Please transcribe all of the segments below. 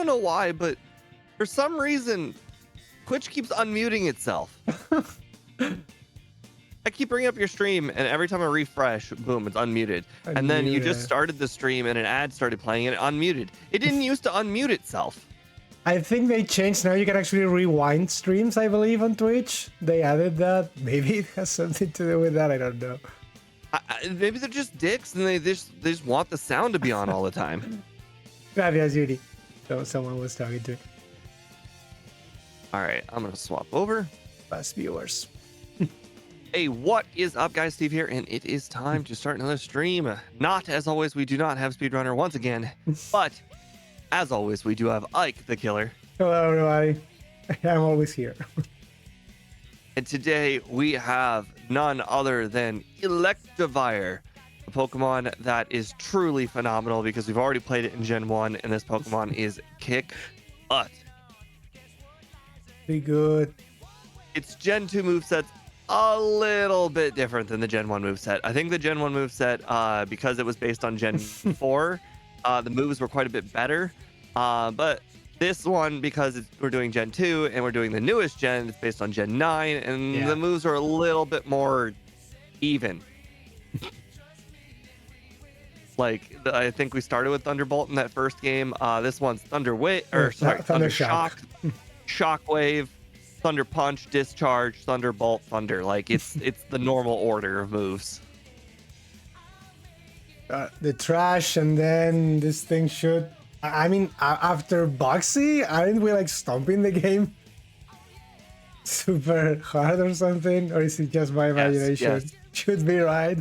don't know why, but for some reason, Twitch keeps unmuting itself. I keep bringing up your stream, and every time I refresh, boom, it's unmuted. And then you just started the stream, and an ad started playing, and it unmuted. It didn't used to unmute itself. I think they changed. Now you can actually rewind streams, I believe, on Twitch. They added that. Maybe it has something to do with that. I don't know. Maybe they're just dicks, and they just want the sound to be on all the time. Gracias, Yuri. So someone was talking to. All right, I'm gonna swap over. Fast viewers. Hey, what is up, guys? Steve here, and it is time to start another stream. Not, as always, we do not have Speedrunner once again, but as always, we do have Ike the Killer. Hello, everybody. I'm always here. And today we have none other than Electivire, a Pokemon that is truly phenomenal because we've already played it in Gen 1, and this Pokemon is kick butt. Be good. Its Gen 2 moveset's a little bit different than the Gen 1 moveset. I think the Gen 1 moveset, because it was based on Gen 4, the moves were quite a bit better. But this one, because we're doing Gen 2 and we're doing the newest gen, it's based on Gen 9, and the moves are a little bit more even. Like, I think we started with Thunderbolt in that first game. This one's Thunder Shock, Shockwave, Thunder Punch, Discharge, Thunderbolt, Thunder. Like, it's the normal order of moves. The trash, and then this thing should... I mean, after Boxy, aren't we like stomping the game super hard or something? Or is it just my imagination? Yes. Should be right.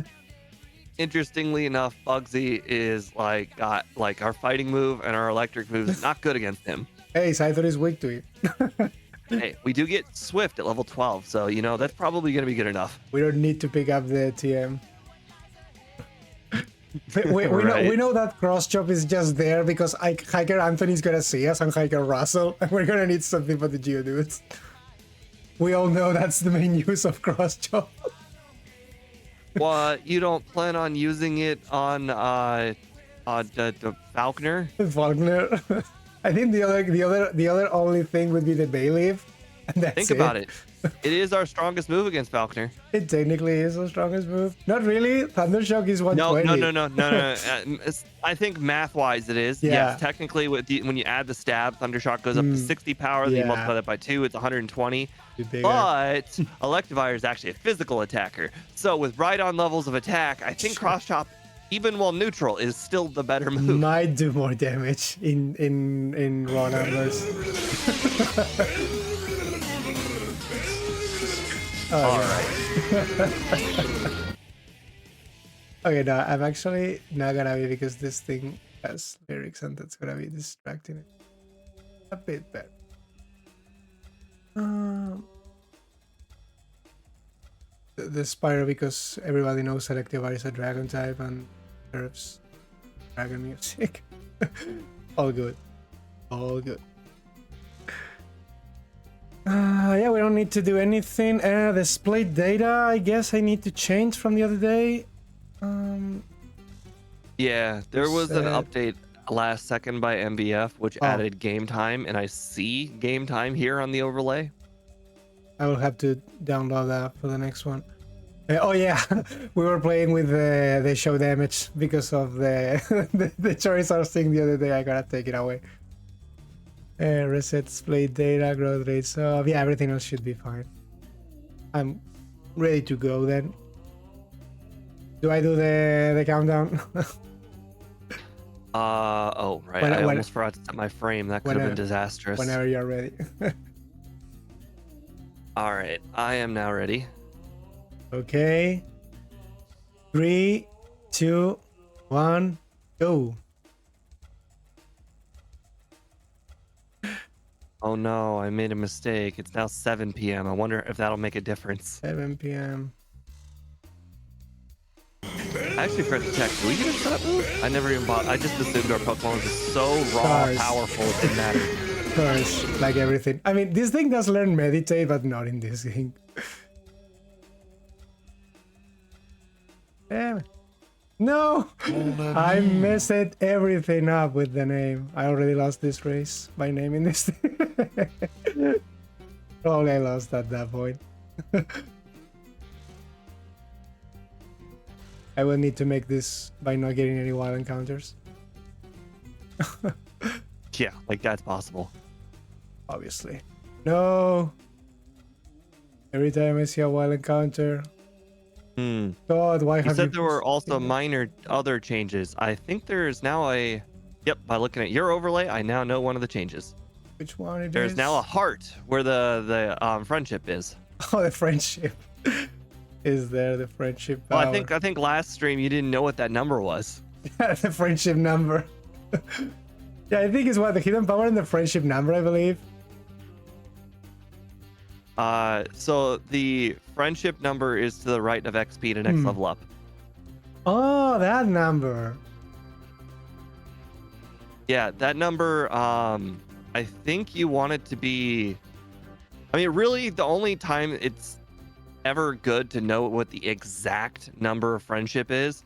Interestingly enough, Bugsy is got our fighting move and our electric moves not good against him. Hey, Scyther is weak to it. Hey, we do get Swift at level 12, so you know that's probably gonna be good enough. We don't need to pick up the TM. We know that cross chop is just there because Hiker Anthony's gonna see us and Hiker Russell, and we're gonna need something for the Geodudes. We all know that's the main use of cross chop. Well, you don't plan on using it on the Falconer? Falconer. I think the other only thing would be the Bayleaf. And that's Think about it. It is our strongest move against Falconer. It technically is our strongest move. Not really. Thundershock is 120. No. I think math-wise it is. Yeah. Yes, technically, when you add the stab, Thundershock goes up to 60 power. Then you multiply that by 2, it's 120. But Electivire is actually a physical attacker. So with right-on levels of attack, I think Cross Chop, even while neutral, is still the better move. Might do more damage in raw numbers. All right. Okay, no, I'm actually not gonna be, because this thing has lyrics and that's gonna be distracting it a bit better. The Spyro, because everybody knows Electivire is a dragon type and serves dragon music. All good. All good. Yeah, we don't need to do anything. The split data, I guess I need to change from the other day. Yeah, there was an update last second by MBF, which added game time, and I see game time here on the overlay. I will have to download that for the next one. Oh yeah, we were playing with the show damage because of the Charizard thing the other day. I gotta take it away. Reset split data, growth rate. So yeah, everything else should be fine. I'm ready to go then. Do I do the countdown? Oh, right. I almost forgot to set my frame. That could have been disastrous. Whenever you're ready. All right. I am now ready. Okay. 3, 2, 1, go. Oh no, I made a mistake. It's now 7 p.m. I wonder if that'll make a difference. 7 p.m. I actually forgot to check. Do we get a setup move? I never even bought. I just assumed our Pokemon was just so raw, powerful, it didn't matter. Of course, like everything. I mean, this thing does learn Meditate, but not in this game. Damn it. No, I messed everything up with the name. I already lost this race by naming this. Probably I lost at that point. I will need to make this by not getting any wild encounters. Yeah, like that's possible. Obviously. No. Every time I see a wild encounter. God, why You have said there were also minor other changes. I think there's now a... Yep, by looking at your overlay, I now know one of the changes. Which one it There's is? now a heart where the friendship is. Oh, the friendship is there. The friendship power. Well, I think last stream you didn't know what that number was. Yeah, the friendship number. Yeah, I think it's what the hidden power and the friendship number, I believe. So the friendship number is to the right of XP to next level up. Oh, that number. Yeah, that number, I think you want it to be... I mean, really, the only time it's ever good to know what the exact number of friendship is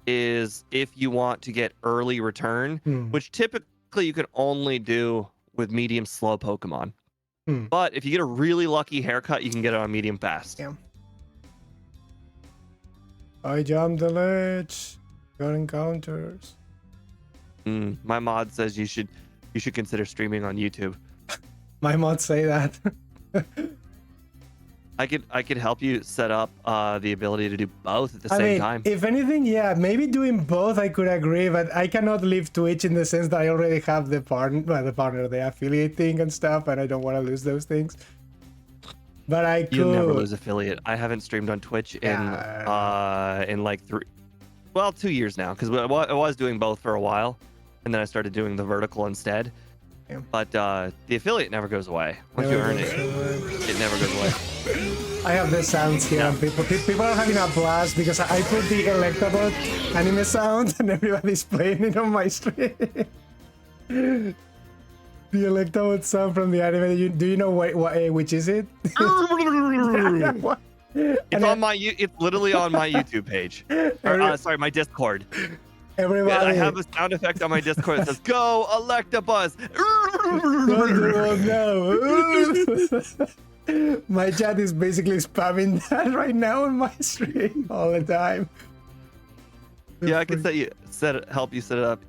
if you want to get early return, which typically you can only do with medium slow Pokemon. But if you get a really lucky haircut, you can get it on medium fast. Yeah. I jumped the ledge. Got encounters. My mod says you should consider streaming on YouTube. My mods say that. I could help you set up the ability to do both at the same time. If anything, yeah, maybe doing both I could agree, but I cannot leave Twitch in the sense that I already have the partner, the affiliate thing and stuff, and I don't want to lose those things. But I could. You'll never lose affiliate. I haven't streamed on Twitch in like 2 years now, because I was doing both for a while, and then I started doing the vertical instead. Yeah. But the affiliate never goes away. Once you earn it, it never goes away. I have the sounds here, and people are having a blast because I put the Electivire anime sound, and everybody's playing it on my stream. The Electivire sound from the anime. Do you know which is it? It's on my. It's literally on my YouTube page. Or, sorry, my Discord. Everybody. I have a sound effect on my Discord that says "Go Electabuzz." No. My chat is basically spamming that right now on my stream all the time. Yeah, I can help you set it up.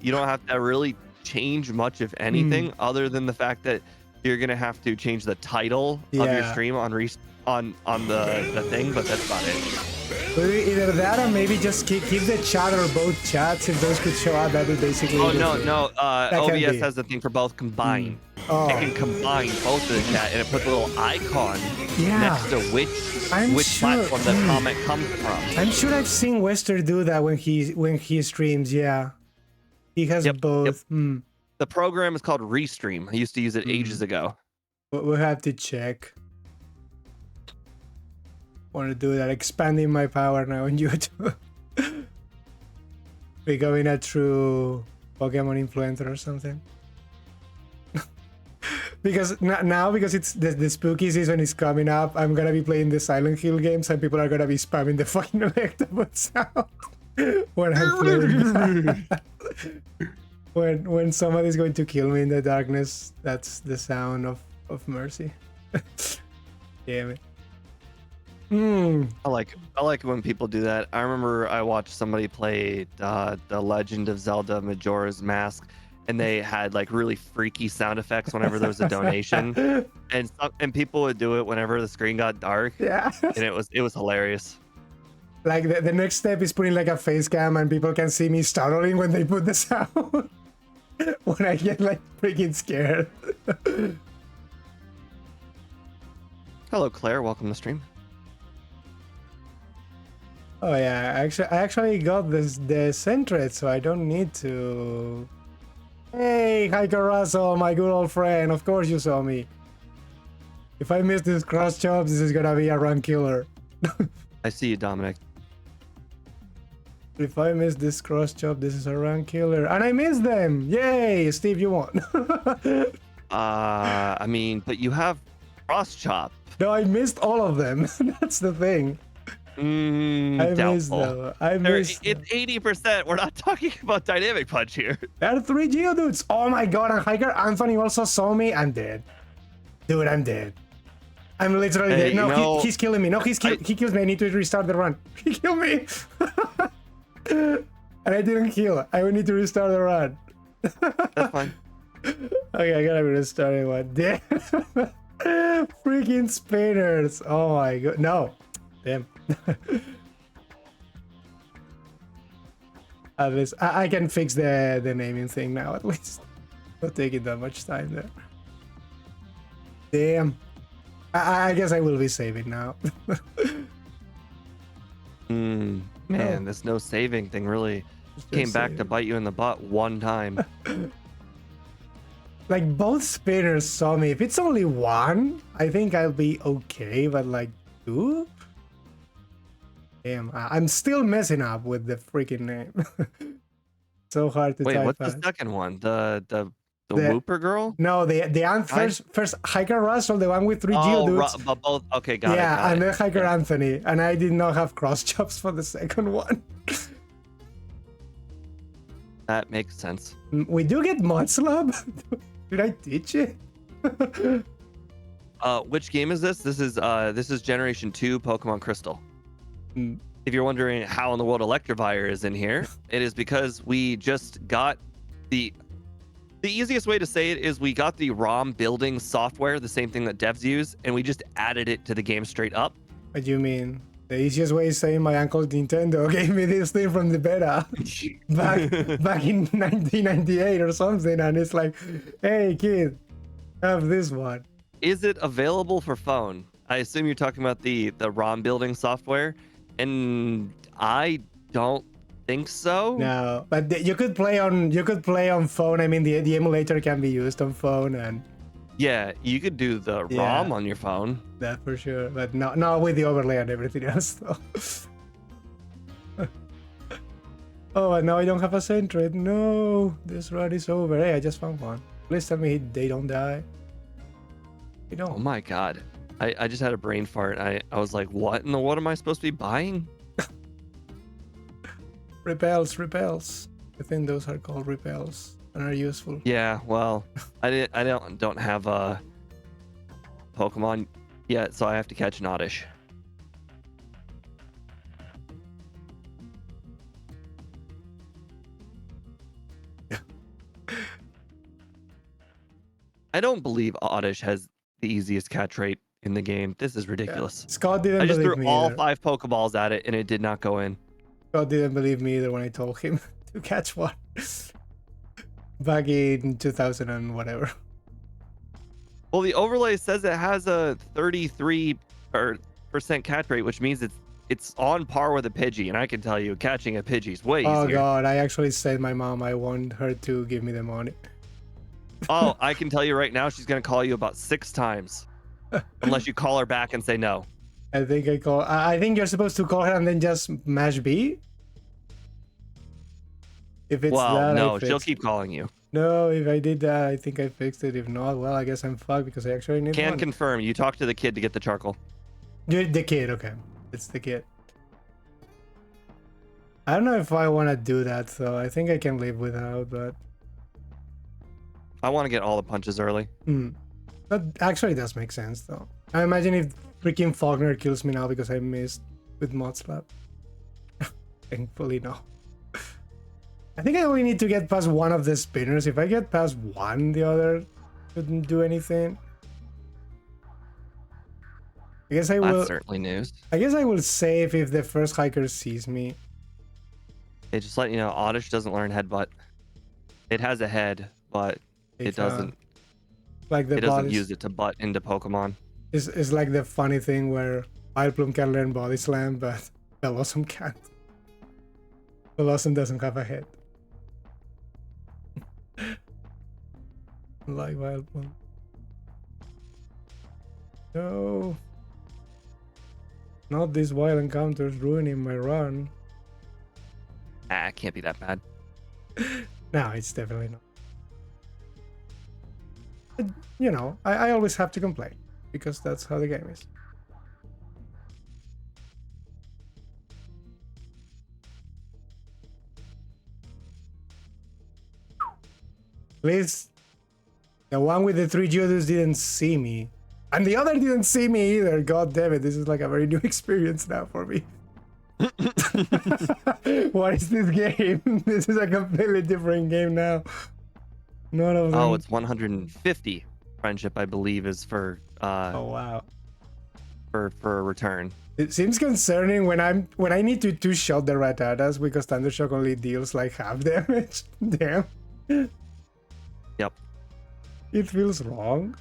You don't have to really change much of anything other than the fact that you're gonna have to change the title of your stream on the thing, but that's about it. Either that or maybe just keep the chat or both chats. If those could show up, that would basically... Oh, no. OBS has the thing for both combined. Oh. It can combine both of the chat, and it puts a little icon next to which platform the comment comes from. I'm sure I've seen Wester do that when he streams, yeah. He has both. Yep. The program is called Restream. I used to use it ages ago. We'll have to check. Want to do that, expanding my power now on YouTube. Becoming a true Pokemon influencer or something. Because now, because it's the spooky season is coming up, I'm gonna be playing the Silent Hill games and people are gonna be spamming the fucking Electabuzz sound when I'm playing. when somebody's going to kill me in the darkness, that's the sound of mercy. Damn it. I like it when people do that. I remember I watched somebody play the Legend of Zelda Majora's Mask, and they had like really freaky sound effects whenever there was a donation, and people would do it whenever the screen got dark. Yeah, and it was hilarious. Like the next step is putting like a face cam, and people can see me startling when they put the sound. When I get like freaking scared. Hello, Claire. Welcome to stream. Oh yeah, I actually got the Sentret, so I don't need to. Hey, Hiker Russell, my good old friend. Of course you saw me. If I miss this cross chop, this is gonna be a run killer. I see you, Dominic. If I miss this cross chop, this is a run killer, and I missed them. Yay, Steve, you won. I mean, but you have cross chop. No, I missed all of them. That's the thing. I miss Doubtful. them. I miss them. It's 80%. We're not talking about dynamic punch here. There are 3 Geodudes. Oh my god, and Hiker Anthony also saw me. I'm dead. Dude, I'm dead. I'm literally Hey, dead. No, you know, he's killing me. No, he kills me. I need to restart the run. He killed me. And I didn't kill. I will need to restart the run. That's fine. Okay, I gotta restart it one. Damn. Freaking spinners. Oh my god. No. Damn. At least I can fix the naming thing now, at least. Not taking that much time there. Damn. I guess I will be saving now. Man, this no saving thing really came back to bite you in the butt one time. Like, both spinners saw me. If it's only one, I think I'll be okay, but like 2? Damn, I'm still messing up with the freaking name. So hard to type. Wait, what's fast. the second one? The Whooper girl? No, the first Hiker Russell, the one with 3 Geodudes. But both. Okay, got it. Yeah, and then Hiker Anthony, and I did not have cross chops for the second one. That makes sense. We do get Mudslab. Did I teach it? Which game is this? This is Generation 2 Pokemon Crystal. If you're wondering how in the world Electivire is in here, it is because we just got the easiest way to say it is we got the ROM building software, the same thing that devs use, and we just added it to the game straight up. What do you mean? The easiest way is saying my uncle Nintendo gave me this thing from the beta back in 1998 or something, and it's like, hey kid, have this one. Is it available for phone? I assume you're talking about the ROM building software, and I don't think so. No, but you could play on phone. I mean, the emulator can be used on phone, and yeah, you could do the ROM on your phone. That for sure, but not with the overlay and everything else though. Oh, and now I don't have a Sentret. No, this run is over. Hey, I just found one. Please tell me they don't die. They don't. Oh my god. I just had a brain fart. I was like, what in the world am I supposed to be buying? Repels. I think those are called repels and are useful. Yeah, well, I don't have a Pokemon yet, so I have to catch an Oddish. I don't believe Oddish has the easiest catch rate in the game. This is ridiculous. Yeah. Scott didn't I just believe threw me all either. 5 Pokeballs at it and it did not go in. Scott didn't believe me either when I told him to catch one back in 2000 and whatever. Well, the overlay says it has a 33% catch rate, which means it's on par with a Pidgey, and I can tell you, catching a Pidgey is way easier. Oh god, I actually said my mom I want her to give me the money. Oh, I can tell you right now, she's gonna call you about 6 times, unless you call her back and say no. I think you're supposed to call her and then just mash B. If it's that, no, she'll keep calling you. No, if I did that, I think I fixed it. If not, well, I guess I'm fucked because I actually need Can one. confirm. You talk to the kid to get the charcoal. The kid, okay. It's the kid. I don't know if I want to do that, though. I think I can live without, but... I want to get all the punches early. That actually does make sense, though. I imagine if freaking Faulkner kills me now because I missed with Mod Slap. Thankfully, no. I think I only need to get past one of the spinners. If I get past one, the other shouldn't do anything. I guess I will. That's certainly news. I guess I will save if the first hiker sees me. Hey, just let you know, Oddish doesn't learn headbutt. It has a head, but it doesn't. Like the it doesn't use it to butt into Pokemon. It's like the funny thing where Vileplume can learn Body Slam, but Bellossom can't. Bellossom doesn't have a head. Like Vileplume. No. Not these wild encounters ruining my run. Ah, it can't be that bad. No, it's definitely not. But, you know, I always have to complain because that's how the game is. least the one with the 3 geodudes didn't see me. And the other didn't see me either. God damn it, this is like a very new experience now for me. What is this game? This is a completely different game now. None of them. Oh, it's 150 friendship, I believe, is for Oh wow. for a return. It seems concerning when I need to two-shot the Rattatas because Thundershock only deals like half damage. Damn. Yep. It feels wrong.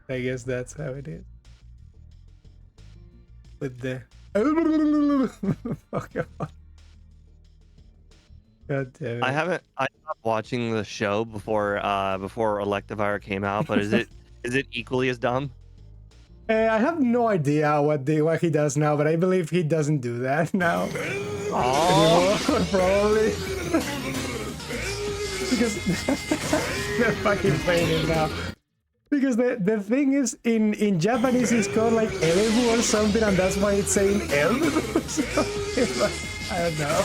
I guess that's how it is. With the fuck off. God damn it. I stopped watching the show before Electivire came out, but is it equally as dumb? I have no idea what he does now, but I believe he doesn't do that now. Oh, Anymore, probably. Because they're fucking playing it now. Because the thing is, in Japanese it's called like Elebu or something, and that's why it's saying Elebu. So, I don't know.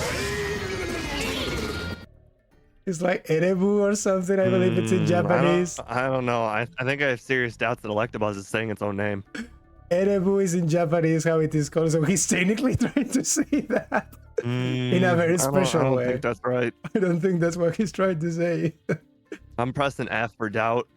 It's like Erebu or something. I believe it's in Japanese. I don't know. I think I have serious doubts that Electabuzz is saying its own name. Erebu is in Japanese how it is called, so he's technically trying to say that in a very special way. I don't think that's right. I don't think that's what he's trying to say. I'm pressing F for doubt.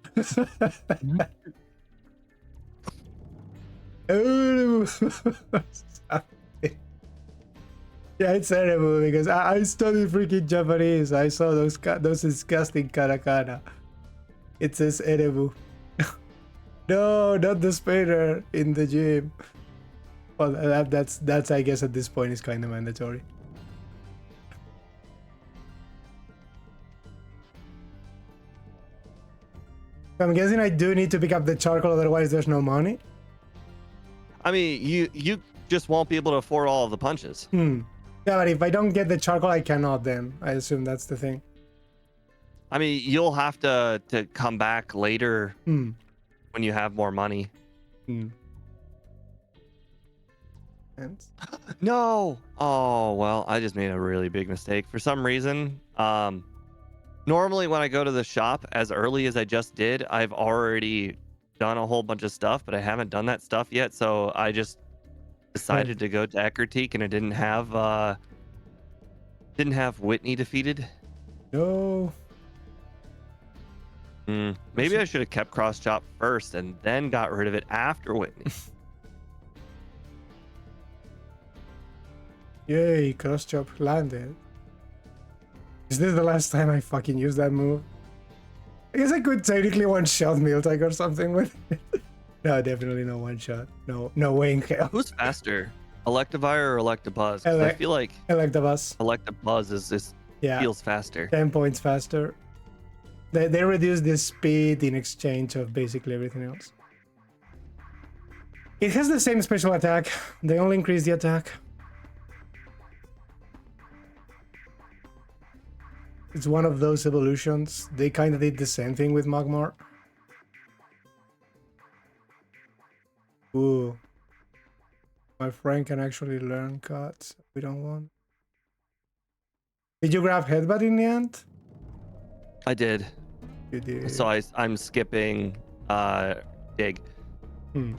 Yeah, it's terrible because I studied freaking Japanese. I saw those disgusting katakana. It says Erebu. No, not the spider in the gym. Well, that's I guess at this point is kind of mandatory. I'm guessing I do need to pick up the charcoal, otherwise there's no money. I mean, you just won't be able to afford all of the punches. Yeah, but if I don't get the charcoal, I cannot then. I assume that's the thing. I mean, you'll have to come back later when you have more money. No! Oh, well, I just made a really big mistake. For some reason, normally when I go to the shop as early as I just did, I've already done a whole bunch of stuff, but I haven't done that stuff yet, so I just decided to go to Eckertique, and it didn't have Whitney defeated. No. Maybe I should have kept cross chop first and then got rid of it after Whitney. Yay, cross chop landed. Is this the last time I fucking use that move? I guess I could technically one-shot Miltank or something with it. No, definitely no one-shot. No way in hell. Who's faster? Electivire or Electabuzz? 'Cause I feel like Electivire. Electabuzz is feels faster. 10 points faster. They reduce the speed in exchange of basically everything else. It has the same special attack. They only increase the attack. It's one of those evolutions. They kind of did the same thing with Magmar. Ooh. My friend can actually learn cuts. We don't want. Did you grab Headbutt in the end? I did. You did. So I'm skipping Dig. And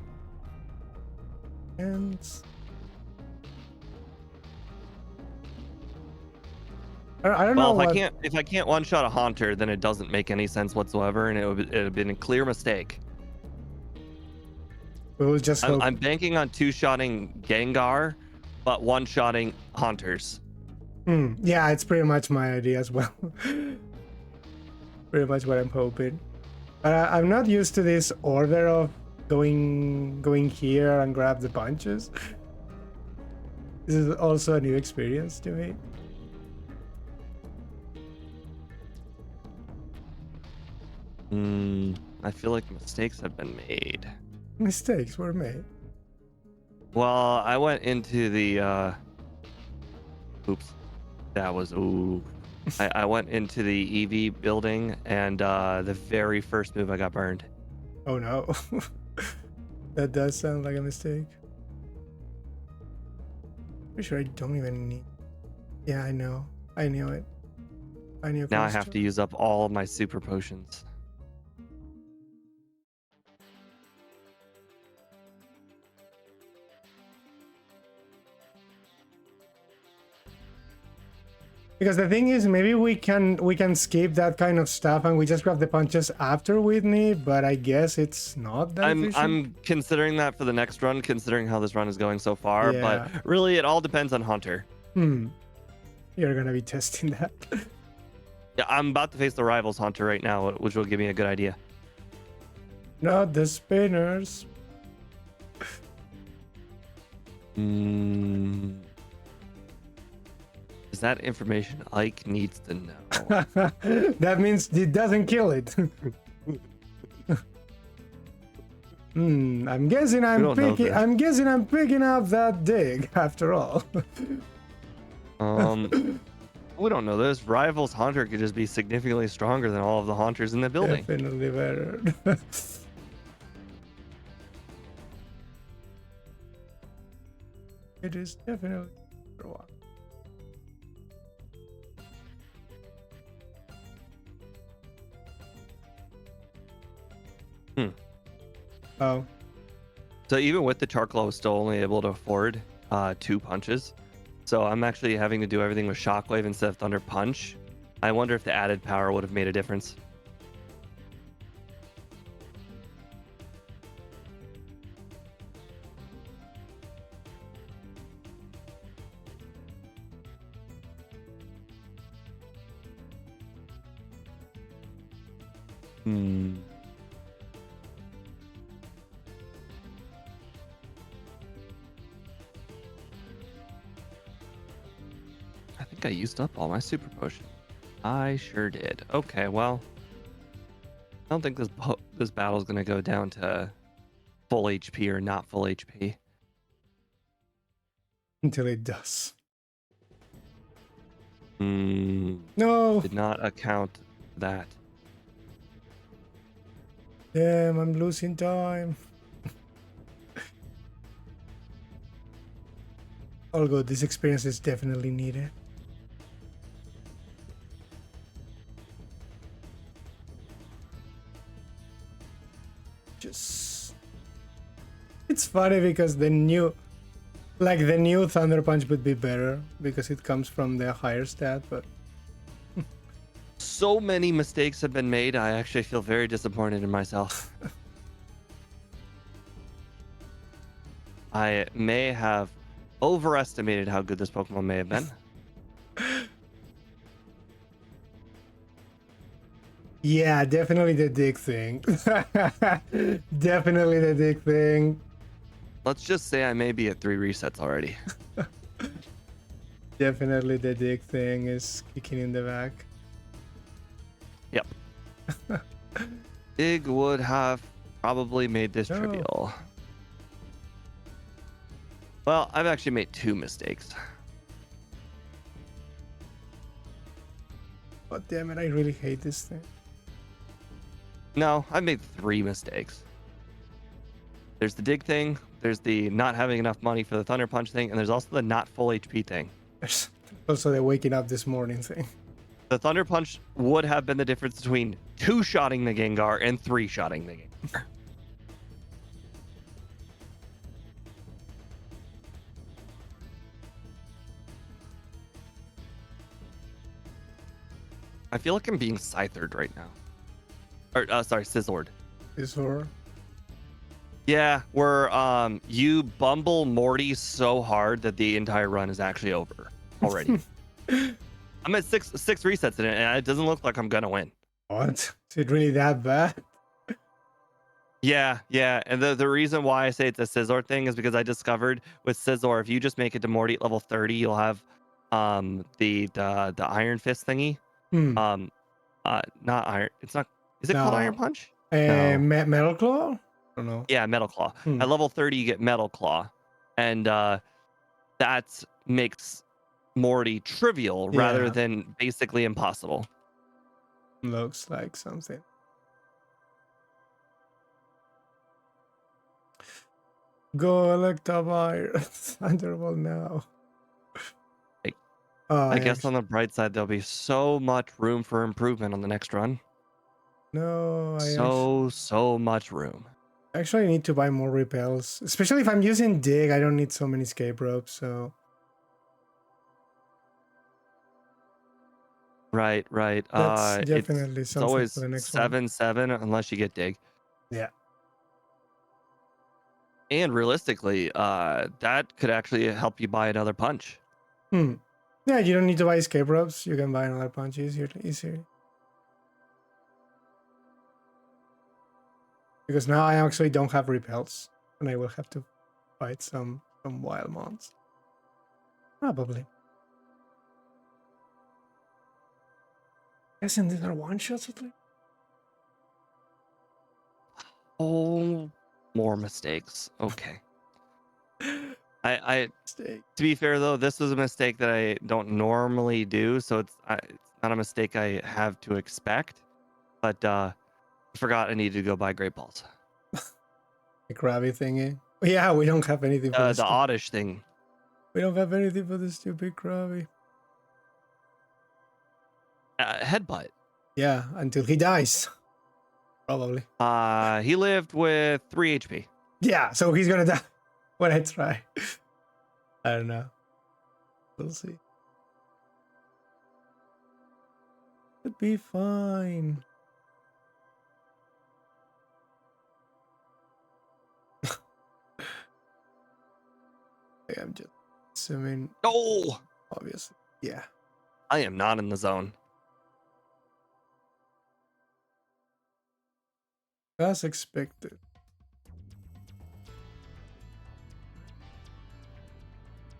I don't know. Well, if I can't one shot a Haunter, then it doesn't make any sense whatsoever, and it would have been a clear mistake. We will just. I'm banking on two-shotting Gengar, but one-shotting Haunters. Yeah, it's pretty much my idea as well. Pretty much what I'm hoping. But I'm not used to this order of going here and grab the punches. This is also a new experience to me. I feel like mistakes have been made. Mistakes were made. Well, I went into the oops. That was ooh. I went into the EV building, and the very first move I got burned. Oh no. That does sound like a mistake. Pretty sure I don't even need. Yeah, I know. I knew it. Any Now I have to use up all of my super potions. Because the thing is, maybe we can skip that kind of stuff and we just grab the punches after Whitney, but I guess it's not that efficient. I'm considering that for the next run, considering how this run is going so far. Yeah. But really, it all depends on Hunter. You're gonna be testing that. Yeah, I'm about to face the rivals Hunter right now, which will give me a good idea. Not the spinners. Is that information Ike needs to know? That means it doesn't kill it. I'm guessing I'm picking up that dig after all. We don't know this. Rivals Hunter could just be significantly stronger than all of the Hunters in the building. Definitely better. It is definitely better one. Oh. So even with the charcoal, I was still only able to afford 2 punches. So I'm actually having to do everything with Shockwave instead of Thunder Punch. I wonder if the added power would have made a difference. I think I used up all my super potion. I sure did. Okay, well, I don't think this battle's gonna go down to full HP or not full HP. Until it does. No. Did not account for that. Damn, I'm losing time. All good. This experience is definitely needed. It's funny because the new Thunder Punch would be better because it comes from the higher stat, but so many mistakes have been made. I actually feel very disappointed in myself. I may have overestimated how good this Pokemon may have been. Yeah, definitely the dig thing. Definitely the dig thing. Let's just say I may be at 3 resets already. Definitely the dig thing is kicking in the back. Yep. Dig would have probably made this trivial. Well, I've actually made 2 mistakes. Oh, damn it, I really hate this thing. No, I've made 3 mistakes. There's the dig thing, there's the not having enough money for the Thunder Punch thing, and there's also the not full HP thing. There's also the waking up this morning thing. The Thunder Punch would have been the difference between 2-shotting the Gengar and 3-shotting the Gengar. I feel like I'm being Scythered right now. Or, sorry, Scissored. Scizor? Yeah, where you bumble Morty so hard that the entire run is actually over already. I'm at six resets in it, and it doesn't look like I'm gonna win. What? Is it really that bad? Yeah, and the reason why I say it's a Scizor thing is because I discovered with Scizor, if you just make it to Morty at level 30, you'll have the Iron Fist thingy. Not Iron. It's not. Is it called Iron Punch? No. Metal Claw? I don't know. Yeah, Metal Claw. At level 30, you get Metal Claw, and that makes Morty trivial rather than basically impossible. Looks like something. Go Electivire. Thunderbolt now. Oh, I guess on the bright side, there'll be so much room for improvement on the next run. no, So much room. actually need to buy more repels, especially if I'm using dig. I don't need so many escape ropes. So Right. that's It's definitely it's something for always the next one. 7-7 unless you get dig. Yeah. And realistically, that could actually help you buy another punch. Hmm. Yeah, you don't need to buy escape ropes. You can buy another punch easier. Because now I actually don't have repels, and I will have to fight some wild mons. Probably. Guessing these are one shots at least. Oh, more mistakes. Okay. I Mistake. To be fair though, this was a mistake that I don't normally do, so it's not a mistake I have to expect. But I forgot I needed to go buy great balls. The crabby thingy. Yeah, we don't have anything for this. The oddish thing. We don't have anything for this stupid crabby. Headbutt. Yeah, until he dies. Probably. He lived with 3 HP. Yeah, so he's gonna die when I try. I don't know. We'll see. It'll be fine. I'm just assuming, Oh, obviously. Yeah. I am not in the zone. As expected.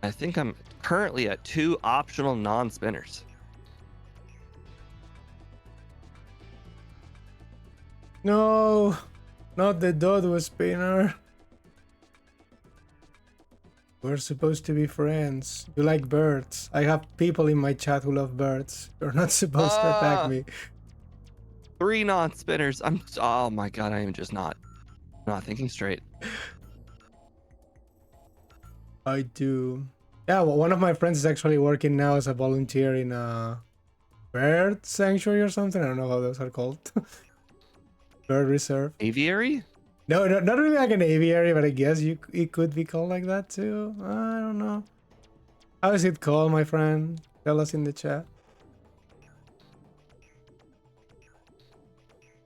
I think I'm currently at 2 optional non-spinners. No, not the Dodo spinner. We're supposed to be friends. You like birds. I have people in my chat who love birds. You're not supposed to attack me. 3 non-spinners. Oh my god, I am just not thinking straight. I do. Yeah, well, one of my friends is actually working now as a volunteer in a bird sanctuary or something. I don't know how those are called. Bird reserve. Aviary? No, not really like an aviary, but I guess it could be called like that too. I don't know. How is it called, my friend? Tell us in the chat.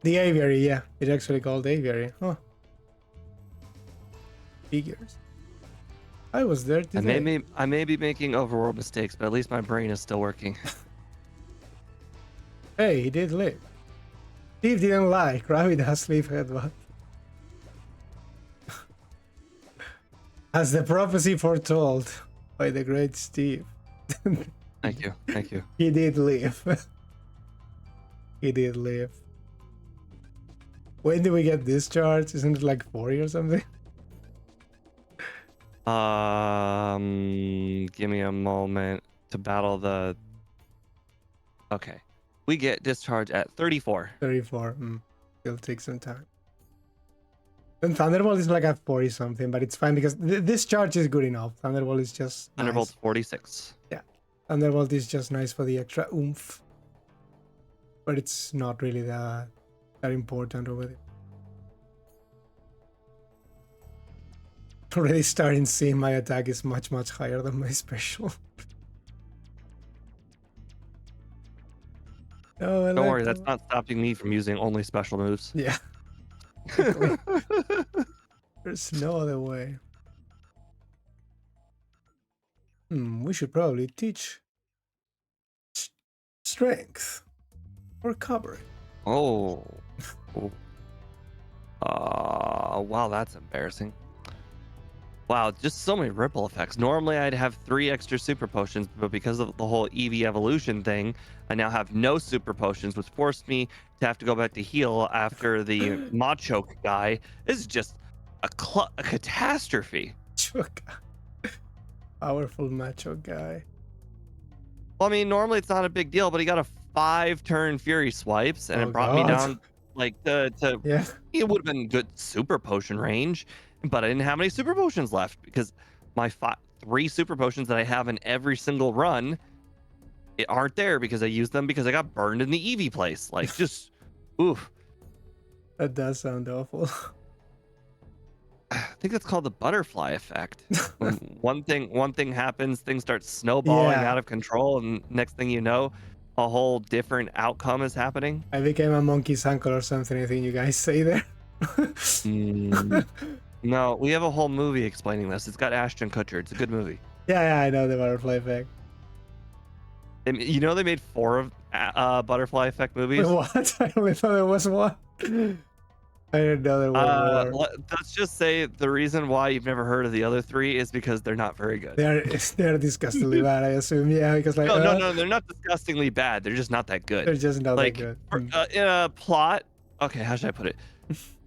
The aviary, yeah. It's actually called aviary. Huh. Figures. I was there today. I may be making overworld mistakes, but at least my brain is still working. Hey, he did live. Steve didn't lie. Krabby does leave headbutt. As the prophecy foretold by the great Steve. Thank you. He did live. He did live. When do we get discharged? Isn't it like 40 or something? Give me a moment to battle the. Okay, we get discharge at 34. 34. It'll take some time. Then Thunderbolt is like at 40 something, but it's fine because this charge is good enough. Thunderbolt is just Thunderbolt's nice. 46. Yeah, Thunderbolt is just nice for the extra oomph, but it's not really that important over there. Already starting seeing my attack is much higher than my special. No, Don't worry, that's not stopping me from using only special moves. Yeah. There's no other way. We should probably teach strength or covering. Oh. Wow, that's embarrassing. Wow, just so many ripple effects. Normally I'd have 3 extra super potions, but because of the whole EV evolution thing, I now have no super potions, which forced me to have to go back to heal after the Machoke guy. This is just a catastrophe. Powerful macho guy. Well, I mean, normally it's not a big deal, but he got a 5-turn Fury Swipes, and Oh, it brought me God. down like to Yeah. it would have been good super potion range, but I didn't have any super potions left because my 3 super potions that I have in every single run aren't there because I used them because I got burned in the Eevee place. Like, just, oof. That does sound awful. I think that's called the butterfly effect. When one thing happens, things start snowballing Yeah. out of control, and next thing you know, a whole different outcome is happening. I became a monkey's uncle or something, I think you guys say there. Mm, no, we have a whole movie explaining this. It's got Ashton Kutcher. It's a good movie. Yeah, I know the butterfly effect. You know they made 4 of butterfly effect movies. What? I only thought there was one. I didn't know there were more. Let's just say the reason why you've never heard of the other 3 is because they're not very good. They're disgustingly bad, I assume. Yeah, because like No, they're not disgustingly bad. They're just not that good. they're just not Like that good. in a plot. Okay, how should I put it?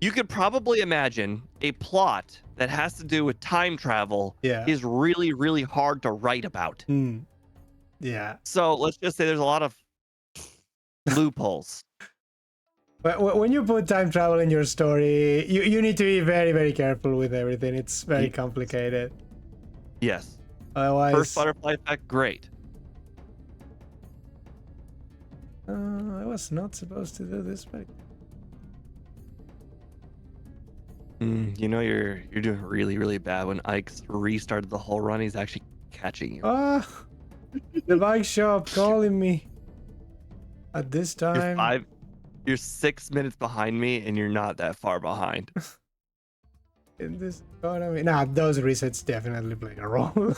You could probably imagine a plot that has to do with time travel Yeah. is really, really hard to write about. Yeah. So let's just say there's a lot of loopholes. But when you put time travel in your story, you need to be very, very careful with everything. It's very complicated. Yes. Otherwise, First butterfly effect, great. I was not supposed to do this, but You know you're doing really, really bad when Ike's restarted the whole run. He's actually catching you. The bike shop calling me at this time. You're 6 minutes behind me, and you're not that far behind. In this economy. Nah, those resets definitely play a role.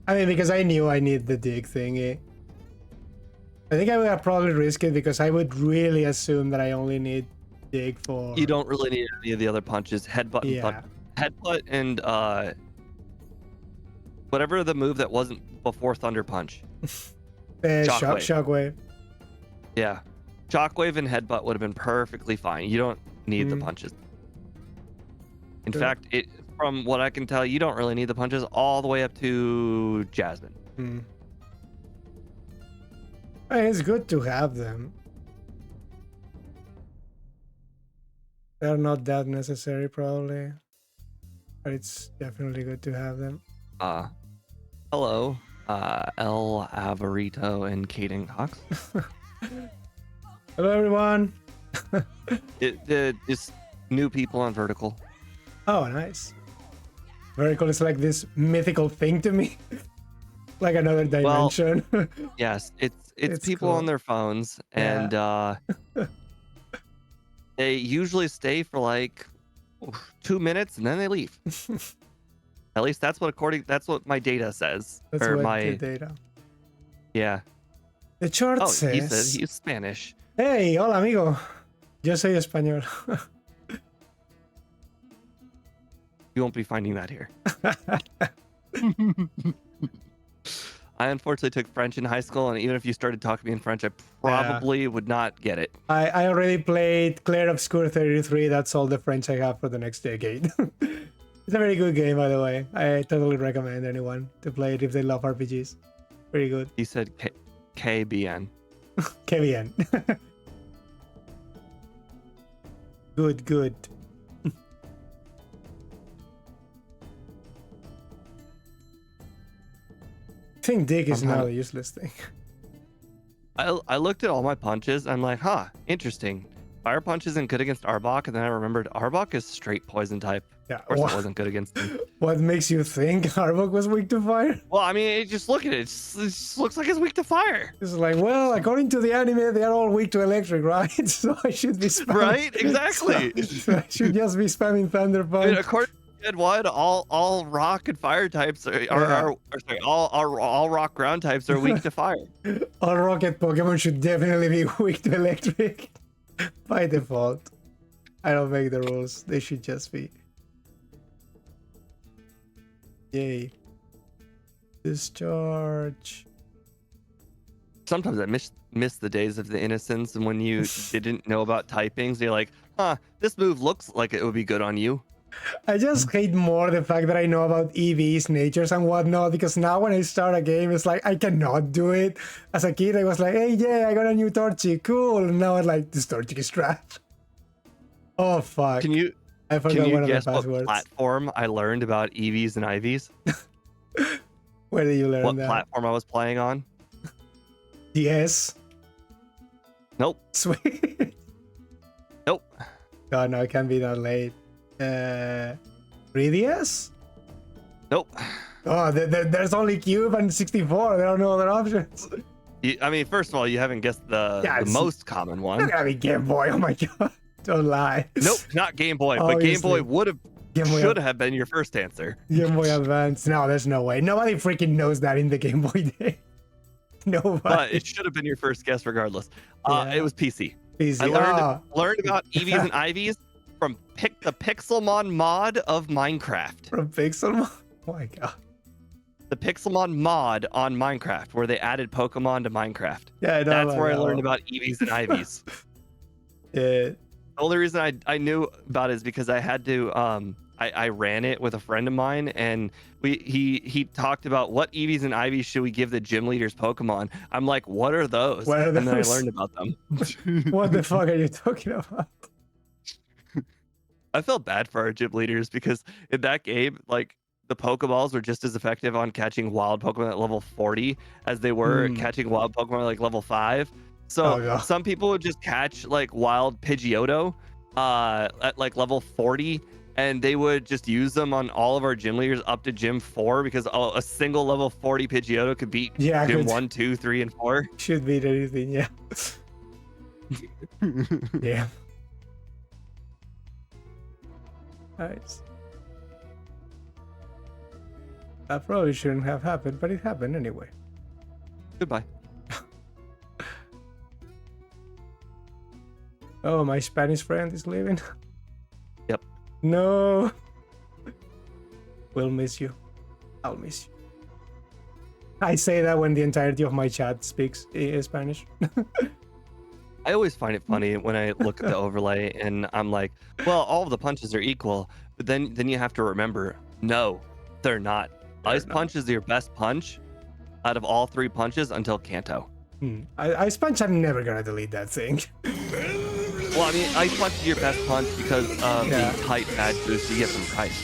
I mean, because I knew I need the dig thingy. I think I would have probably risked it because I would really assume that I only need dig for. You don't really need any of the other punches. Headbutt and whatever the move that wasn't before Thunder Punch. Shockwave. Yeah. Shockwave and headbutt would have been perfectly fine. You don't need the punches. In fact, from what I can tell, you don't really need the punches all the way up to Jasmine. I mean, it's good to have them. They're not that necessary, probably. But it's definitely good to have them. Hello, El Avarito and Kaden Cox. Hello, everyone. It's new people on Vertical. Oh, nice. Vertical is like this mythical thing to me. Like another dimension. Well, yes, it's people cool. on their phones, and they usually stay for like 2 minutes and then they leave. At least that's what my data says. That's or what my the data. Yeah. The chart says. He said he's Spanish. Hey, hola amigo. Yo soy español. You won't be finding that here. I unfortunately took French in high school, and even if you started talking to me in French, I probably would not get it. I already played Clair Obscur 33. That's all the French I have for the next decade. It's a very good game, by the way. I totally recommend anyone to play it if they love RPGs. Very good. He said KBN. KBN. Good. I think dig is now a useless thing. I looked at all my punches. I'm like, interesting. Fire punch isn't good against Arbok, and then I remembered Arbok is straight poison type. Yeah, of course it wasn't good against him. What makes you think Arbok was weak to fire? Well, I mean, just look at it. It just looks like it's weak to fire. It's like, well, according to the anime, they are all weak to electric, right? So I should be spamming. Right? Exactly. So I should just be spamming Thunder Punch. I mean, according to Ed Wood, all rock and fire types all rock ground types are weak to fire. All rocket Pokemon should definitely be weak to electric by default. I don't make the rules. They should just be. Yay. Discharge. Sometimes I miss the days of the innocence, and when you didn't know about typings, you're like, this move looks like it would be good on you. I just hate more the fact that I know about EVs, natures, and whatnot, because now when I start a game, it's like, I cannot do it. As a kid, I was like, hey, yeah, I got a new Torchic, cool. And now I'm like, this Torchic is trash. Oh, fuck. I forgot one of the passwords. What platform I learned about EVs and IVs? Where did you learn that? What platform I was playing on? DS. Nope. Sweet. Nope. God, no, it can't be that late. 3DS? Nope. Oh, there's only Cube and 64. There are no other options. I mean, first of all, you haven't guessed the most common It's one. not gonna be Game Boy. Oh my god. Don't lie. Nope, not Game Boy. But Game Boy should have been your first answer. Game Boy Advance. No, there's no way. Nobody freaking knows that in the Game Boy day. Nobody. But it should have been your first guess regardless. Yeah. It was PC. PC. I learned about EVs and IVs from the Pixelmon mod of Minecraft. From Pixelmon? Oh my god. The Pixelmon mod on Minecraft, where they added Pokemon to Minecraft. Yeah, I know. That's where I learned about EVs and IVs. Yeah. The only reason I knew about it is because I had to I ran it with a friend of mine, and he talked about what EVs and IVs should we give the gym leaders Pokemon. I'm like, what are those? What are and then I those? learned about them. What the fuck are you talking about? I felt bad for our gym leaders because in that game, like, the Pokeballs were just as effective on catching wild Pokemon at level 40 as they were catching wild Pokemon at like level 5. So some people would just catch like wild Pidgeotto at like level 40, and they would just use them on all of our gym leaders up to gym 4 because a single level 40 Pidgeotto could beat gym 1, 2, 3, and 4. Should beat anything, yeah. Yeah. Nice. That probably shouldn't have happened, but it happened anyway. Goodbye. Oh, my Spanish friend is leaving. Yep. No. We'll miss you. I'll miss you. I say that when the entirety of my chat speaks Spanish. I always find it funny when I look at the overlay and I'm like, well, all of the punches are equal, but then you have to remember, no, they're not. Ice Punch is your best punch out of all 3 punches until Kanto. Ice Punch, I'm never gonna delete that thing. Well, I mean, Ice Punch is your best punch because of the tight badge boost you get from Price.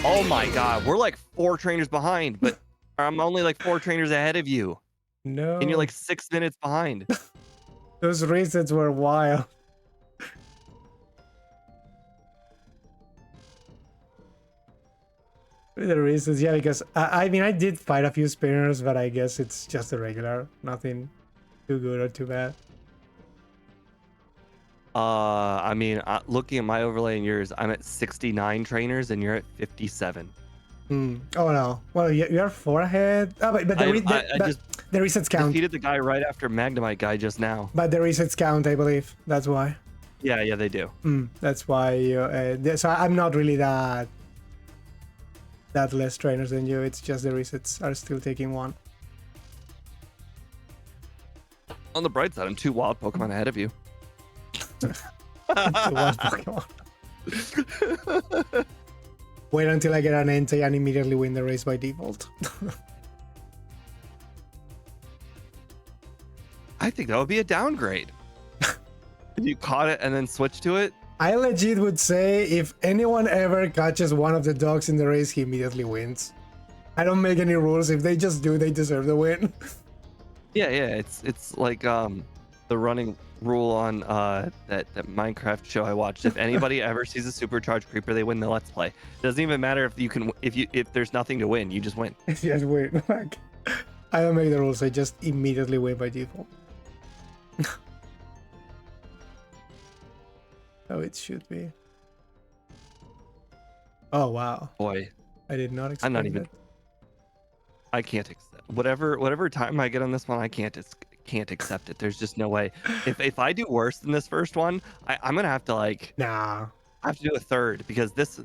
Oh my god, we're like 4 trainers behind, but I'm only like 4 trainers ahead of you. No. And you're like 6 minutes behind. Those resets were wild. The reasons, yeah, because I mean, I did fight a few spinners, but I guess it's just a regular, nothing too good or too bad. I mean, looking at my overlay and yours, I'm at 69 trainers and you're at 57. Oh no, well, you're 4 ahead. Oh, but the resets count. Defeated the guy right after Magnemite guy just now. But the resets count, I believe. That's why. Yeah, they do. That's why you. So I'm not really that less trainers than you. It's just the resets are still taking 1. On the bright side, I'm 2 wild Pokemon ahead of you. Pokemon. Wait until I get an Entei and immediately win the race by default. I think that would be a downgrade. If you caught it and then switched to it. I legit would say if anyone ever catches one of the dogs in the race, he immediately wins. I don't make any rules. If they just do, they deserve the win. Yeah, it's like the running rule on that Minecraft show I watched. If anybody ever sees a supercharged creeper, they win the Let's Play. It doesn't even matter if there's nothing to win, you just win. Just win. Like, I don't make the rules. I just immediately win by default. Oh, it should be. Oh wow. Boy, I did not expect I'm not even. that. I can't accept whatever time I get on this one. I can't accept it. There's just no way. If I do worse than this first one, I'm gonna have to like. Nah. I have to do a third because this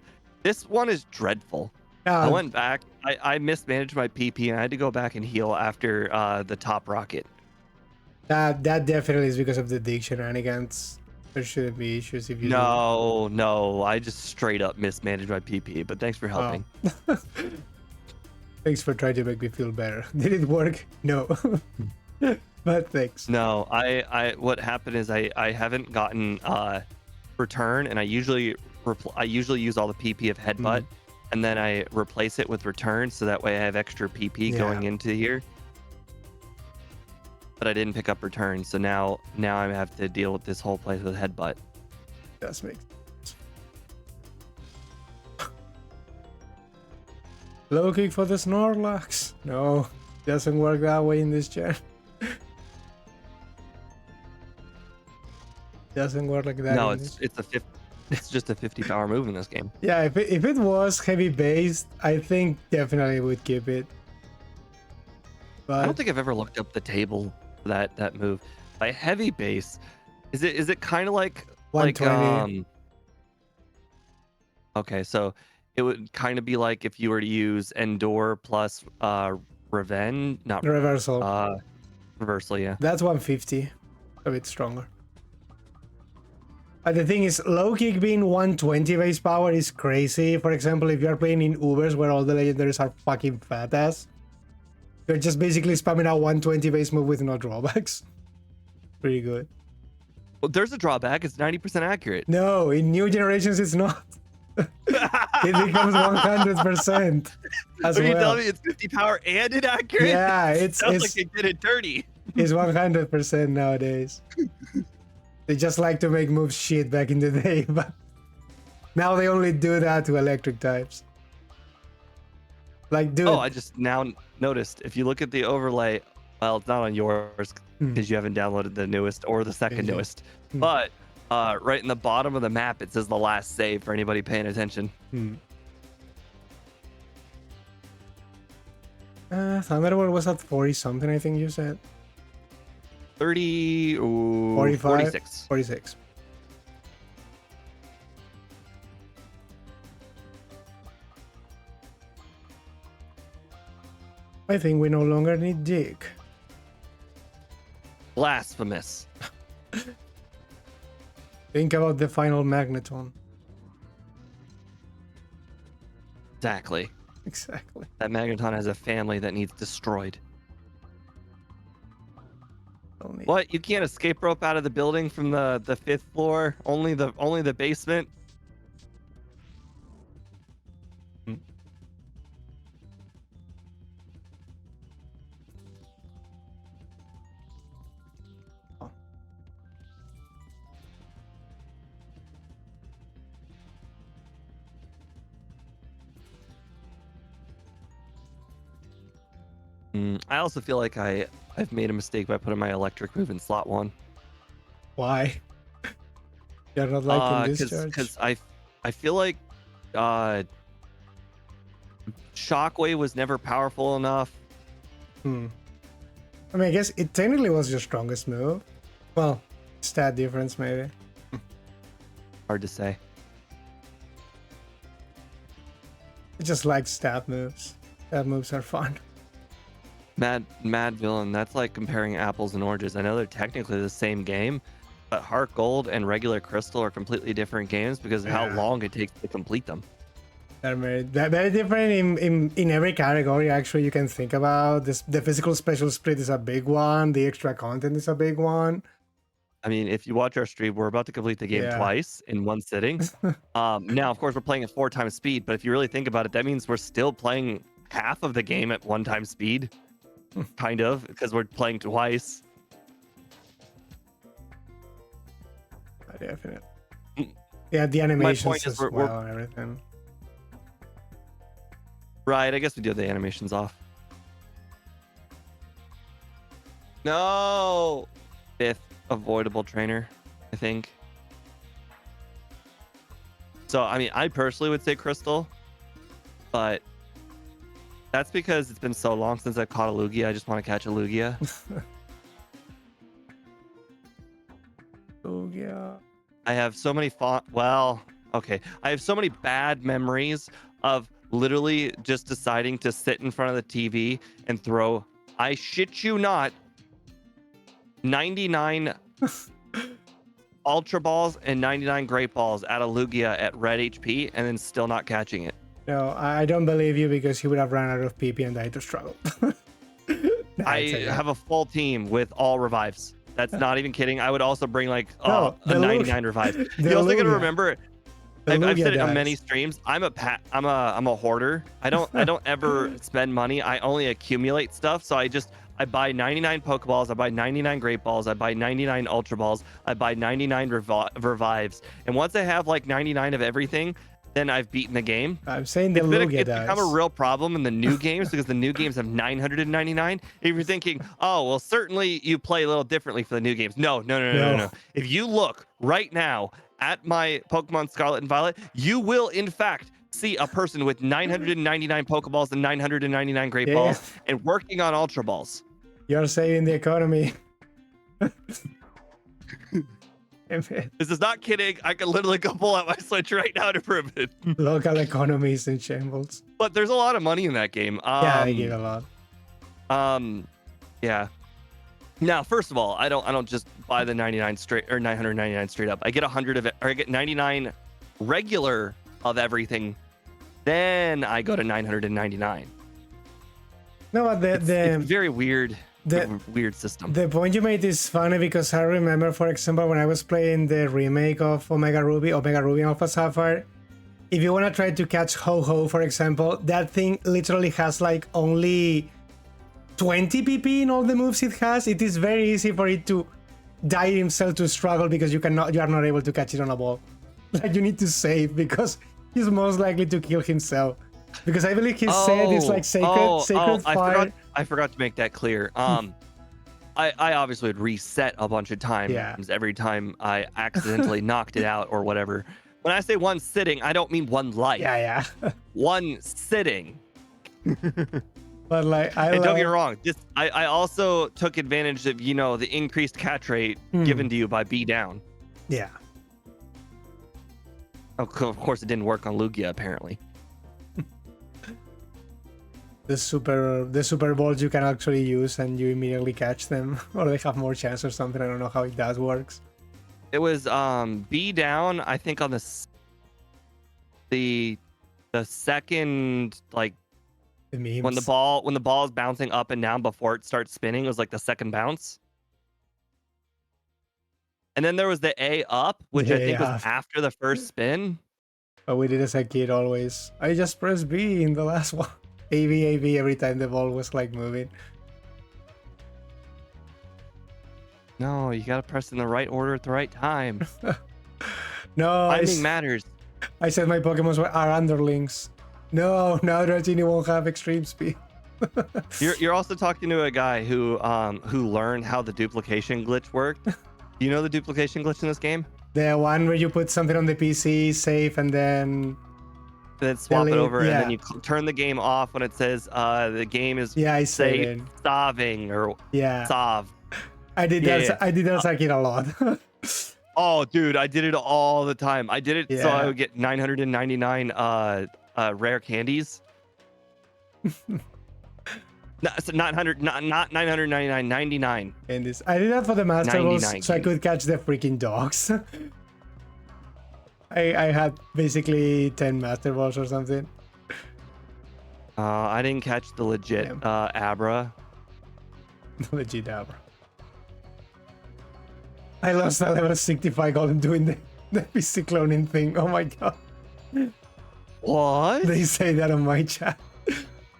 one is dreadful. I went back. I mismanaged my PP and I had to go back and heal after the top rocket. That definitely is because of the dig shenanigans. There shouldn't be issues if you. No, I just straight up mismanaged my PP. But thanks for helping. Oh. Thanks for trying to make me feel better. Did it work? No. But thanks. No, what happened is I haven't gotten return, and I usually use all the PP of headbutt, and then I replace it with return, so that way I have extra PP going into here. but I didn't pick up return. So now I have to deal with this whole place with headbutt. Does make sense. Low kick for the Snorlax. No, doesn't work that way in this gen. Doesn't work like that. No, in it's this. it's just a 50 power move in this game. Yeah, if it was heavy based, I think definitely would keep it. But I don't think I've ever looked up the table for that move. By heavy base, is it kind of like 120. Okay, so it would kind of be like if you were to use Endure plus Revenge, not Reversal. Reversal, yeah. That's 150. A bit stronger. But the thing is, low kick being 120 base power is crazy. For example, if you're playing in Ubers where all the legendaries are fucking fat ass, you're just basically spamming out 120 base move with no drawbacks. Pretty good. Well, there's a drawback. It's 90% accurate. No, in new generations it's not. It becomes 100% as Are you well. telling me it's 50 power and inaccurate? Yeah, it's Sounds like it did it dirty. It's 100% nowadays. They just like to make moves shit back in the day, but now they only do that to electric types. Like, dude. Oh, I just now noticed. If you look at the overlay, well, it's not on yours because you haven't downloaded the newest or the second newest. But right in the bottom of the map, it says the last save for anybody paying attention. Thunderbolt was at 40 something, I think you said. 30, 45, 46. 46. I think we no longer need dig. Blasphemous. Think about the final Magneton. Exactly. Exactly. That Magneton has a family that needs destroyed. What? You can't escape rope out of the building from the 5th floor? Only the basement? I also feel like I've made a mistake by putting my electric move in slot 1. Why? You're not liking this charge? Because I feel like Shockwave was never powerful enough. I mean, I guess it technically was your strongest move. Well, stat difference maybe. Hard to say. I just like stab moves. Stab moves are fun. Mad Villain, that's like comparing apples and oranges. I know they're technically the same game, but Heart Gold and regular Crystal are completely different games because of how long it takes to complete them. They're very different in every category. Actually, you can think about this. The physical special split is a big one. The extra content is a big one. I mean, if you watch our stream, we're about to complete the game twice in one sitting. Now, of course, we're playing at 4 times speed, but if you really think about it, that means we're still playing half of the game at 1 time speed. Kind of, because we're playing twice. Definitely. Yeah, the animations as we're, well and everything. Right, I guess we do have the animations off. No! 5th avoidable trainer, I think. So, I mean, I personally would say Crystal, but that's because it's been so long since I caught a Lugia. I just want to catch a Lugia. Lugia. I have so many I have so many bad memories of literally just deciding to sit in front of the TV and throw, I shit you not, 99 Ultra Balls and 99 Great Balls at a Lugia at red HP and then still not catching it. No, I don't believe you because he would have run out of PP and died to struggle. I have a full team with all revives. That's not even kidding. I would also bring like a 99 revive. You also gotta remember, I've said it on many streams. I'm a hoarder. I don't ever spend money. I only accumulate stuff. So I buy 99 Pokeballs, I buy 99 Great Balls, I buy 99 Ultra Balls, I buy 99 Revives. And once I have like 99 of everything, then I've beaten the game. I'm saying the Lugia It's become a does. real problem in the new games because the new games have 999. If you're thinking, oh, well, certainly you play a little differently for the new games. No. No. If you look right now at my Pokemon Scarlet and Violet, you will, in fact, see a person with 999 Pokeballs and 999 Great Yeah. Balls and working on Ultra Balls. You're saving the economy. This is not kidding. I can literally go pull out my Switch right now to prove it. Local economies in shambles. But there's a lot of money in that game. Yeah, they give a lot. Yeah. Now, first of all, I don't just buy the 99 straight or 999 straight up. I get 100 of it, or I get 99 regular of everything. Then I go to 999. No, but It's very weird. Weird system. The point you made is funny because I remember, for example, when I was playing the remake of Omega Ruby and Alpha Sapphire, if you want to try to catch Ho-Ho, for example, that thing literally has like only 20 PP in all the moves it has. It is very easy for it to die himself to struggle because you are not able to catch it on a ball. Like you need to save because he's most likely to kill himself. Because I believe his set is like sacred fire. I forgot to make that clear. I obviously would reset a bunch of times every time I accidentally knocked it out or whatever. When I say one sitting, I don't mean one life. Yeah. One sitting. But like, don't get me wrong. I also took advantage of the increased catch rate given to you by B down. Yeah. Of course, it didn't work on Lugia apparently. The super balls you can actually use and you immediately catch them, or they have more chance or something. I don't know how that works. It was B down, I think, on the second, like The memes. when the ball is bouncing up and down before it starts spinning. It was like the second bounce. And then there was the A up, which I think was after the first spin. But we did as a kid always. I just pressed B in the last one. A-B every time the ball was like moving. No, you gotta press in the right order at the right time. No, Timing matters. I said my Pokemon are underlings. No, now Reggie won't have extreme speed. You're also talking to a guy who learned how the duplication glitch worked. You know the duplication glitch in this game? The one where you put something on the PC, save, and then swap it over, and then you turn the game off when it says the game is safe, solving, or solve. I did that. I did that as a kid a lot. Oh, dude, I did it all the time. I did it so I would get 999 rare candies. Not 999, 99. And this, I did that for the Master Balls so I could catch the freaking dogs. I had basically 10 Master Balls or something. I didn't catch the legit Abra. Legit Abra. I lost a level 65 golem doing the PC cloning thing. Oh my god. What? They say that on my chat.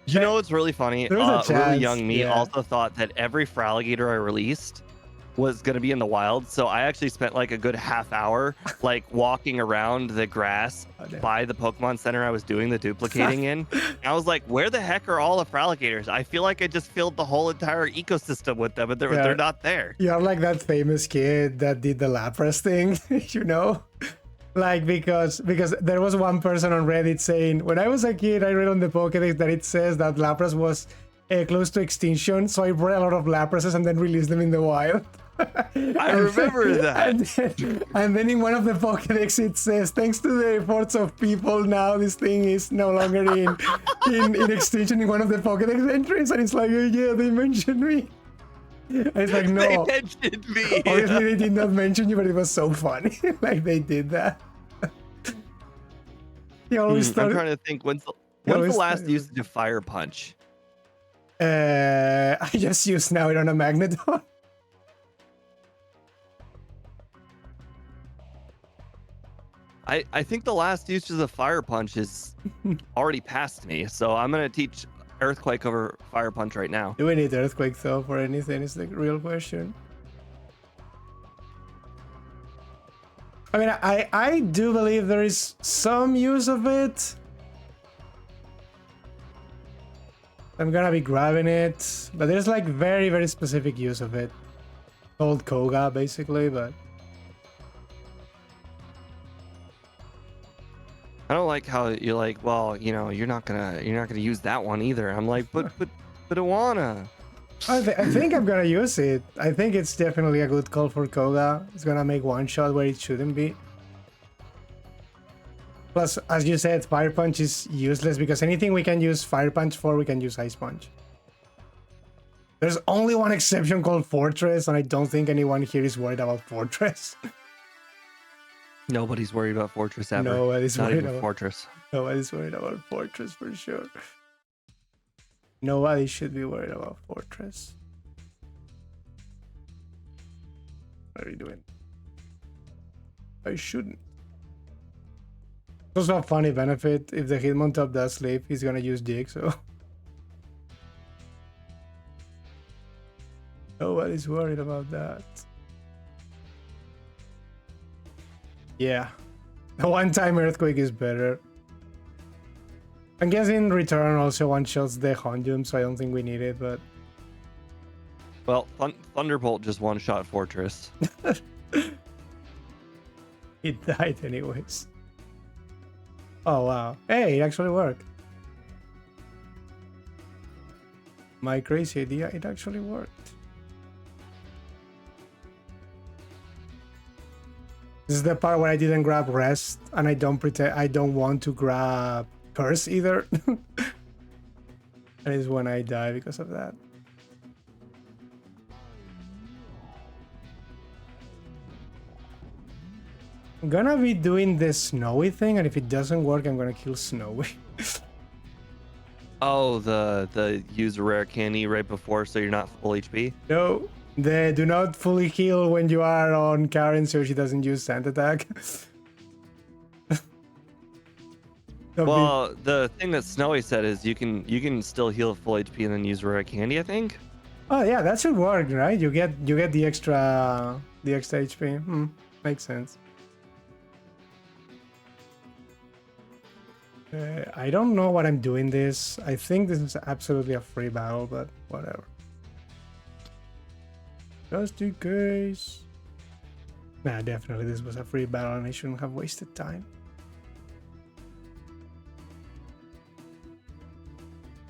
You know what's really funny? Really young me also thought that every Fraligator I released was going to be in the wild. So I actually spent like a good half hour like walking around the grass by the Pokemon Center I was doing the duplicating in. And I was like, where the heck are all the Fraligators? I feel like I just filled the whole entire ecosystem with them, but they're not there. You're like that famous kid that did the Lapras thing, you know? Like, because there was one person on Reddit saying, when I was a kid, I read on the Pokédex that it says that Lapras was close to extinction, so I brought a lot of Laprases and then released them in the wild. I remember that. And then in one of the Pokédex it says, thanks to the efforts of people, now this thing is no longer in extinction in one of the Pokédex entries. And it's like, oh, yeah, they mentioned me. And it's like, no. They mentioned me. Obviously, they did not mention you, but it was so funny. Like, they did that. I'm trying to think, when's the last usage of Fire Punch? I just used now it on a Magneton. I think the last usage of Fire Punch is already past me, so I'm gonna teach Earthquake over Fire Punch right now. Do we need Earthquake though for anything? Is the real question. I mean, I do believe there is some use of it. I'm gonna be grabbing it, but there's like very, very specific use of it. Called Koga, basically, but I don't like how you're like, well, you know, you're not gonna use that one either. I'm like, but Iwana. I think I'm gonna use it. I think it's definitely a good call for Koga. It's gonna make one shot where it shouldn't be. Plus, as you said, Fire Punch is useless because anything we can use Fire Punch for, we can use Ice Punch. There's only one exception called Fortress, and I don't think anyone here is worried about Fortress. Nobody's worried about Fortress ever. Nobody's Not worried even about Fortress. Nobody's worried about Fortress for sure. Nobody should be worried about Fortress. What are you doing? I shouldn't. Also a funny benefit, if the Hitmontop does sleep, he's gonna use Dig, so... Nobody's worried about that. Yeah. The one-time Earthquake is better. I guess in return also one-shots the Honjum, so I don't think we need it, but... Well, Thunderbolt just one-shot Fortress. It died anyways. Oh wow. Hey, it actually worked. My crazy idea, it actually worked. This is the part where I didn't grab Rest, and I don't want to grab Curse either. That is when I die because of that. I'm gonna be doing this Snowy thing, and if it doesn't work, I'm gonna kill Snowy. Oh, the use a rare candy right before so you're not full HP? No, they do not fully heal when you are on Karen, so she doesn't use Sand Attack. Well, the thing that Snowy said is you can still heal full HP and then use rare candy, I think. Oh yeah, that should work, right? You get the extra HP. Makes sense. I don't know what I'm doing this. I think this is absolutely a free battle, but whatever. Just in case. Nah, definitely this was a free battle and I shouldn't have wasted time.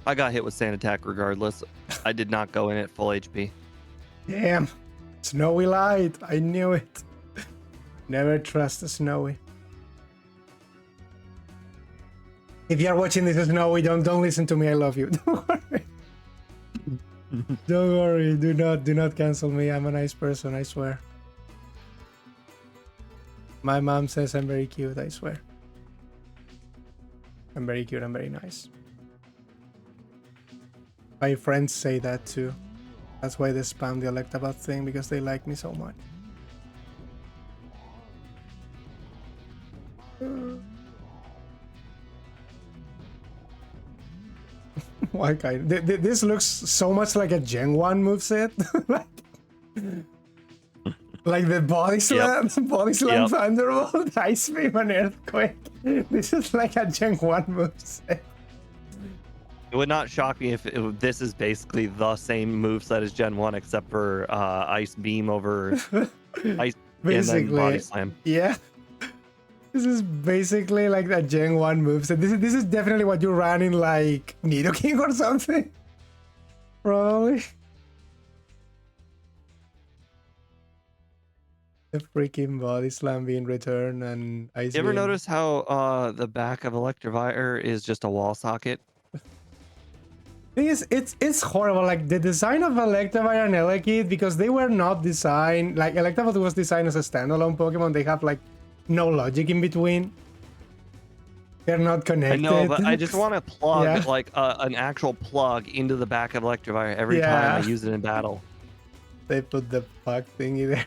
I got hit with Sand Attack regardless. I did not go in at full HP. Damn. Snowy lied. I knew it. Never trust the Snowy. If you are watching this Snowy, don't listen to me. I love you. Don't worry. Don't worry. Do not cancel me. I'm a nice person, I swear. My mom says I'm very cute, I swear. I'm very cute, I'm very nice. My friends say that too. That's why they spam the Electivire thing, because they like me so much. Why kind? This looks so much like a Gen 1 moveset. Like the body slam, body slam, Thunderbolt, Ice Beam, and Earthquake. This is like a Gen 1 moveset. It would not shock me if this is basically the same moveset as Gen 1, except for Ice Beam over Ice basically, and then Body Slam. Yeah. This is basically like a Gen 1 moveset. This is definitely what you ran in like Nidoking or something. Probably. The freaking Body Slam being returned and Ice You ever Beam. notice how the back of Electivire is just a wall socket? Thing is, it's horrible. Like the design of Electivire and Elekid, because they were not designed like Electivire was designed as a standalone Pokemon. They have like no logic in between. They're not connected. I know, but I just want to plug like an actual plug into the back of Electivire every time I use it in battle. They put the plug thingy there.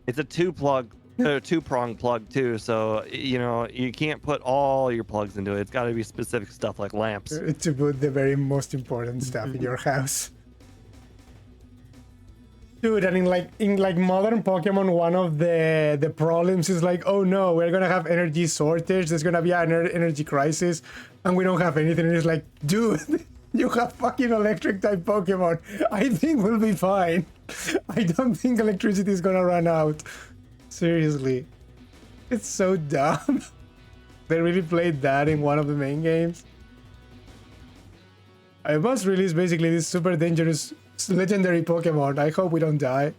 It's a 2-plug a two-prong plug too, so you know you can't put all your plugs into it. It's got to be specific stuff like lamps. To put the very most important stuff in your house. Dude, and in like modern Pokemon, one of the problems is like, oh no, we're gonna have energy shortage. There's gonna be an energy crisis, and we don't have anything. And it's like, dude, you have fucking electric type Pokemon. I think we'll be fine. I don't think electricity is gonna run out. Seriously, it's so dumb. They really played that in one of the main games. I must release basically this super dangerous legendary Pokemon. I hope we don't die.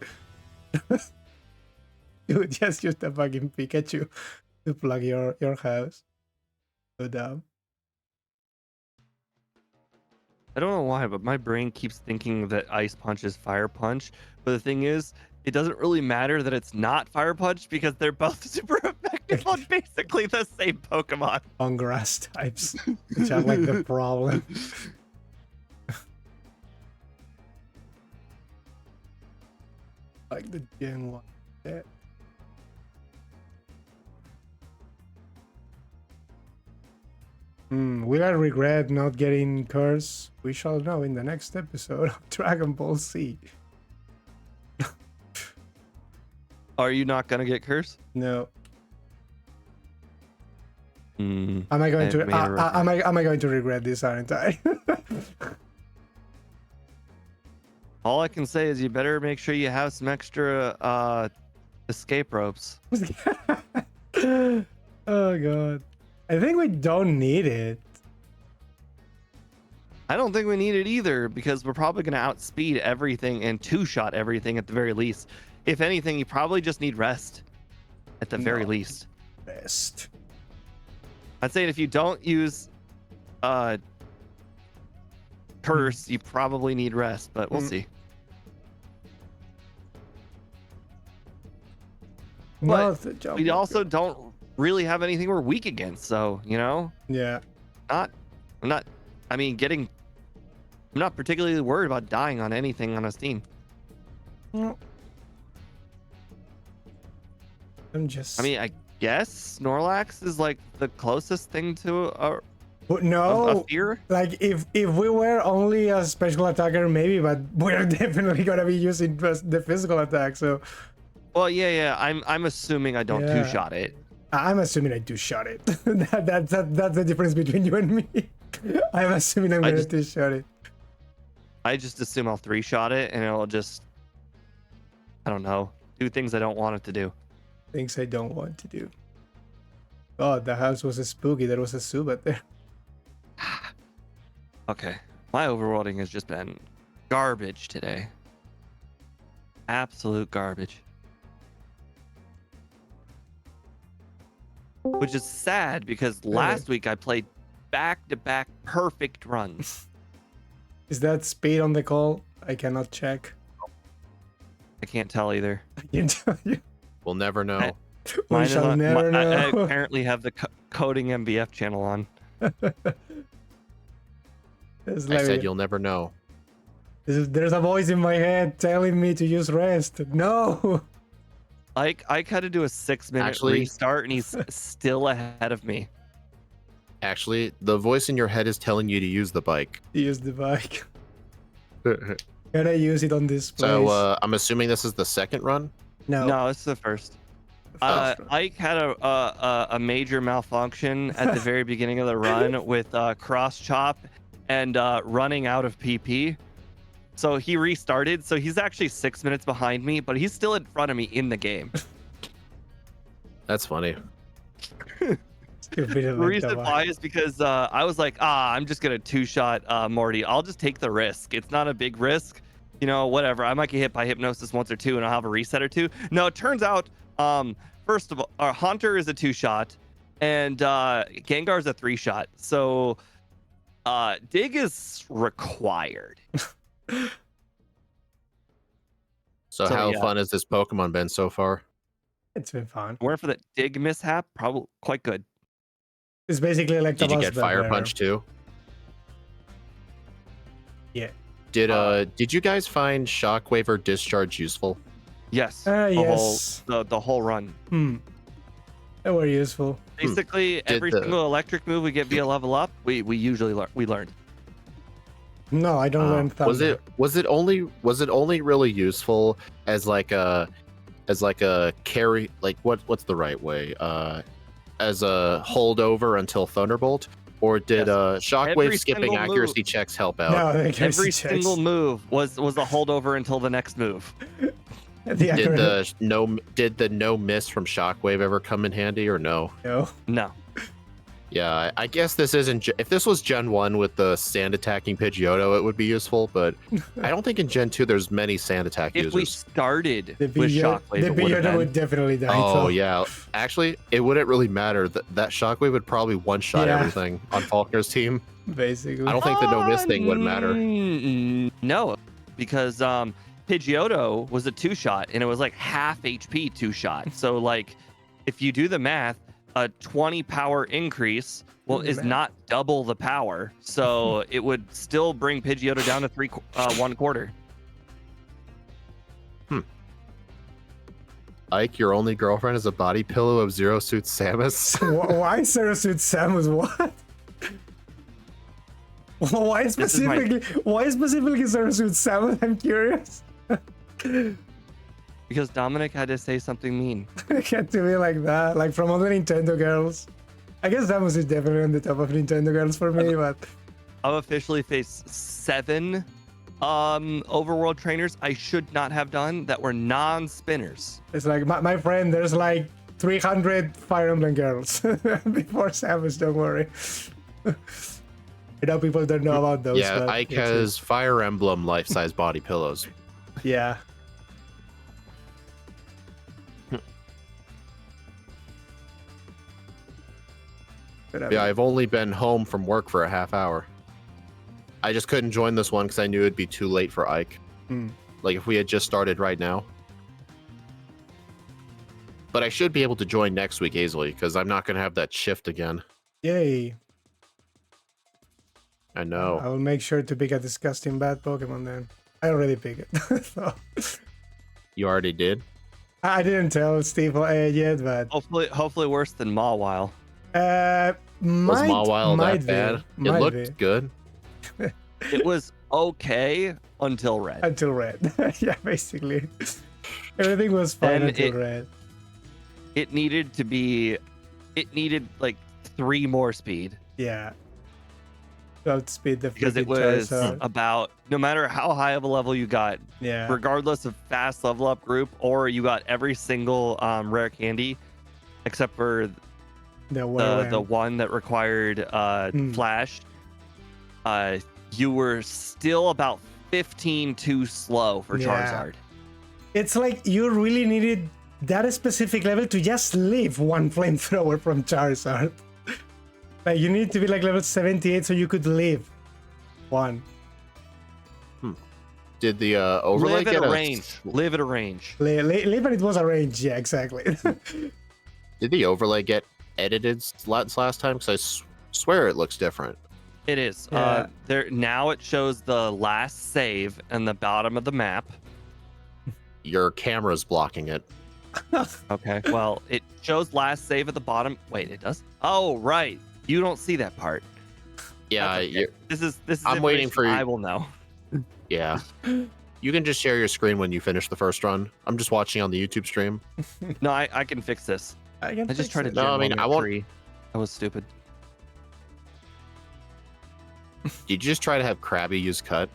Dude, just use the fucking Pikachu to plug your house. So dumb. I don't know why, but my brain keeps thinking that Ice Punch is Fire Punch. But the thing is, it doesn't really matter that it's not Fire Punch because they're both super effective on basically the same Pokemon. On grass types, which are like the problem. Like the Gen 1. Yeah. Will I regret not getting Curse? We shall know in the next episode of Dragon Ball Z. Are you not gonna get Curse? No. Am Am I going to regret this, aren't I? All I can say is you better make sure you have some extra escape ropes. Oh god. I think we don't need it. I don't think we need it either because we're probably going to outspeed everything and two-shot everything at the very least. If anything, you probably just need rest at the very least. Rest. I'd say if you don't use Curse, you probably need rest, but we'll see. But we also don't really have anything we're weak against, so you know. Yeah. I'm not particularly worried about dying on anything on a team. I'm just. I mean, I guess Snorlax is like the closest thing to a fear. Like if we were only a special attacker, maybe, but we're definitely gonna be using the physical attack. So. Well, yeah. I'm assuming I don't two-shot it. I'm assuming I two-shot it. That's the difference between you and me. I'm assuming I'm gonna two-shot it. I just assume I'll three-shot it, and it'll just, I don't know, do things I don't want it to do. Things I don't want to do. God, the house was spooky. There was a Zubat there. Okay, my overworlding has just been garbage today. Absolute garbage. Which is sad because last week I played back-to-back perfect runs. Is that speed on the call? I cannot check. I can't tell either. I can't tell you. We'll never know. We shall never know. I apparently have the coding MBF channel on. I said you'll never know. There's a voice in my head telling me to use rest. No. I had to do a 6-minute restart and he's still ahead of me. Actually, the voice in your head is telling you to use the bike. Use the bike. Can I use it on this place? So I'm assuming this is the second run? No, it's the first. Ike had a major malfunction at the very beginning of the run with cross chop and running out of PP. So he restarted. So he's actually 6 minutes behind me, but he's still in front of me in the game. That's funny. The reason why is because I was like, I'm just going to two-shot Morty. I'll just take the risk. It's not a big risk. You know, whatever. I might get hit by hypnosis once or two and I'll have a reset or two. No, it turns out, first of all, Haunter is a two-shot and Gengar is a three-shot. So Dig is required. So how fun has this Pokemon been so far? It's been fun. Where for the Dig mishap, probably quite good. It's basically like Did you get Fire Punch too? Yeah. Did you guys find Shockwave or Discharge useful? Yes. Yes. The whole run. They were useful. Basically, every single electric move we get via level up, we usually we learned. No, I don't learn thunder. Was it only really useful as like a carry, like what's the right way? As a holdover until Thunderbolt, or did Shockwave Every skipping single accuracy checks help out? No, the Every accuracy single checks. move was a holdover until the next move. Did the no miss from Shockwave ever come in handy or no? No. No. Yeah, I guess this isn't. If this was Gen 1 with the sand attacking Pidgeotto, it would be useful, but I don't think in Gen 2 there's many sand attack If users. we started The with Shockwave, the it would have Pidgeotto been. would definitely die. Oh though. yeah, actually, it wouldn't really matter. That Shockwave would probably one-shot Yeah. everything on Faulkner's team. Basically. I don't think the no miss thing would matter. No, because Pidgeotto was a 2-shot and it was like half HP 2-shot. So like, if you do the math, a 20 power increase is not double the power. So it would still bring Pidgeotto down to 1/4. Ike, your only girlfriend is a body pillow of Zero Suit Samus. Why Zero Suit Samus? What? Why specifically Zero Suit Samus? I'm curious. Because Dominic had to say something mean. It had to be like that, like from all the Nintendo girls. I guess Samus is definitely on the top of Nintendo girls for me, but I've officially faced 7 overworld trainers I should not have done that were non-spinners. it's like my friend. There's like 300 Fire Emblem girls before Samus. Don't worry. I know people don't know about those. Yeah, but Ike it's has Fire Emblem life-size body pillows. Yeah. Yeah, I've only been home from work for a half hour. I just couldn't join this one because I knew it'd be too late for Ike. Like if we had just started right now. But I should be able to join next week easily because I'm not going to have that shift again. Yay. I know. I will make sure to pick a disgusting bad Pokemon then. I already picked it. So, You already did? I didn't tell Steve yet, but Hopefully worse than Mawile. Was Mawile that bad? It looked good. It was okay until red. Until red. Yeah, basically. Everything was fine Then until red. It needed like 3 more speed. Yeah. Outspeed the Because it freaking was Charizard. about, no matter how high of a level you got, Yeah. regardless of fast level up group, or you got every single rare candy, except for the one that required flash, you were still about 15 too slow for Charizard. It's like you really needed that specific level to just leave one flamethrower from Charizard. Like you need to be like level 78 so you could leave one. Did the overlay Live at get a range. Live at a range. Leave and it was a range. Yeah, exactly. Did the overlay get edited last time? Because I swear it looks different. It is. Yeah. Now it shows the last save in the bottom of the map. Your camera's blocking it. Okay. Well, it shows last save at the bottom. Wait, it does? Oh, right. You don't see that part. Yeah, Okay. This is I'm waiting for you. I will know. Yeah. You can just share your screen when you finish the first run. I'm just watching on the YouTube stream. No, I can fix this. I just tried to No, I mean, I won't- tree. That was stupid. Did you just try to have Krabby use cut?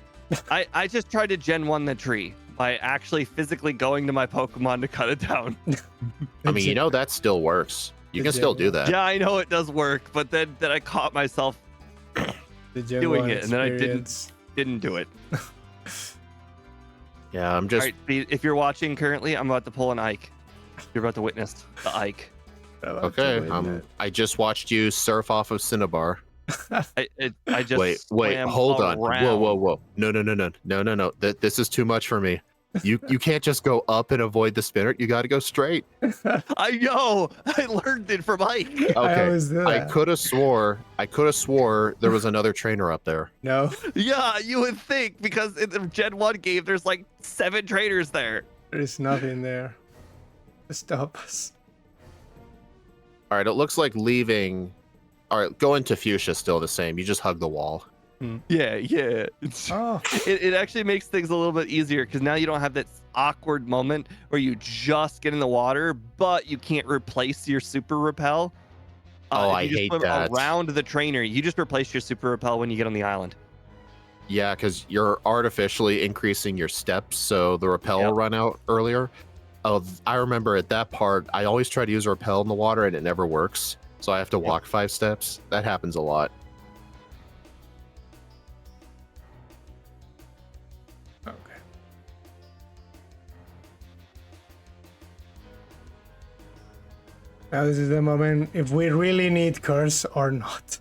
I just tried to Gen 1 the tree by actually physically going to my Pokemon to cut it down. I mean, you know that still works. You can still do that. Yeah, I know it does work, but then I caught myself doing it, and then I didn't do it. Yeah, I'm All just. right, if you're watching currently, I'm about to pull an Ike. You're about to witness the Ike. Okay. I just watched you surf off of Cinnabar. I just Wait, swam hold on. around. Whoa. No. This is too much for me. You can't just go up and avoid the spinner. You got to go straight. I know. I learned it from Ike. Okay. I could have swore there was another trainer up there. No. Yeah, you would think, because in the Gen 1 game, there's like 7 trainers there. There is nothing there to stop us. All right, it looks like leaving. All right, going to Fuchsia still the same. You just hug the wall. Yeah. Oh, It actually makes things a little bit easier because now you don't have that awkward moment where you just get in the water, but you can't replace your super repel. Oh, If I you just hate swim that. around the trainer, you just replace your super repel when you get on the island. Yeah, because you're artificially increasing your steps, so the repel will Yep. run out earlier. Oh, I remember at that part, I always try to use a repel in the water and it never works. So I have to walk 5 steps. That happens a lot. okay. Now this is the moment if we really need curse or not.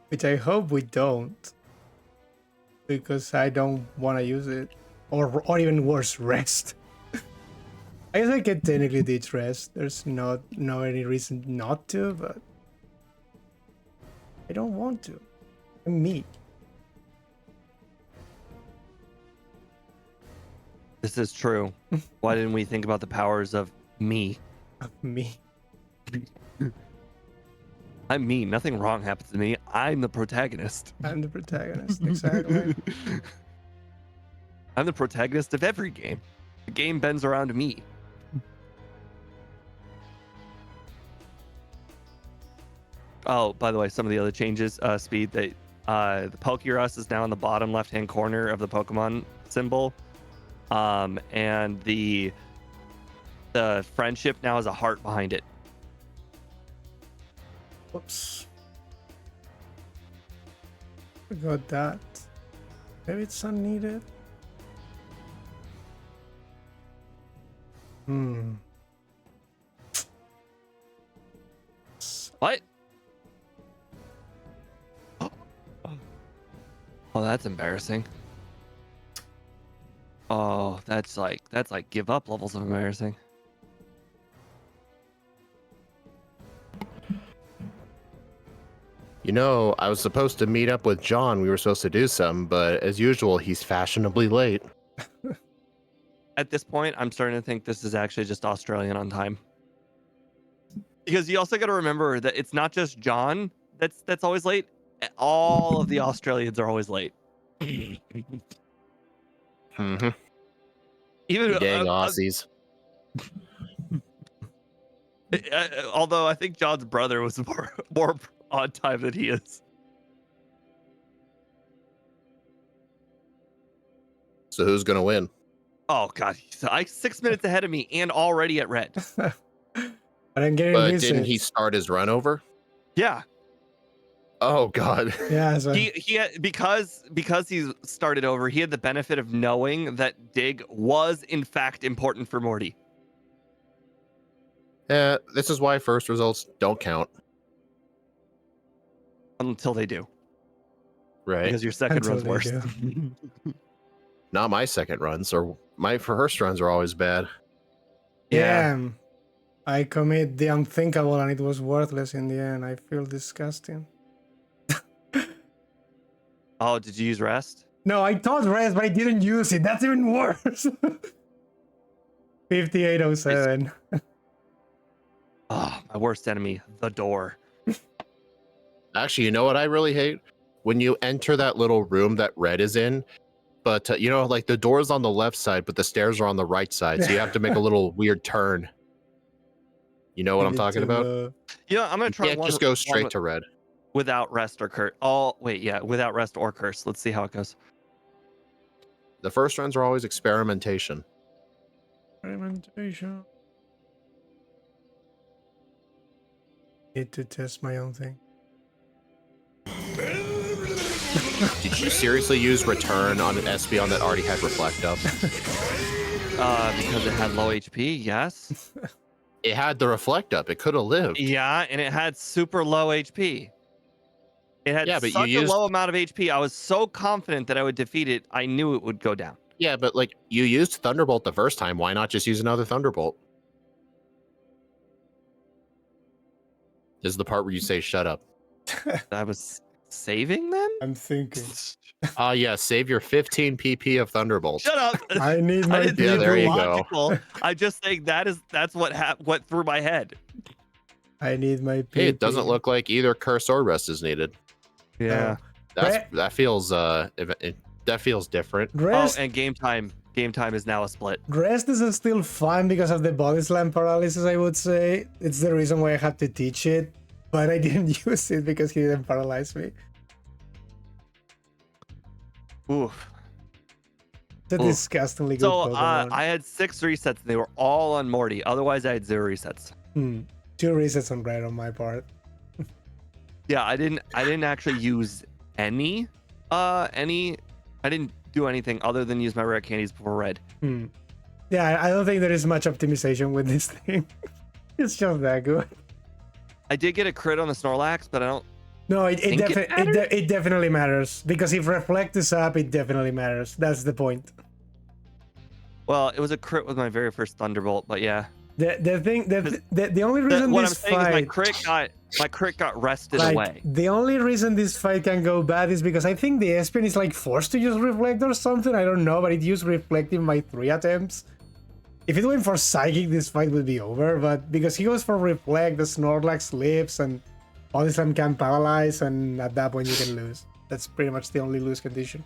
Which I hope we don't. Because I don't want to use it. Or even worse, rest. I guess I can technically ditch rest. There's no any reason not to, but I don't want to. I'm me. This is true. Why didn't we think about the powers of me? Me. I'm me. Nothing wrong happens to me. I'm the protagonist. I'm the protagonist, exactly. I'm the protagonist of every game. The game bends around me. Oh, by the way, some of the other changes, Speed, that the Pokéros is now in the bottom left-hand corner of the Pokemon symbol. And the friendship now has a heart behind it. Whoops. Forgot that. Maybe it's unneeded. What? Oh, that's embarrassing. Oh, that's like give up levels of embarrassing. You know, I was supposed to meet up with John. We were supposed to do some, but as usual, he's fashionably late. At this point, I'm starting to think this is actually just Australian on time. Because you also got to remember that it's not just John that's always late. All of the Australians are always late. Mm-hmm. Even Dang Aussies. although I think John's brother was more on time than he is. So who's gonna win? Oh god, he's 6 minutes ahead of me and already at red. But I'm getting But visits. didn't he start his run over? Yeah. Oh god. Yeah, so He had, because he started over, he had the benefit of knowing that Dig was in fact important for Morty. Yeah, this is why first results don't count. Until they do. Right. Because your second Until run's they worse. do. Not my second runs, or my first runs are always bad. Yeah. damn. I commit the unthinkable and it was worthless in the end. I feel disgusting. Oh, did you use rest? No, I thought rest, but I didn't use it. That's even worse. 5807. Oh, my worst enemy, the door. Actually, you know what I really hate? When you enter that little room that Red is in, but you know, like the door's on the left side, but the stairs are on the right side, so you have to make a little weird turn. You know what I'm talking about? You know, I'm gonna You try can't one. just go one straight to Red. without rest or curse. Oh, wait, yeah, without rest or curse. Let's see how it goes. The first runs are always experimentation. Experimentation. Need to test my own thing. Did you seriously use return on an Espeon that already had reflect up? Because it had low HP, yes. It had the reflect up. It could have lived. Yeah, and it had super low HP. It had Yeah, but such you a used- low amount of HP. I was so confident that I would defeat it. I knew it would go down. Yeah, but like you used Thunderbolt the first time. Why not just use another Thunderbolt? This is the part where you say shut up. I was saving them? I'm thinking. Yeah, save your 15 pp of Thunderbolt. Shut up. I need my didn't Yeah, think there it you was go. logical. I just think that's what went through my head. I need my PP. Hey, it doesn't look like either curse or rest is needed. Yeah. That feels that feels different. Rest, Oh, and game time is now a split. rest is still fun because of the body slam paralysis, I would say. It's the reason why I had to teach it, but I didn't use it because he didn't paralyze me. Oof. It's a Oof. disgustingly good So Pokemon. I had 6 resets and they were all on Morty. Otherwise I had 0 resets. 2 resets on red on my part. Yeah, I didn't actually use any I didn't do anything other than use my rare candies before red. Yeah, I don't think there is much optimization with this thing. It's just that good. I did get a crit on the Snorlax, but I don't No, it Think it matters? definitely matters because if Reflect is up, it definitely matters. That's the point. well, it was a crit with my very first Thunderbolt, but yeah. The only reason What I'm this saying fight, is my crit got rested like, away. the only reason this fight can go bad is because I think the Espion is like forced to use Reflect or something. I don't know, but it used Reflect in my 3 attempts. If it went for Psychic, this fight would be over, but because he goes for Reflect, the Snorlax slips, and Body Slam can paralyze, and at that point you can lose. That's pretty much the only lose condition.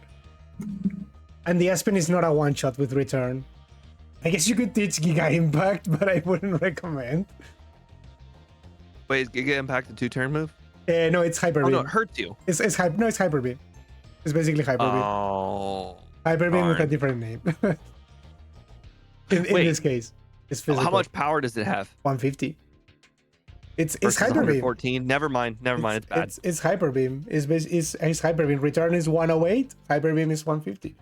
And the Espion is not a one-shot with Return. I guess you could teach Giga Impact, but I wouldn't recommend. Wait, is Giga Impact a 2-turn move? No, it's Hyper Oh Beam. no, it hurts you. It's Hyper Beam. It's basically Hyper Beam. Oh. Hyper Beam with a darn. different name. in Wait. this case, it's physical. How much power does it have? 150. It's Versus Hyper Beam. 114. Never mind. It's bad. It's Hyper Beam. It's Hyper Beam. Return is 108. Hyper Beam is 150.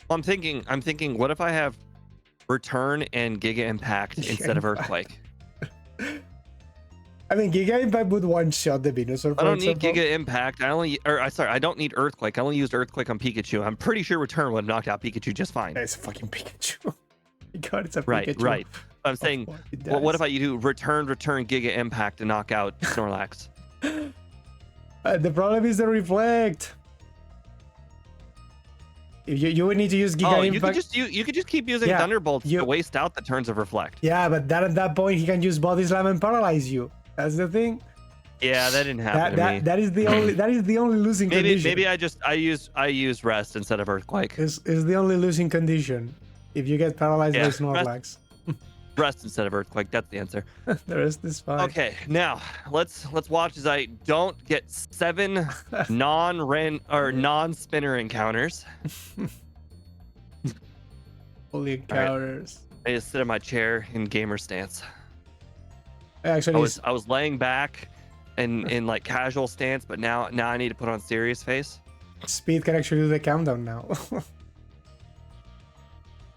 I'm thinking, what if I have Return and Giga Impact instead of Earthquake? I mean, Giga Impact would one-shot the Venusaur. I don't need Giga Impact. I don't need Earthquake. I only used Earthquake on Pikachu. I'm pretty sure Return would have knocked out Pikachu just fine. It's a fucking Pikachu. God, it's a Right, Pikachu. right. I'm saying, Well, what if I do Return Giga Impact to knock out Snorlax? The problem is the Reflect. You would need to use Giga Impact. You could just keep using Yeah, Thunderbolts to waste out the turns of Reflect. Yeah, but at that point he can use Body Slam and paralyze you. That's the thing. Yeah, that didn't happen to me. That is the only losing condition. Maybe I use Rest instead of Earthquake. Is the only losing condition if you get paralyzed by Snorlax. Rest instead of Earthquake. That's the answer. The rest is fine. Okay, now let's watch as I don't get 7 non-spinner encounters. Holy encounters. I just sit in my chair in gamer stance. Actually, I was laying back in like casual stance, but now I need to put on serious face. Speed can actually do the countdown now.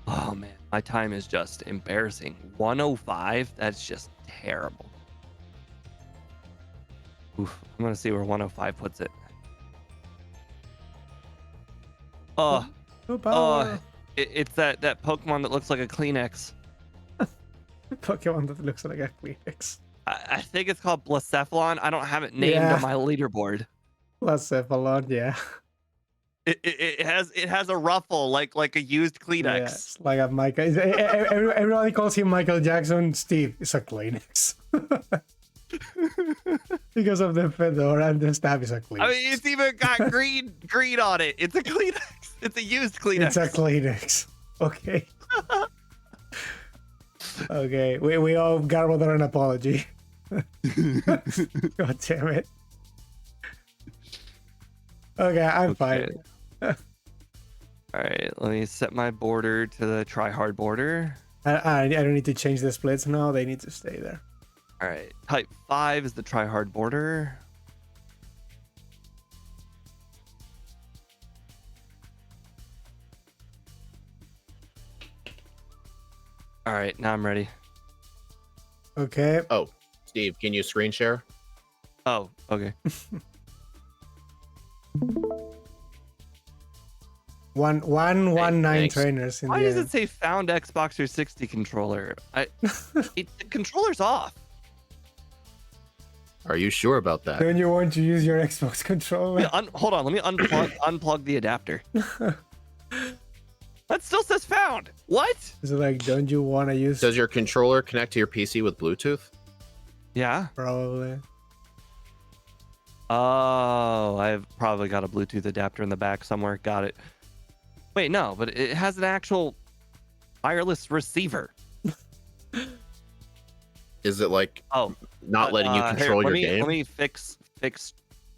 Oh man, my time is just embarrassing. 105, that's just terrible. Oof, I'm gonna see where 105 puts it. No power. It's that Pokemon that looks like a Kleenex. Pokemon that looks like a Kleenex. I think it's called Blacephalon. I don't have it named on my leaderboard. Blacephalon, yeah. It has a ruffle like a used Kleenex. Yeah, it's like a Michael. Everybody calls him Michael Jackson. Steve, it's a Kleenex. Because of the fedora and the staff is a Kleenex. I mean, it's even got green on it. It's a Kleenex. It's a used Kleenex. It's a Kleenex. Okay. Okay, we all garbled an apology. God damn it. Okay, I'm fine. All right, let me set my border to the try hard border. I don't need to change the splits now. They need to stay there. All right, type 5 is the try hard border. All right, now I'm ready. Okay. Oh, Steve, can you screen share? Oh, okay. 119 thanks. trainers in Why the does end. it say found Xbox 360 controller? The controller's off. Are you sure about that? Don't you want to use your Xbox controller? Yeah, hold on, let me unplug the adapter. That still says found. What? It's like, don't you want to use? Does your controller connect to your PC with Bluetooth? Yeah. Probably. Oh, I've probably got a Bluetooth adapter in the back somewhere. Got it. Wait, no, but it has an actual wireless receiver. Is it like Oh, not letting you control your game? Let me fix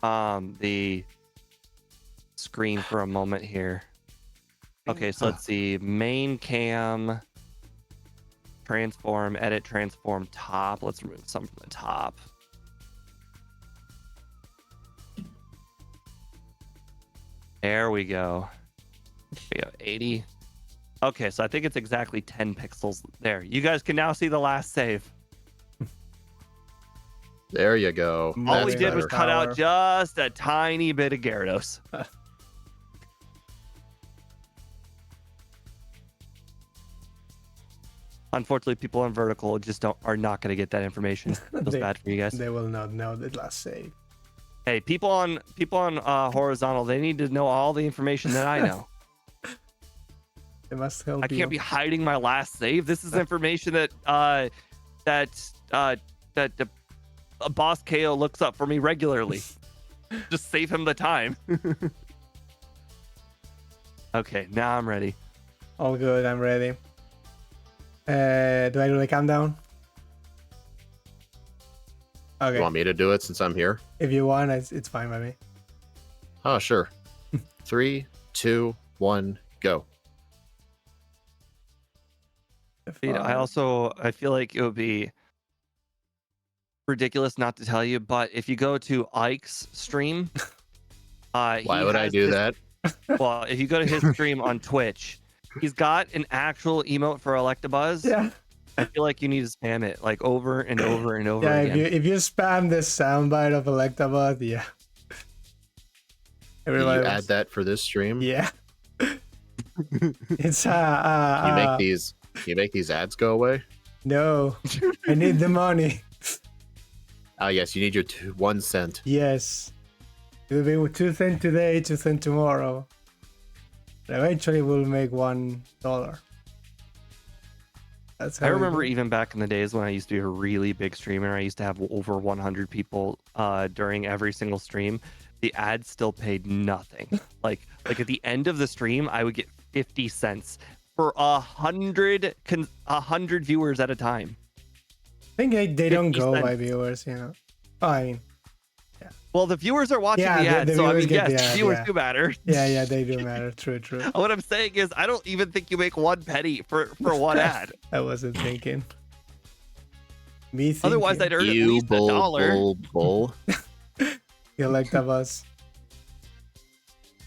the screen for a moment here. Okay, so let's see. Main cam, transform, edit, transform, top. Let's remove some from the top. There we go. We go 80. Okay, so I think it's exactly 10 pixels there. You guys can now see the last save. There you go. All we That's did was better. cut out just a tiny bit of Gyarados. Unfortunately, people on vertical just are not going to get that information. Feels bad for you guys. They will not know the last save. Hey, people on horizontal, they need to know all the information that I know. They must help I you. can't be hiding my last save. This is information that the boss KO looks up for me regularly. Just save him the time. Okay, now I'm ready. All good, I'm ready. Do I do the countdown? Okay. You want me to do it since I'm here? If you want, it's fine by me. Oh, sure. 3, 2, 1, go. I feel like it would be ridiculous not to tell you, but if you go to Ike's stream, Why would I do that? Well, if you go to his stream on Twitch, he's got an actual emote for Electivire. Yeah. I feel like you need to spam it like over and over and over Yeah, again. if you spam this soundbite of Electivire, yeah. Did you add that for this stream? Yeah. It's You make these ads go away? No. I need the money. Ah, yes, you need your 1 cent. Yes. It'll be 2 cents today, 2 cents tomorrow. But eventually we'll make $1. That's how I we remember do it. even back in the days when I used to be a really big streamer, I used to have over 100 people during every single stream. The ads still paid nothing. like at the end of the stream, I would get 50 cents for 100 viewers at a time. I think they don't 50 go cents. by viewers, you know. Oh, I mean, Well, the viewers are watching Yeah, the ads, the so I viewers mean, get yes, the ad, viewers yeah. do matter. yeah, they do matter. True. What I'm saying is, I don't even think you make 1 penny for one ad. I wasn't thinking. Me thinking. Otherwise, I'd earn at You least bull, $1. bull. You like the bus.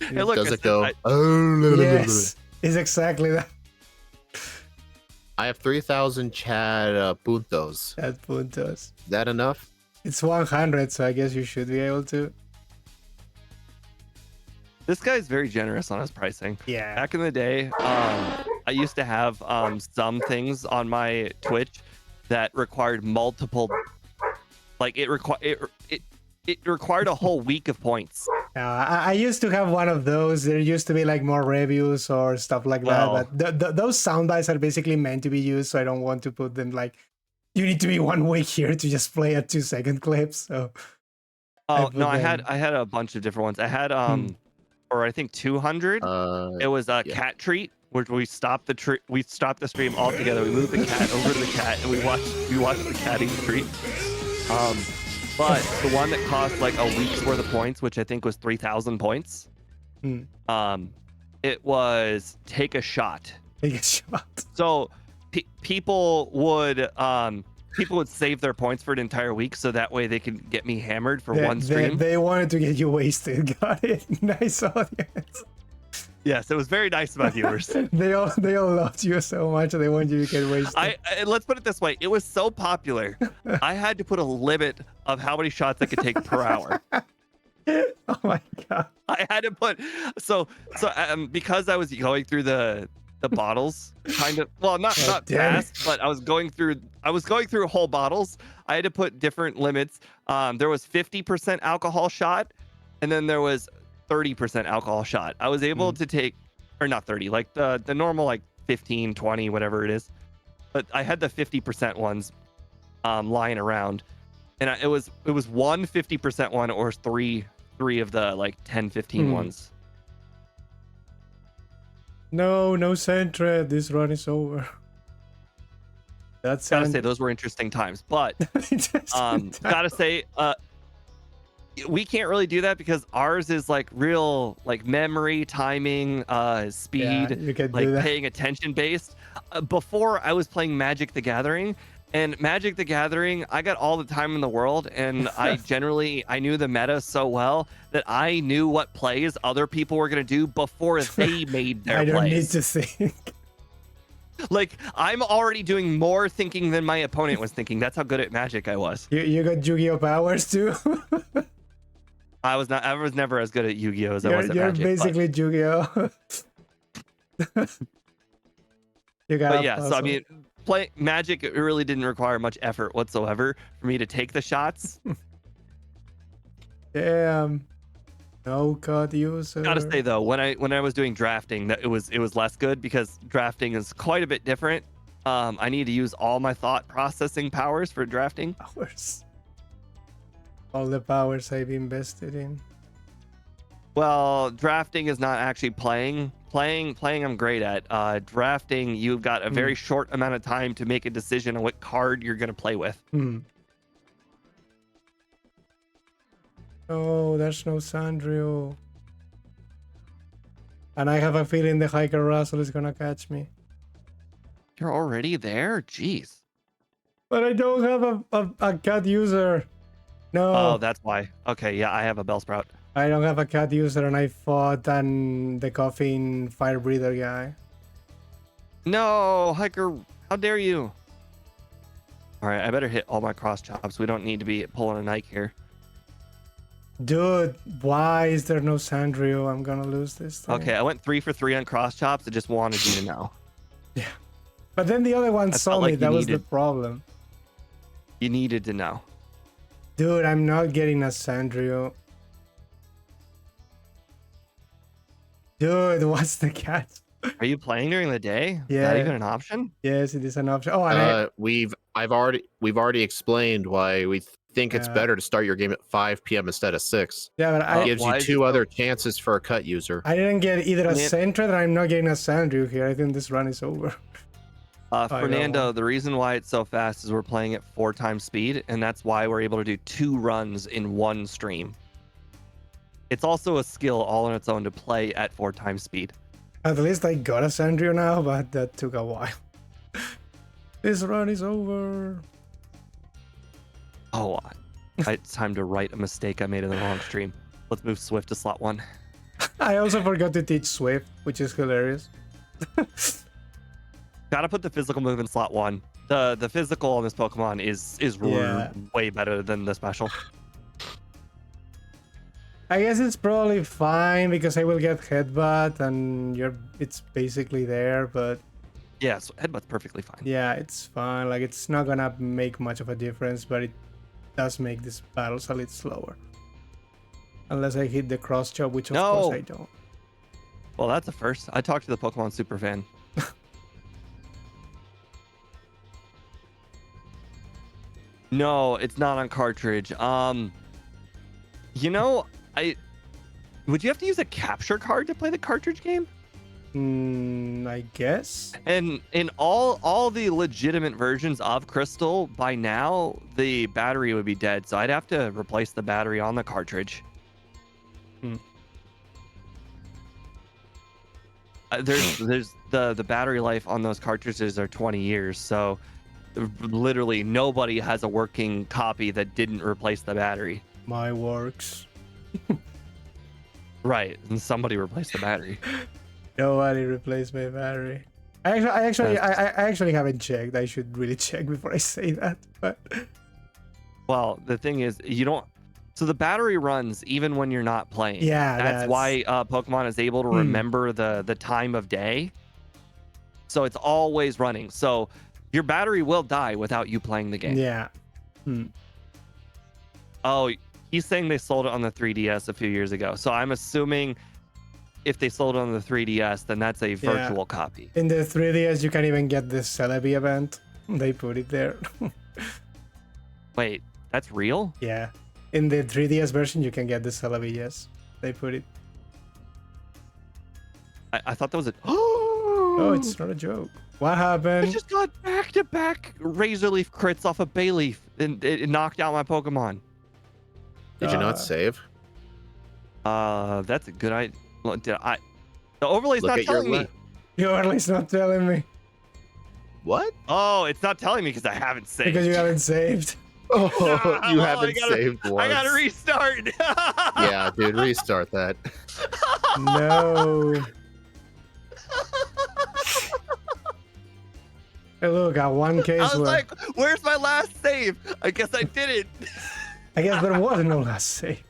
Hey, look, Does I it go? said Yes, it's exactly that. I have 3,000 Chad puntos. That puntos. Is that enough? It's 100, so I guess you should be able to. This guy's very generous on his pricing. Yeah. Back in the day, I used to have some things on my Twitch that required multiple, like it required a whole week of points. I used to have one of those. There used to be like more reviews or stuff like Well- that. But those sound bites are basically meant to be used, so I don't want to put them like, you need to be 1 week here to just play a 2-second clip. So Oh put no, I them- had a bunch of different ones. I had or I think 200. It was a yeah. cat treat, where we stopped the stream altogether. We moved the cat over to the cat, and we watched the cat eat the treat. But the one that cost like a week's worth of points, which I think was 3,000 points. Hmm. It was take a shot. take a shot. So people would save their points for an entire week, so that way they could get me hammered for one stream. They wanted to get you wasted. Got it. Nice audience. Yes, it was very nice of my viewers. They all loved you so much. They want you to get wasted. I let's put it this way: it was so popular, I had to put a limit of how many shots I could take per hour. Oh my god. I had to put so because I was going through the the bottles kind of, well, not damn it. fast, but I was going through whole bottles. I had to put different limits. There was 50% alcohol shot, and then there was 30% alcohol shot. I was able to take, or not 30, like the normal, like 15, 20, whatever it is. But I had the 50% ones lying around, and it was one 50% one or three of the like 10, 15 ones. No Sentret. This run is over. That's Gotta say, those were interesting times, but gotta say, we can't really do that because ours is like real, like memory, timing, speed, Yeah, you can like do that. paying attention based. Before I was playing Magic the Gathering, and Magic the Gathering, I got all the time in the world, and I knew the meta so well that I knew what plays other people were gonna do before they made their I don't plays. need to think. Like, I'm already doing more thinking than my opponent was thinking. That's how good at Magic I was. You got Yu-Gi-Oh powers too. I was never as good at Yu-Gi-Oh as I was at You're Magic. basically Yu-Gi-Oh. You got. But yeah, so I mean, play Magic, it really didn't require much effort whatsoever for me to take the shots. Damn. No cut user. Gotta say though, when I was doing drafting, that it was less good because drafting is quite a bit different. I need to use all my thought processing powers for drafting. Powers. All the powers I've invested in. Well, drafting is not actually playing. Playing I'm great at. Drafting, you've got a very short amount of time to make a decision on what card you're gonna play with. Oh, there's no Sandrio. And I have a feeling the Hiker Russell is gonna catch me. You're already there? Jeez. But I don't have a cat user. No. Oh, that's why. Okay, yeah, I have a Bellsprout. I don't have a cat user, and I fought the Coffin Fire Breather guy. No, Hiker, how dare you? All right, I better hit all my cross chops. We don't need to be pulling a Nike here. Dude, why is there no Sandrio? I'm gonna lose this thing. Okay, I went 3 for 3 on cross chops. I just wanted you to know. Yeah. But then the other one I saw felt me. like That was the problem. You needed to know. Dude, I'm not getting a Sandrio. Dude, what's the catch? Are you playing during the day? Yeah. Is that even an option? Yes, it is an option. Oh, and we've already explained why we think it's better to start your game at 5 p.m. instead of 6. yeah, but It gives why you is it 2 so- other chances for a cut user. I didn't get either a Man- Sentret, and I'm not getting a Sandrio here. I think this run is over. Fernando, the reason why it's so fast is we're playing at 4 times speed, and that's why we're able to do 2 runs in one stream. It's also a skill all on its own to play at 4 times speed. At least I got a Sandrio now, but that took a while. This run is over. Oh, it's time to right a mistake I made in the wrong stream. Let's move Swift to slot 1. I also forgot to teach Swift, which is hilarious. Gotta put the physical move in slot 1. The physical on this Pokemon is Yeah. way better than the special. I guess it's probably fine because I will get Headbutt and it's basically there, but Yeah, so Headbutt's perfectly fine. yeah, it's fine. Like, it's not gonna make much of a difference, but it does make these battles a little slower. Unless I hit the cross chop, which of course I don't. Well, that's a first. I talked to the Pokemon super fan. No, it's not on cartridge. You know, would you have to use a capture card to play the cartridge game? I guess. And in all the legitimate versions of Crystal, by now the battery would be dead, so I'd have to replace the battery on the cartridge. There's the battery life on those cartridges are 20 years, so literally nobody has a working copy that didn't replace the battery. My works. Right, and somebody replaced the battery. Nobody replaced my battery. I actually haven't checked. I should really check before I say that. But Well, the thing is, you don't. So the battery runs even when you're not playing. Yeah, that's why Pokemon is able to remember the time of day. So it's always running. So your battery will die without you playing the game. Yeah. Hmm. Oh, he's saying they sold it on the 3DS a few years ago. So I'm assuming if they sold it on the 3DS, then that's a virtual copy. In the 3DS, you can even get the Celebi event. They put it there. Wait, that's real? Yeah. In the 3DS version, you can get the Celebi, yes. They put it. I thought that was a... Oh, it's not a joke. What happened? I just got back-to-back Razor Leaf crits off a Bayleaf, and it knocked out my Pokemon. Did you not save? That's a good idea. The overlay's Look not at your telling me. left. You're at least not telling me. What? Oh, it's not telling me because I haven't saved. Because you haven't saved. Oh, you I haven't gotta- saved once. I gotta restart. Yeah, dude, restart that. No. Hey, look, I one case I was where like, where's my last save? I guess I didn't. I guess there was no last save.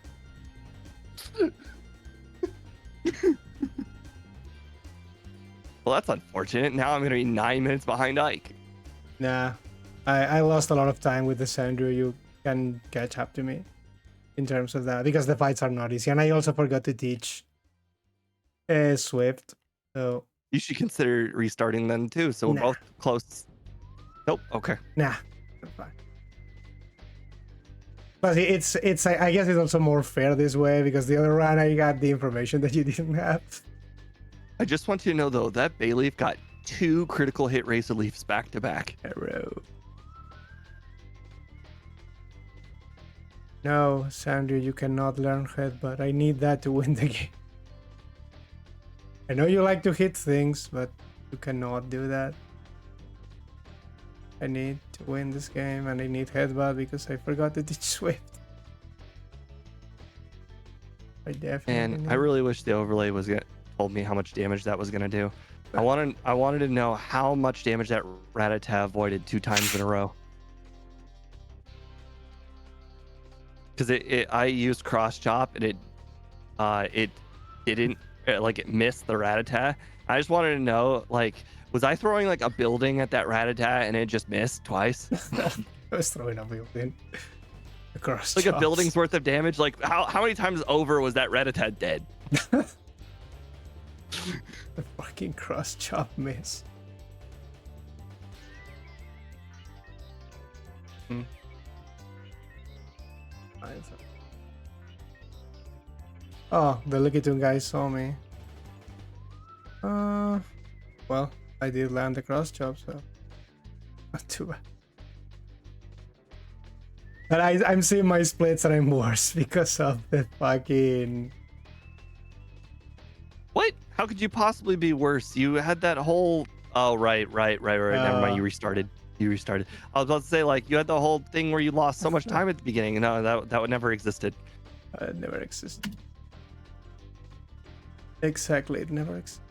Well, that's unfortunate. Now I'm gonna be 9 minutes behind Ike. Nah, I lost a lot of time with the Sandrew. You can catch up to me in terms of that because the fights are not easy, and I also forgot to teach Swift. So You should consider restarting then too. So we're Nah. both close. Nope. Okay. nah, that's fine. But it's I guess it's also more fair this way because the other run I got the information that you didn't have. I just want you to know though that Bayleaf got 2 critical hit Razor Leafs back to back. Arrow. No, Sandra, you cannot learn Headbutt. I need that to win the game. I know you like to hit things, but you cannot do that. I need to win this game, and I need Headbutt because I forgot to teach Swift. I definitely And I need- really wish the overlay was told me how much damage that was gonna do. I wanted to know how much damage that Rattata avoided 2 times in a row. Because I used cross chop and it didn't like it missed the Rattata. I just wanted to know, like, was I throwing like a building at that Rattata and it just missed twice? I was throwing a building across. Like a chops. building's worth of damage. Like how many times over was that Rattata dead? The fucking cross chop miss. Hmm. Oh, the Lickitung guy saw me. Well, I did land the cross chop, so not too bad. But I'm seeing my splits and I'm worse because of the fucking. What? How could you possibly be worse? You had that whole. Oh right. Never mind. You restarted. I was about to say, like, you had the whole thing where you lost so much time at the beginning. No, that would never existed. It never existed. Exactly, it never existed.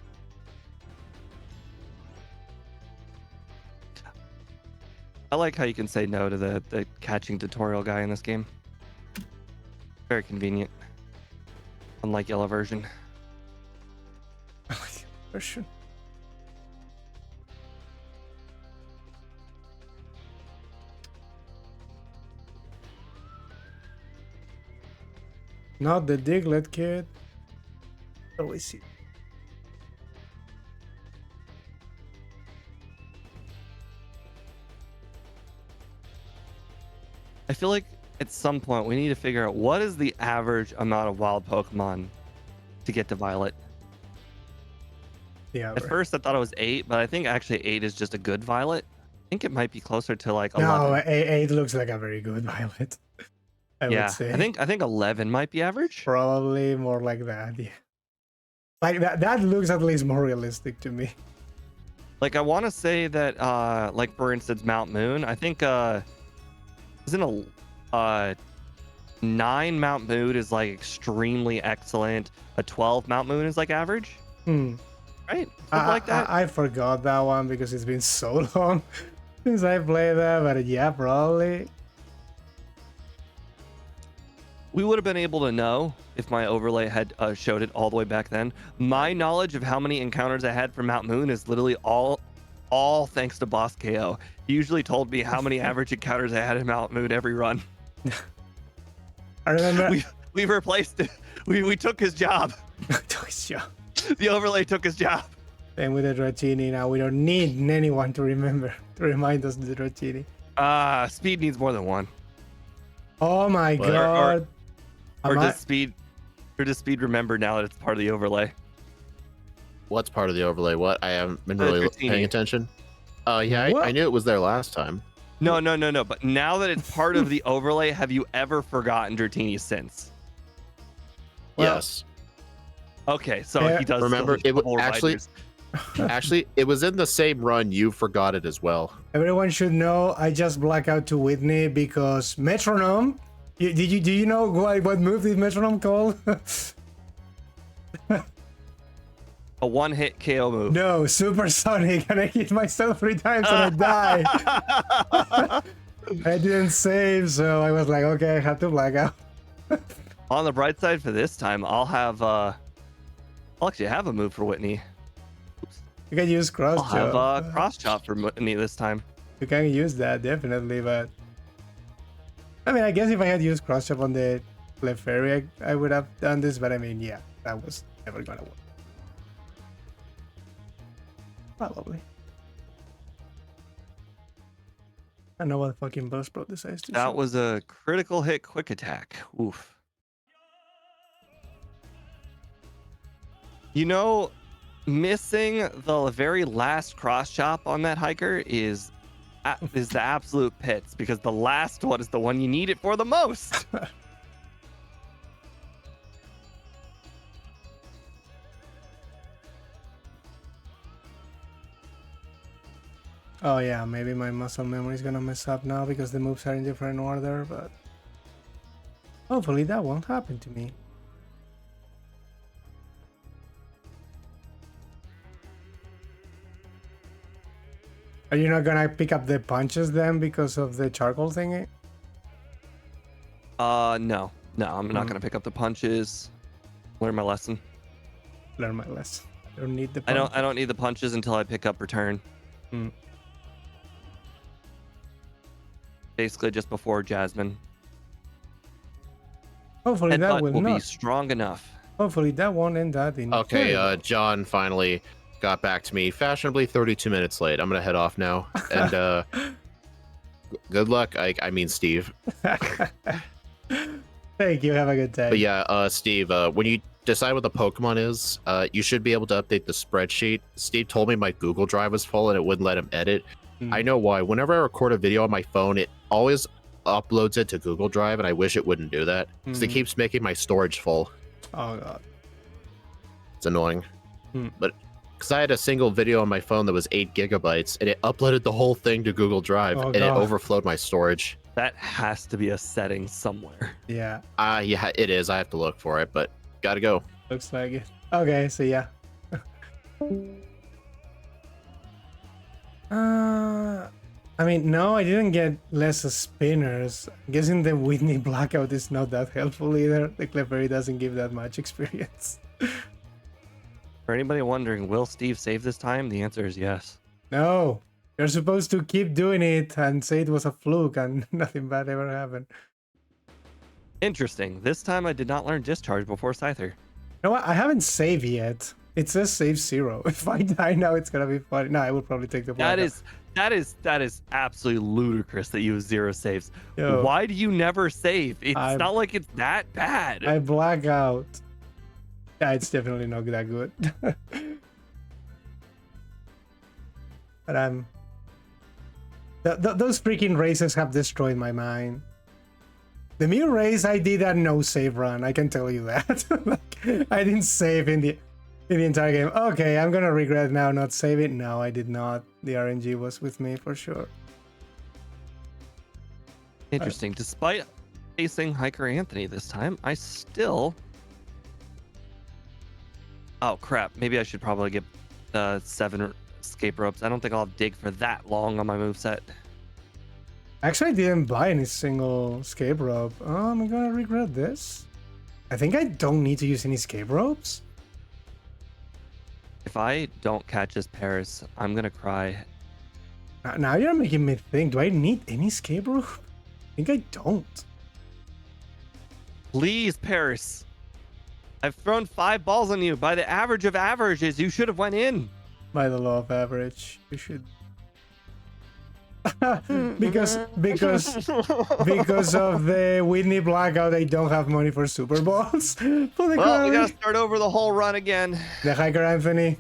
I like how you can say no to the catching tutorial guy in this game. Very convenient. Unlike yellow version. Version. Not the Diglett kid. What do we see? I feel like at some point we need to figure out what is the average amount of wild Pokemon to get to Violet. Yeah. At first I thought it was 8, but I think actually 8 is just a good Violet. I think it might be closer to like 11. No, 8 looks like a very good Violet. I Yeah, would say. I think 11 might be average. Probably more like that, yeah. Like that looks at least more realistic to me. Like I want to say that like for instance Mount Moon, I think isn't a 9 Mount Moon is like extremely excellent. A 12 Mount Moon is like average, right? Something like that. I forgot that one because it's been so long since I played that, but yeah, probably. We would have been able to know if my overlay had showed it all the way back then. My knowledge of how many encounters I had from Mount Moon is literally all all thanks to Boss KO. He usually told me how many average encounters I had him out mood every run. I remember. We replaced it. We took his job. The overlay took his job. Same with the Dratini now. We don't need anyone to remind us the Dratini. Speed needs more than one. Oh my god. Or does speed remember now that it's part of the overlay? What's part of the overlay? What? I haven't been really paying attention. Yeah, I knew it was there last time. No. But now that it's part of the overlay, have you ever forgotten Dratini since? Well, yes. Okay, so he does. Remember, actually, it was in the same run. You forgot it as well. Everyone should know I just black out to Whitney because Metronome. Do you know what move is Metronome called? A one-hit KO move. No, Supersonic, and I hit myself 3 times and I die. I didn't save, so I was like, okay, I have to black out. On the bright side for this time, I'll actually have a move for Whitney. You can use cross chop. I'll have cross chop for Whitney this time. You can use that definitely, but I mean, I guess if I had used cross chop on the left fairy, I would have done this. But I mean, yeah, that was never gonna work. Probably. I know what fucking Boss Pro decides to. That was a critical hit quick attack. Oof. You know, missing the very last cross chop on that hiker is the absolute pits, because the last one is the one you need it for the most. Oh yeah, maybe my muscle memory is gonna mess up now because the moves are in different order, but hopefully that won't happen to me. Are you not gonna pick up the punches then because of the charcoal thingy? No, I'm not gonna pick up the punches. Learn my lesson. Learn my lesson. I don't need the. I don't need the punches until I pick up return. Basically, just before Jasmine. Hopefully that will be strong enough. Hopefully that won't end that in. Okay, John finally got back to me, fashionably 32 minutes late. I'm gonna head off now, and good luck. I mean, Steve. Thank you. Have a good day. But yeah, Steve, when you decide what the Pokemon is, you should be able to update the spreadsheet. Steve told me my Google Drive was full and it wouldn't let him edit. I know why. Whenever I record a video on my phone, it always uploads it to Google Drive, and I wish it wouldn't do that because it keeps making my storage full. Oh god, it's annoying. But because I had a single video on my phone that was 8 gigabytes, and it uploaded the whole thing to Google Drive, and it overflowed my storage. That has to be a setting somewhere. Yeah. Yeah, it is. I have to look for it, but gotta go. Looks like it. Okay, so yeah. I mean, no, I didn't get less spinners. I'm guessing the Whitney blackout is not that helpful either. The Clefairy doesn't give that much experience. For anybody wondering, will Steve save this time? The answer is yes. No, you're supposed to keep doing it and say it was a fluke and nothing bad ever happened. Interesting. This time I did not learn Discharge before Scyther. You know what? I haven't saved yet. It says save 0. If I die now, it's gonna be funny. No, I will probably take the blackout. That is absolutely ludicrous that you have 0 saves. Yo, why do you never save? It's not like it's that bad. I black out. Yeah, it's definitely not that good. But I'm... those freaking races have destroyed my mind. The Mew race, I did a no save run. I can tell you that. Like, I didn't save in the entire game. Okay, I'm gonna regret now not saving. No, I did not. The RNG was with me for sure. Interesting. Despite facing Hiker Anthony this time, I still... Oh crap, maybe I should probably get 7 escape ropes. I don't think I'll dig for that long on my moveset. Actually, I didn't buy any single escape rope. Oh, I'm gonna regret this. I think I don't need to use any escape ropes. If I don't catch this Paris, I'm gonna cry Now you're making me think. Do I need any escape rope? I think I don't. Please, Paris. I've thrown 5 balls on you. By the average of averages, you should have went in. By the law of average, you should. because of the Whitney blackout, I don't have money for Super Bowls. For the Well, we glory. gotta start over the whole run again. The hiker Anthony.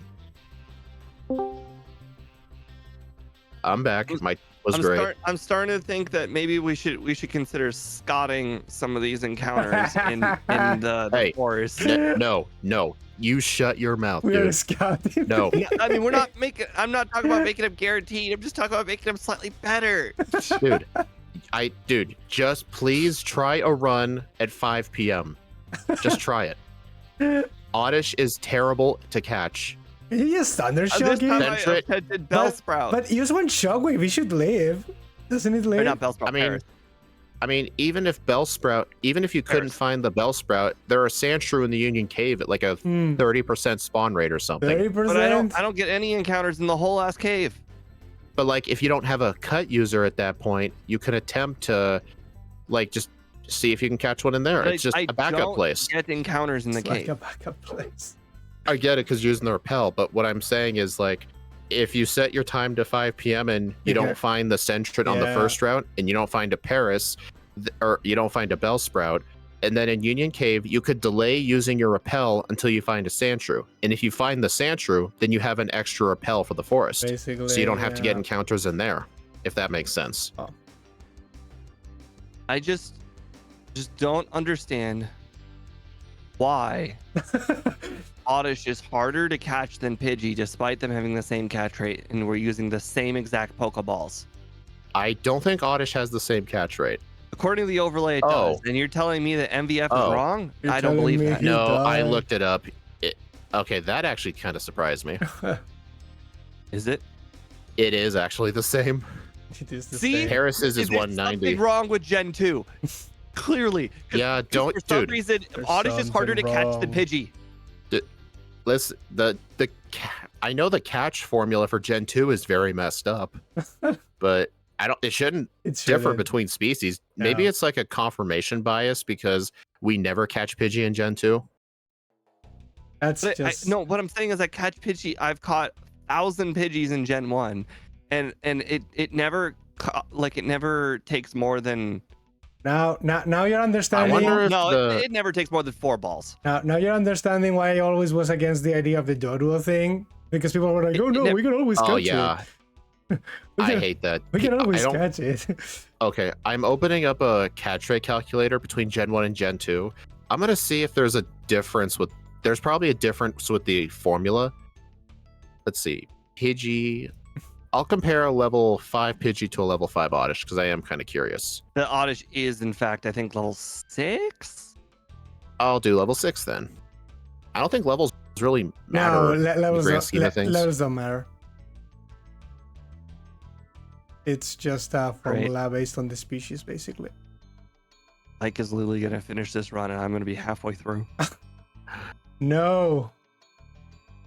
I'm back. My was great. I'm starting to think that maybe we should consider scotting some of these encounters in the Hey. forest. No. You shut your mouth, We are dude. scouting. No. I mean, I'm not talking about making them guaranteed. I'm just talking about making them slightly better. Dude, just please try a run at 5 p.m. Just try it. Oddish is terrible to catch. You just thunder This shock time it. I Centric. attempted Bellsprout. But use one shockwave. He should live. Doesn't it Or live? not Bellsprout. I mean, Paris. even if you couldn't Paris. find the Bellsprout, there are Sandshrew in the Union Cave at like a 30% spawn rate or something. 30%. But I don't get any encounters in the whole ass cave. But like, if you don't have a cut user at that point, you can attempt to, like, just see if you can catch one in there. But It's just I a backup don't place. Get encounters in the It's cave. like a backup place. I get it because using the repel, but what I'm saying is like, if you set your time to 5 p.m. and you Yeah. don't find the Sentret on the Yeah. first route, and you don't find a Paris, or you don't find a Bellsprout, and then in Union Cave, you could delay using your repel until you find a Sandshrew. And if you find the Sandshrew, then you have an extra repel for the forest. Basically. So you don't have to get yeah. encounters in there, if that makes sense. I just don't understand why Oddish is harder to catch than Pidgey, despite them having the same catch rate, and we're using the same exact Pokeballs. I don't think Oddish has the same catch rate. According to the overlay, it Oh. does. And you're telling me that MVF Oh. is wrong? You're I don't telling believe me that. he- No, I died. looked it up. Okay, that actually kind of surprised me. Is it? It is actually the same. It is the See? same. Harris's is there 190. something wrong with Gen 2? Clearly. 'Cause Yeah, don't, For some dude. reason, There's Oddish is harder to something catch than wrong. Pidgey. Listen, I know the catch formula for Gen 2 is very messed up, but it shouldn't It differ shouldn't. between species. Maybe No. it's like a confirmation bias because we never catch Pidgey in Gen 2. That's But just no, what I'm saying is I catch Pidgey. I've caught 1,000 Pidgeys in Gen 1, and it never it never takes more than now you're understanding. wonder if no, the- it never takes more than 4 balls. Now you're understanding why I always was against the idea of the Doduo thing, because people were like, "Oh no, never- we can always Oh catch yeah, it. We I can, hate that. we can I always don't- catch it." Okay, I'm opening up a catch rate calculator between Gen 1 and Gen 2. I'm gonna see if there's a difference with. There's probably a difference with the formula. Let's see, Pidgey. I'll compare a level 5 Pidgey to a level 5 Oddish because I am kind of curious. The Oddish is, in fact, I think level 6. I'll do level 6 then. I don't think levels really matter No, in the levels grand don't, scheme of things. levels don't matter. It's just a formula based on the species, basically. Ike is literally gonna finish this run, and I'm gonna be halfway through. No.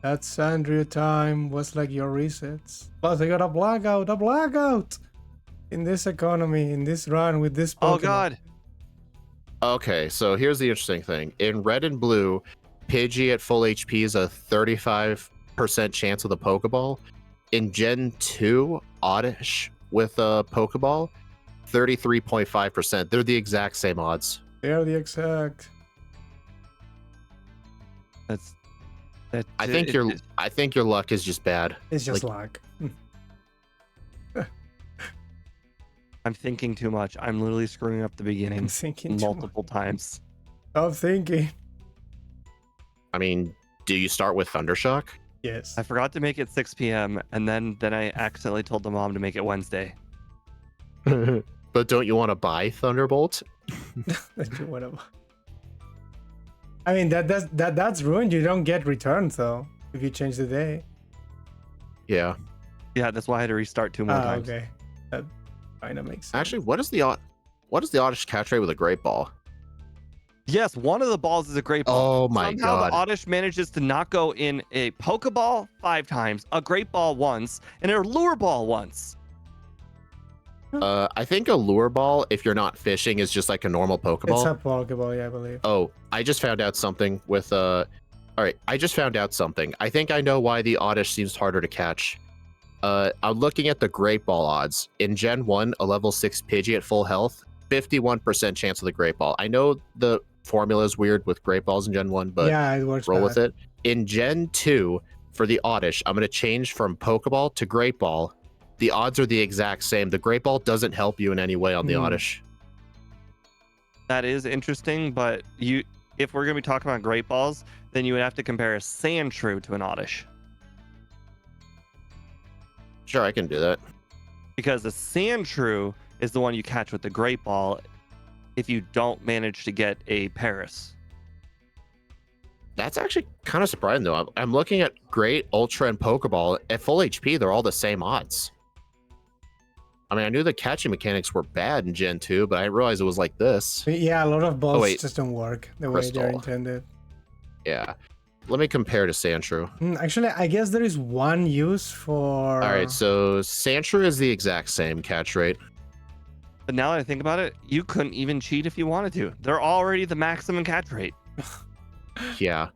That Sandria time was like your resets. Plus, I got a blackout! In this economy, in this run with this Pokemon. Oh God! Okay, so here's the interesting thing. In red and blue, Pidgey at full HP is a 35% chance with a Pokeball. In Gen 2, Oddish with a Pokeball, 33.5%. They're the exact same odds. They are the exact. That's I think your luck is just bad. It's just Like- luck. I'm thinking too much. I'm literally screwing up the I'm beginning thinking too much. multiple times. Stop thinking. I mean, do you start with Thundershock? Yes. I forgot to make it 6 p.m. and then I accidentally told the mom to make it Wednesday. But don't you want to buy Thunderbolt? That you wanna- I mean, that's ruined. You don't get returns though if you change the day. Yeah. Yeah, that's why I had to restart 2 more times. Okay. That kind of makes sense. Actually, what is the Oddish catch rate with a Great Ball? Yes, one of the balls is a great ball. Oh my Somehow god. the Oddish manages to not go in a Pokeball 5 times, a Great Ball once, and a Lure Ball once. I think a lure ball, if you're not fishing, is just like a normal It's Pokeball. a Pokeball, yeah, I believe. Oh, I just found out something with all right, I just found out something. I think I know why the Oddish seems harder to catch. I'm looking at the Great Ball odds. In Gen 1, a level 6 Pidgey at full health, 51% chance of the Great Ball. I know the formula is weird with Great Balls in Gen 1, but yeah, it works. roll bad. with it. In Gen 2, for the Oddish, I'm going to change from Pokeball to Great Ball. The odds are the exact same. The Great Ball doesn't help you in any way on the Oddish. That is interesting, but if we're going to be talking about Great Balls, then you would have to compare a Sandshrew to an Oddish. Sure, I can do that. Because the Sandshrew is the one you catch with the Great Ball if you don't manage to get a Paris. That's actually kind of surprising, though. I'm looking at Great, Ultra, and Pokeball. At full HP, they're all the same odds. I mean, I knew the catching mechanics were bad in Gen 2, but I didn't realize it was like this. But yeah, a lot of balls wait. just don't work the way they're Crystal. intended. Yeah. Let me compare to Sandshrew. Actually, I guess there is one use for... All right, so Sandshrew is the exact same catch rate. But now that I think about it, you couldn't even cheat if you wanted to. They're already the maximum catch rate. Yeah.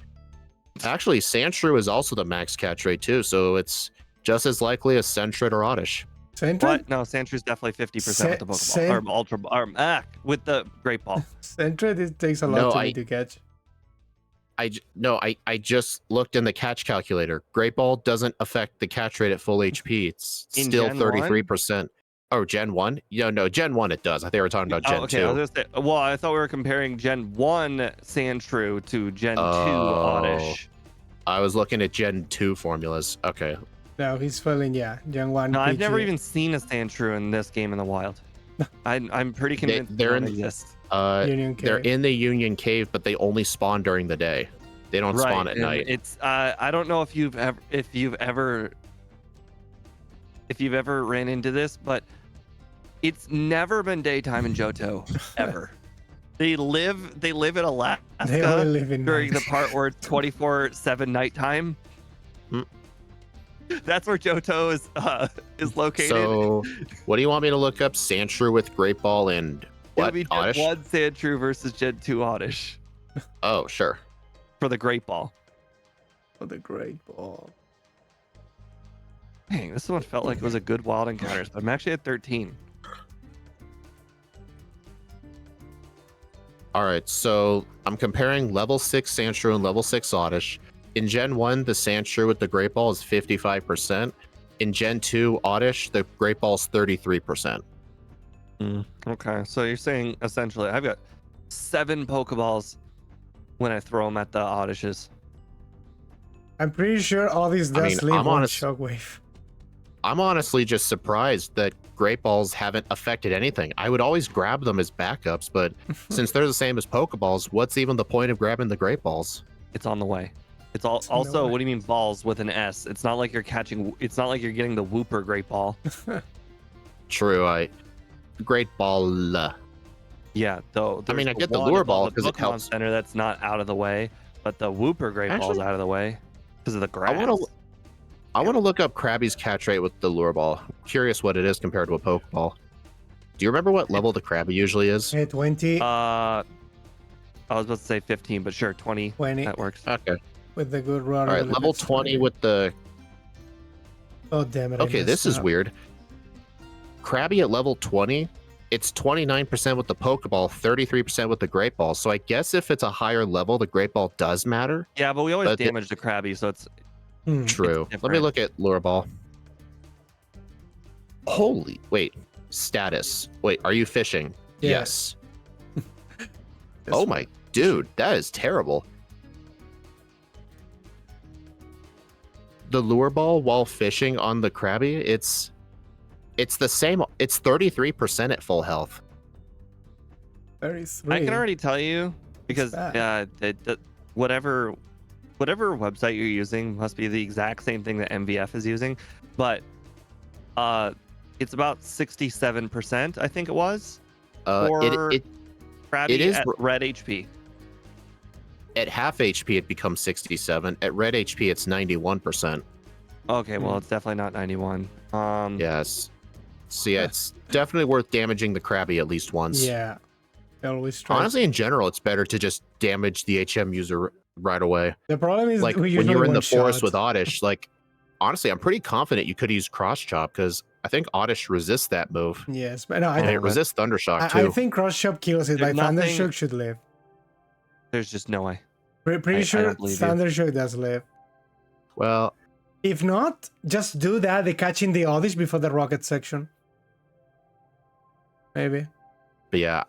Actually, Sandshrew is also the max catch rate, too, so it's just as likely as Sentret or Oddish. Sentret? What? No, Sandshrew's definitely 50% with the Pokeball. Or Ultra... with the Great Ball. Sentret, it takes a lot to catch. I just looked in the catch calculator. Great Ball doesn't affect the catch rate at full HP. It's still 33%. Oh, Gen 1? Yeah, no, Gen 1 it does. I think we were talking about Gen 2. I was gonna say, well, I thought we were comparing Gen 1 Sandshrew to Gen 2 Oddish. I was looking at Gen 2 formulas. Okay. No, he's filling, yeah, Gen 1. No, I've never even seen a Sandshrew in this game in the wild. I'm pretty convinced they don't exist. They're in the Union Cave, but they only spawn during the day. They don't spawn at night. It's I don't know if you've ever ran into this, but it's never been daytime in Johto ever. They live in Alaska during the part where it's 24/7 nighttime. That's where Johto is located. So, what do you want me to look up? Sandshrew with Great Ball and what? It'll be Oddish? Gen 1 Sandshrew versus Gen 2 Oddish. Oh, sure. For the Great Ball. For the Great Ball. Dang, this one felt like it was a good wild encounters, but I'm actually at 13. All right, so I'm comparing level 6 Sandshrew and level 6 Oddish. In Gen 1, the Sandshrew with the Great Ball is 55%. In Gen 2 Oddish, the Great Ball is 33%. Okay, so you're saying essentially I've got 7 Pokeballs when I throw them at the Oddishes. I'm pretty sure all these does leave one Shockwave. I'm honestly just surprised that Great Balls haven't affected anything. I would always grab them as backups, but since they're the same as Pokeballs, what's even the point of grabbing the Great Balls? It's on the way. It's also, what do you mean balls with an S? It's not like you're you're getting the Wooper Great Ball. True, Great Ball. Yeah, though. I mean, I get the Lure Ball because it helps. Center that's not out of the way, but the Wooper Great Ball is out of the way because of the grass. I want to look up Krabby's catch rate with the Lure Ball. I'm curious what it is compared to a Pokeball. Do you remember what level the Krabby usually is? 20. I was about to say 15, but sure, 20. 20. That works. Okay. With the good rod. All right, level 20 with the... Oh, damn it. Okay, this is weird. Krabby at level 20, it's 29% with the Pokeball, 33% with the Great Ball. So I guess if it's a higher level, the Great Ball does matter. Yeah, but we always damage the Krabby, so it's... True. Let me look at Lure Ball. Holy... Wait. Status. Wait, are you fishing? Yes. Oh my... Dude, that is terrible. The Lure Ball while fishing on the Krabby, it's the same. It's 33% at full health. 33. I can already tell you because whatever website you're using must be the exact same thing that MVF is using, but it's about 67%. I think it was. Krabby at red HP. At half HP, it becomes 67. At red HP, it's 91%. Okay, well, it's definitely not 91. Yes. So yeah, it's definitely worth damaging the Krabby at least once. Yeah. Always try. Honestly, in general, it's better to just damage the HM user right away. The problem is Like we when usually you're in the one forest shot. with Oddish, like honestly, I'm pretty confident you could use Cross Chop because I think Oddish resists that move. Yes, but no, And I, it resists Thundershock too. I think Cross Chop kills it, There's but nothing- Thundershock should live. There's just no way. Pretty I sure don't believe you. Thundershock does live. Well, If not, just do that, the catching the Oddish before the rocket section. Maybe. but yeah.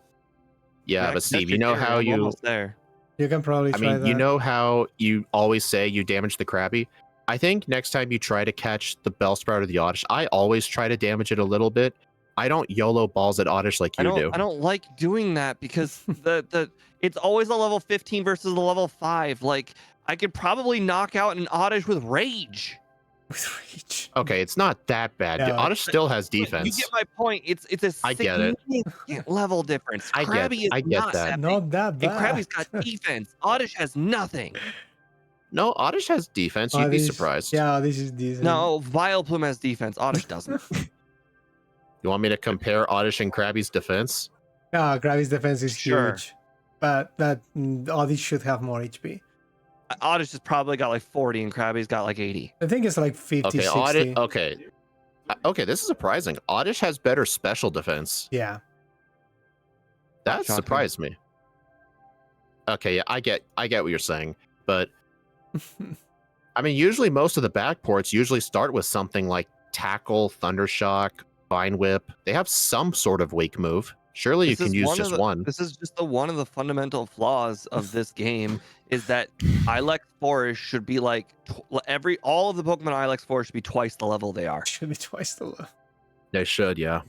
Yeah, but Steve, catch you it know here, how I'm you almost there. You can probably I try mean, that. you know how you always say you damage the Krabby? I think next time you try to catch the Bellsprout or the Oddish, I always try to damage it a little bit. I don't YOLO balls at Oddish like you do. I don't like doing that because the it's always a level 15 versus a level 5. Like I could probably knock out an Oddish with Rage. With Rage. Okay, it's not that bad. Yeah. Oddish still has But you defense. get my point. It's a I get it. significant level difference. I get- Krabby is I get not that. big, Not that and bad. Krabby's got defense. Oddish has nothing. No, Oddish has defense. You'd be Oddish- surprised. Yeah, this is decent. No, Vileplume has defense. Oddish doesn't. You want me to compare Oddish and Krabby's defense? Yeah, Krabby's defense is Sure. huge. But that Oddish should have more HP. Oddish has probably got like 40 and Krabby's got like 80. I think it's like 50, Okay, 60. Oddish. Okay. Okay, this is surprising. Oddish has better special defense. Yeah. That Shocking. surprised me. Okay, yeah, I get what you're saying, but I mean, usually most of the backports usually start with something like Tackle, Thundershock, Vine Whip. They have some sort of weak move. Surely you This can is use one of just the- one. This is just one of the fundamental flaws of this game is that Electivire should be like all of the Pokemon Electivire should be twice the level they are. Should be twice the level. They should, yeah.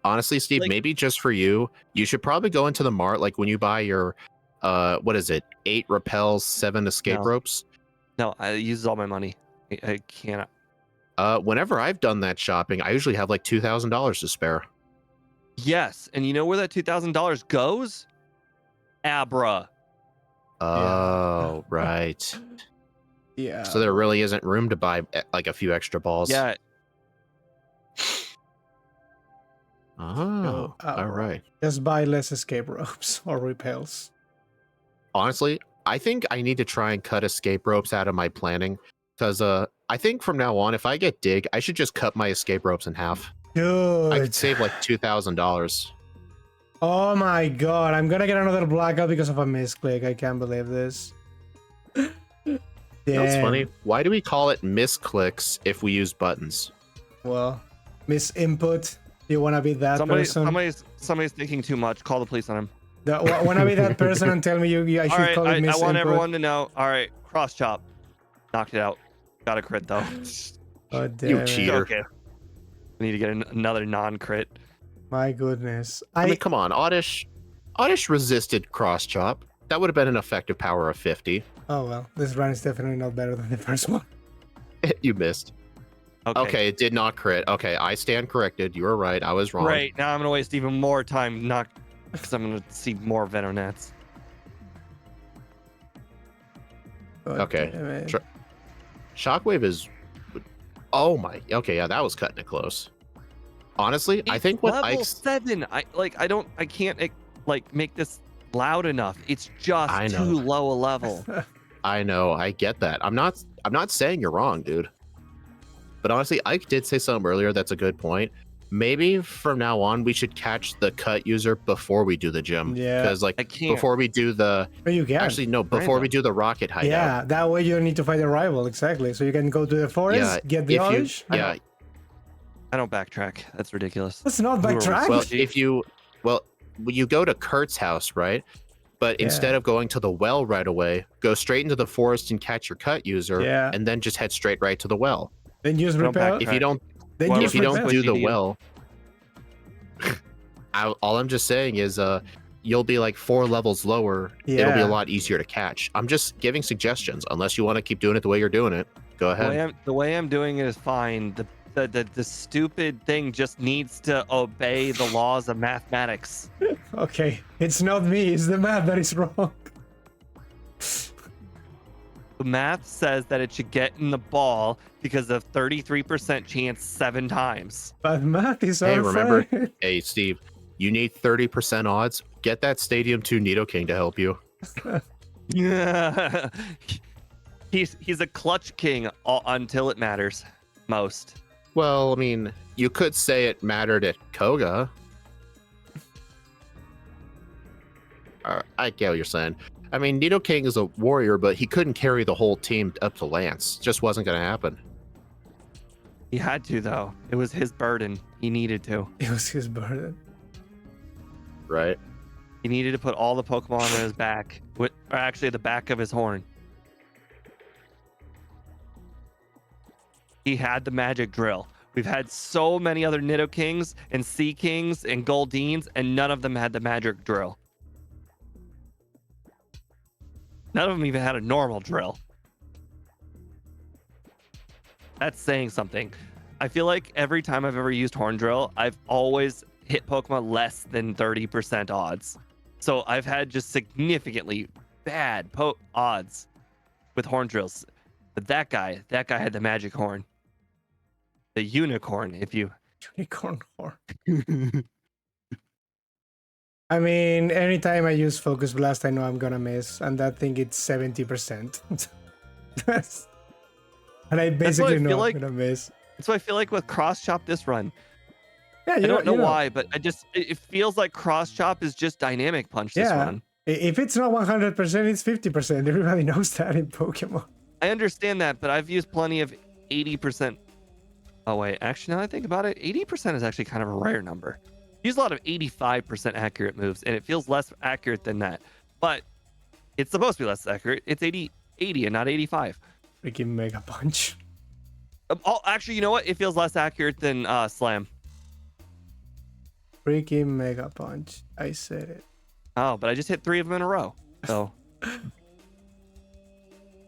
Honestly, Steve, Like- maybe just for you, you should probably go into the mart like when you buy your what is it? 8 repels, 7 escape No. ropes. No, it uses all my money. I cannot. Whenever I've done that shopping, I usually have like $2,000 to spare. Yes, and you know where that $2,000 goes? Abra. Oh, right. Yeah. So there really isn't room to buy like a few extra balls. Yeah, Oh, So, all right. Just buy less escape ropes or repels. Honestly, I think I need to try and cut escape ropes out of my planning because I think from now on, if I get dig, I should just cut my escape ropes in half. I Dude. could save like $2,000. Oh my god, I'm gonna get another blackout because of a misclick. I can't believe this. That's Damn. funny. Why do we call it misclicks if we use buttons? Well, misinput. You wanna be that person? somebody's thinking too much. Call the police on him. Wanna be that person and tell me I should All right, call it I misinput? want everyone to know. All right, cross chop, knocked it out. Got a crit though. Oh, damn You it. cheater. Okay. I need to get another non-crit. My goodness. I mean, come on, Oddish resisted cross chop. That would have been an effective power of 50. Oh well, this run is definitely not better than the first one. You missed. Okay, it did not crit. Okay, I stand corrected. You were right. I was wrong. Right, now I'm gonna waste even more time not because I'm gonna see more Venonets. God Okay. damn it. Sure. Shockwave is. Oh my. Okay, yeah, that was cutting it close. Honestly, I think what level Ike's. 7. I can't like make this loud enough. It's just I know. too low a level. I know. I get that. I'm not saying you're wrong, dude. But honestly, Ike did say something earlier that's a good point. Maybe from now on we should catch the cut user before we do the gym. Yeah. Because like I can't. before we do the But you can. actually no, before we Random. do the rocket hideout. Yeah, that way you don't need to fight a rival, exactly. So you can go to the forest, Yeah, get the if you orange. yeah, I don't backtrack. That's ridiculous. That's not We were- backtrack. well if you you go to Kurt's house, right? But Yeah. instead of going to the well right away, go straight into the forest and catch your cut user, Yeah. and then just head straight right to the well. Then use Don't repel. backtrack. If you don't Then Well, use if you don't repel. do the idiot. well, all I'm just saying is you'll be like 4 levels lower. It'll be Yeah. a lot easier to catch. I'm just giving suggestions. Unless you want to keep doing it the way you're doing it, go ahead. The way I'm doing it is fine. The stupid thing just needs to obey the laws of mathematics. Okay, it's not me. It's the math that is wrong. The math says that it should get in the ball because of 33% chance 7 times. But math is Hey, our remember? friend. Hey, Steve, you need 30% odds. Get that Stadium 2 Nidoking to help you. Yeah. He's a clutch king until it matters most. Well, I mean, you could say it mattered at Koga. I get what you're saying. I mean, Nidoking is a warrior, but he couldn't carry the whole team up to Lance. Just wasn't going to happen. He had to, though. It was his burden. He needed to. It was his burden. Right? He needed to put all the Pokemon on his back, or actually the back of his horn. He had the magic drill. We've had so many other Nidokings and Sea Kings and Goldines, and none of them had the magic drill. None of them even had a normal drill. That's saying something. I feel like every time I've ever used Horn Drill, I've always hit Pokemon less than 30% odds. So I've had just significantly bad odds with Horn Drills. But that guy had the magic horn. The unicorn, if you... Unicorn horn. I mean, anytime I use Focus Blast, I know I'm gonna miss, and that thing it's 70%. And I basically know I'm gonna miss. That's what I feel like with Cross Chop this run. Yeah, I don't know why, but it feels like Cross Chop is just Dynamic Punch this run. If it's not 100%, it's 50%. Everybody knows that in Pokemon. I understand that, but I've used plenty of 80%. Oh wait, actually, now that I think about it, 80% is actually kind of a rare number. Use a lot of 85% accurate moves, and it feels less accurate than that. But it's supposed to be less accurate. It's 80 and not 85. Freaking Mega Punch. Oh, actually, you know what? It feels less accurate than Slam. Freaking Mega Punch. I said it. Oh, but I just hit 3 of them in a row. So.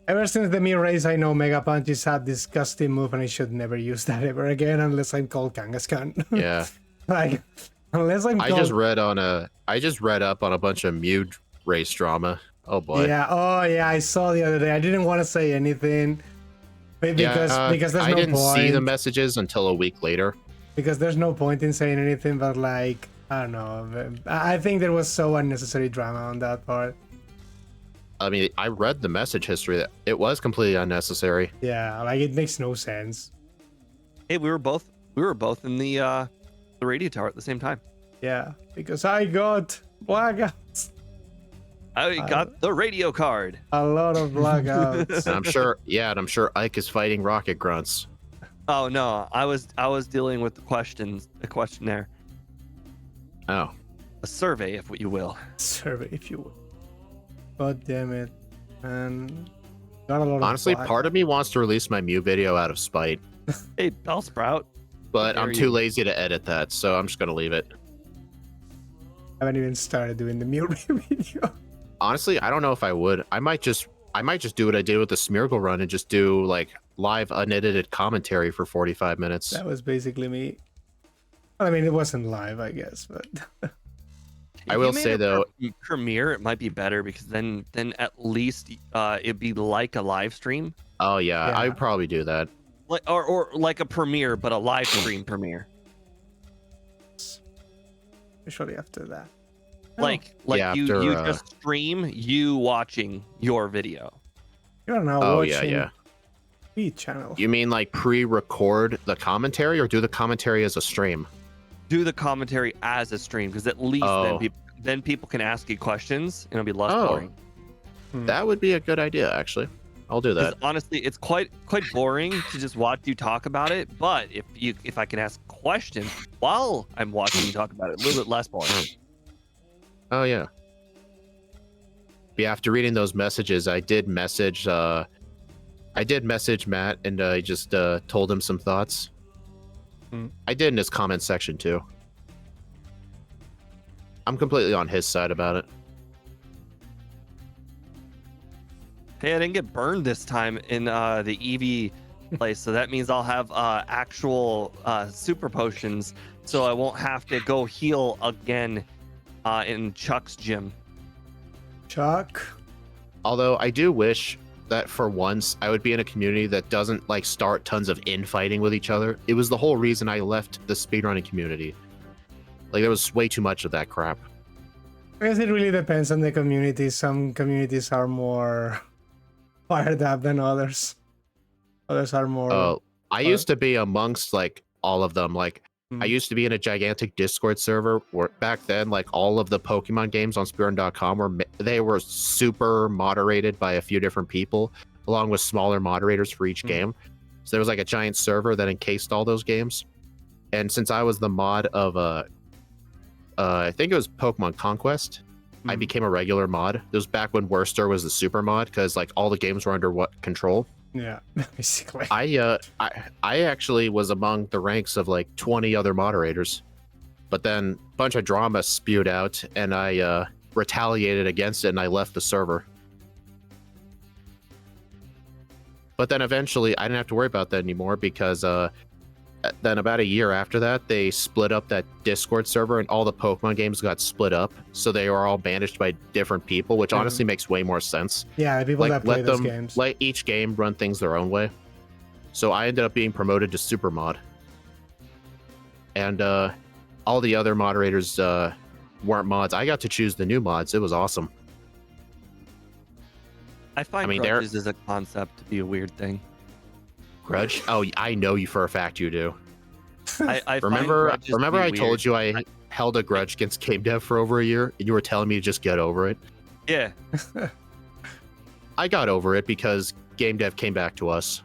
Ever since the Mirror Race, I know Mega Punch is a disgusting move, and I should never use that ever again unless I'm called Kangaskhan. Yeah. Like, unless I'm called... I just read up on a bunch of Mew race drama. Oh boy. Yeah. Oh yeah. I saw the other day. I didn't want to say anything because there's no point. I didn't see the messages until a week later. Because there's no point in saying anything, but like, I don't know. I think there was so unnecessary drama on that part. I mean, I read the message history. That it was completely unnecessary. Yeah, like it makes no sense. Hey, we were both in the radio tower at the same time. Yeah, because I got blackouts. I got the radio card. A lot of blackouts. And I'm sure Ike is fighting rocket grunts. Oh no, I was dealing with the questionnaire. Oh. A survey, if you will. Survey, if you will. God damn it. And got a lot of honestly, part of me wants to release my Mew video out of spite. Hey, Bellsprout. But I'm too lazy to edit that, so I'm just gonna leave it. I haven't even started doing the Mew video. Honestly, I don't know if I would. I might just do what I did with the Smeargle run and just do like live unedited commentary for 45 minutes. That was basically me. I mean, it wasn't live, I guess, but I will say though, Premiere, it might be better because then at least it'd be like a live stream. Oh yeah. I'd probably do that. Like or like a premiere, but a live stream premiere. Usually after that. Like you just stream you watching your video. You're now watching the channel. You mean like pre-record the commentary or do the commentary as a stream? Do the commentary as a stream because at least then people can ask you questions and it'll be less boring. That would be a good idea, actually. I'll do that. Honestly, it's quite boring to just watch you talk about it. But if I can ask questions while I'm watching you talk about it, a little bit less boring. Oh yeah. Yeah. After reading those messages, I did message Matt, and I just told him some thoughts. I did in his comment section too. I'm completely on his side about it. Hey, I didn't get burned this time in the EV place, so that means I'll have actual super potions, so I won't have to go heal again in Chuck's gym. Chuck? Although I do wish that for once I would be in a community that doesn't like start tons of infighting with each other. It was the whole reason I left the speedrunning community. Like there was way too much of that crap. I guess it really depends on the community. Some communities are more fired up than others. Others are more. I used to be amongst like all of them. Like I used to be in a gigantic Discord server where back then, like all of the Pokemon games on speedrun.com they were super moderated by a few different people, along with smaller moderators for each game. So there was like a giant server that encased all those games. And since I was the mod of I think it was Pokemon Conquest, I became a regular mod. It was back when Worcester was the super mod because like all the games were under what control. Yeah, basically. I actually was among the ranks of like 20 other moderators, but then a bunch of drama spewed out, and I retaliated against it, and I left the server. But then eventually, I didn't have to worry about that anymore because then about a year after that, they split up that Discord server, and all the Pokemon games got split up, so they were all managed by different people, which honestly makes way more sense. Yeah, the people like, that play let those them games. let each game run things their own way. So I ended up being promoted to super mod, and all the other moderators weren't mods. I got to choose the new mods. It was awesome. I find grudges as a concept to be a weird thing. Grudge? Oh, I know you for a fact you do. I remember find grudges to be I weird. told you I held a grudge against Game Dev for over a year, and you were telling me to just get over it. Yeah. I got over it because Game Dev came back to us.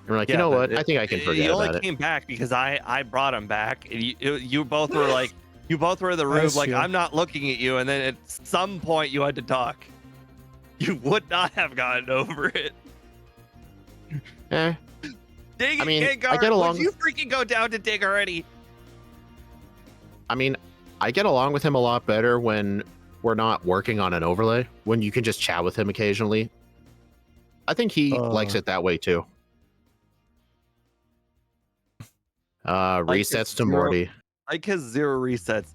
And we're like, Yeah, you know but what? I think I can forget He about only it. came back because I brought him back. You both were like, you both were in the room That's like, true. I'm not looking at you. And then at some point you had to talk. You would not have gotten over it. Eh. Dig I mean, Gengar, I get along would you freaking go down to Dig already? I mean, I get along with him a lot better when we're not working on an overlay, when you can just chat with him occasionally. I think he likes it that way too. Resets to Morty. Like his 0 resets.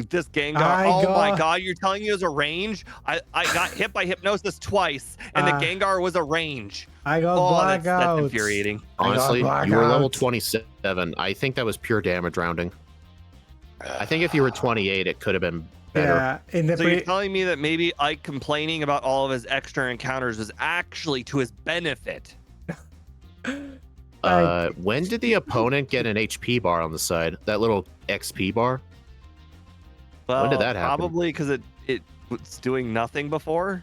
This Gengar, I my got- god, you're telling me it was a range? I got hit by hypnosis twice, and the Gengar was a range. I got Oh, that's blackouts. infuriating. Honestly, I got you were level blackouts. 27. I think that was pure damage rounding. I think if you were 28, it could have been better. Yeah, in the So you're telling me that maybe Ike complaining about all of his extra encounters was actually to his benefit? When did the opponent get an HP bar on the side? That little XP bar? Well, When did that happen? Probably because it was doing nothing before.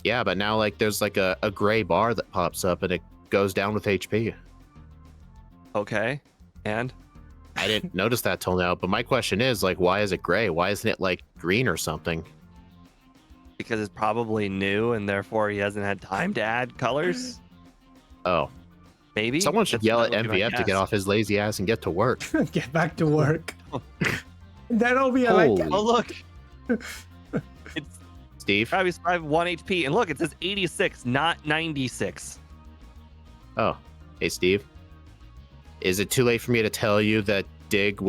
Yeah, but now like there's like a gray bar that pops up and it goes down with HP. Okay, and I didn't notice that till now, but my question is like, why is it gray? Why isn't it like green or something? because it's probably new and therefore he hasn't had time to add colors. Oh, Maybe someone should That's- yell that at would be my MVF to get guess. off his lazy ass and get to work. get back to work. That'll be a Holy- like. Oh look, it's Steve? Travis 5 1 HP, and look, it says 86, not 96. Oh, hey Steve. Is it too late for me to tell you that Dig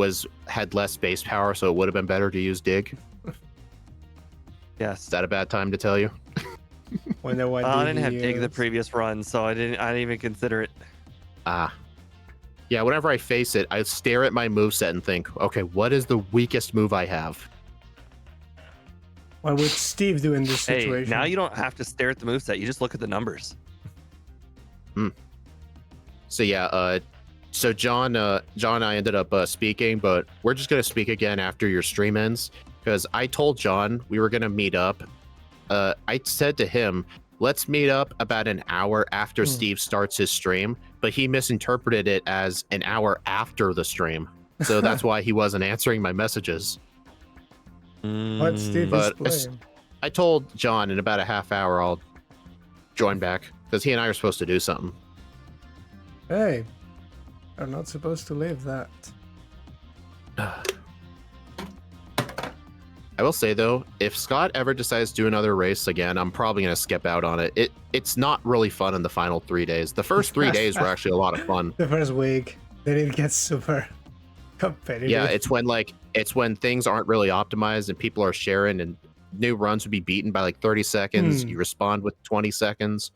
had less base power, so it would have been better to use Dig? Yes. Is that a bad time to tell you? Wonder what I did didn't have he Dig the use. previous run, so I didn't even consider it. Ah. Yeah, whenever I face it, I stare at my moveset and think, okay, what is the weakest move I have? What would Steve do in this Hey, situation? now you don't have to stare at the moveset. You just look at the numbers. So yeah, so John and I ended up speaking, but we're just gonna speak again after your stream ends, because I told John we were gonna meet up. I said to him, let's meet up about an hour after Steve starts his stream, but he misinterpreted it as an hour after the stream. So that's why he wasn't answering my messages. What Steve is But playing. I told John in about a half hour I'll join back, because he and I are supposed to do something. Hey, I'm not supposed to leave that. I will say though, if Scott ever decides to do another race again, I'm probably gonna skip out on it. It's not really fun in the final 3 days. The first 3 days were actually a lot of fun. The first week, then it gets super competitive. Yeah, it's when things aren't really optimized and people are sharing and new runs would be beaten by like 30 seconds. Hmm. You respond with 20 seconds.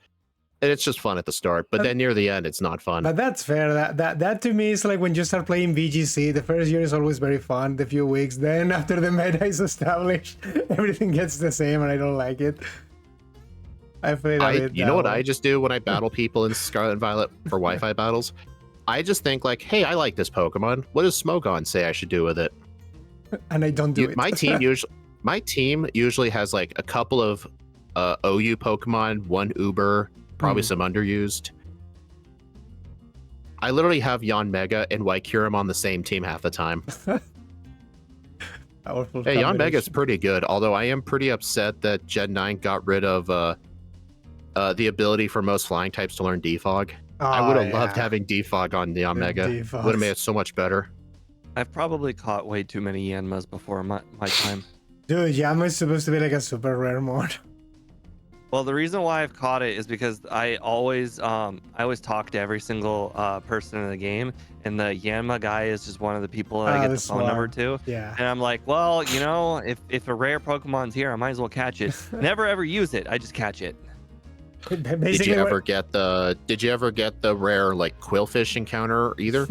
And it's just fun at the start, but then near the end, it's not fun. But that's fair. That to me is like when you start playing VGC, the first year is always very fun, the few weeks. Then after the meta is established, everything gets the same and I don't like it. I played a bit. You know what I just do when I battle people in Scarlet and Violet for Wi-Fi battles? I just think like, hey, I like this Pokemon. What does Smogon say I should do with it? And I don't do it. My team usually has like a couple of OU Pokemon, one Uber, probably some underused. I literally have Yanmega and Wycurum on the same team half the time. Powerful Hey, Yanmega's combination. pretty good, although I am pretty upset that Gen 9 got rid of the ability for most flying types to learn Defog. I would have loved having Defog on the Yanmega. Would have made it so much better. I've probably caught way too many Yanmas before my time. Dude, Yama is supposed to be like a super rare mod. Well, the reason why I've caught it is because I always talk to every single person in the game, and the Yanma guy is just one of the people that I get the phone number to. Yeah. And I'm like, well, you know, if a rare Pokemon's here, I might as well catch it. Never ever use it. I just catch it. Did you ever get the rare like Quillfish encounter either?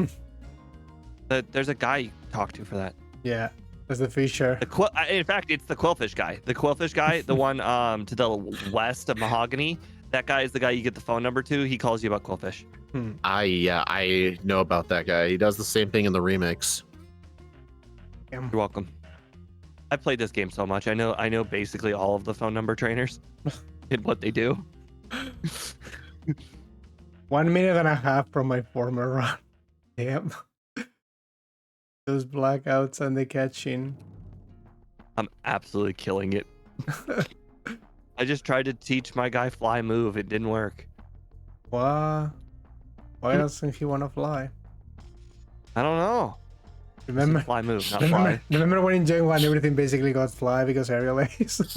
There's a guy you talk to for that. Yeah, there's the feature. In fact, it's the Quillfish guy. The Quillfish guy, the one to the west of Mahogany. That guy is the guy you get the phone number to. He calls you about Quillfish. I know about that guy. He does the same thing in the remix. You're welcome. I played this game so much. I know basically all of the phone number trainers and what they do. 1 minute and a half from my former run. Damn. Those blackouts and the catching. I'm absolutely killing it. I just tried to teach my guy fly move. It didn't work. Why doesn't he want to fly? I don't know. Remember fly move, not fly. Remember when in Gen 1 everything basically got fly because aerial ace?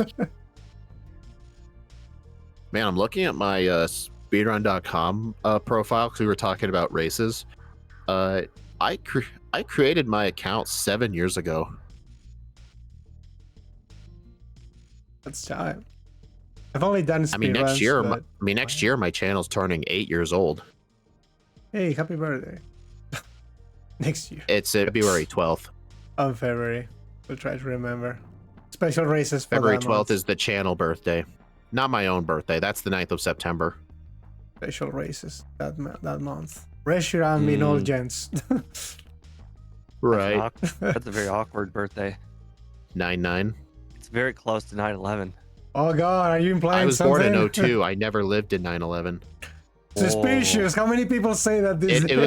Man, I'm looking at my speedrun.com profile because we were talking about races. I created my account 7 years ago. That's time. I've only done speedruns. Next year my channel's turning 8 years old. Hey, happy birthday. Next year. It's February 12th. On February. We'll try to remember. Special races for February that 12th month. is the channel birthday. Not my own birthday. That's the 9th of September. Special races that month. Reshiram in all gens. Right. That's a very awkward birthday. 9/9. It's very close to 9/11. Oh god, are you implying I was something? born in 02. I never lived in 9/11. Suspicious. How many people say that this It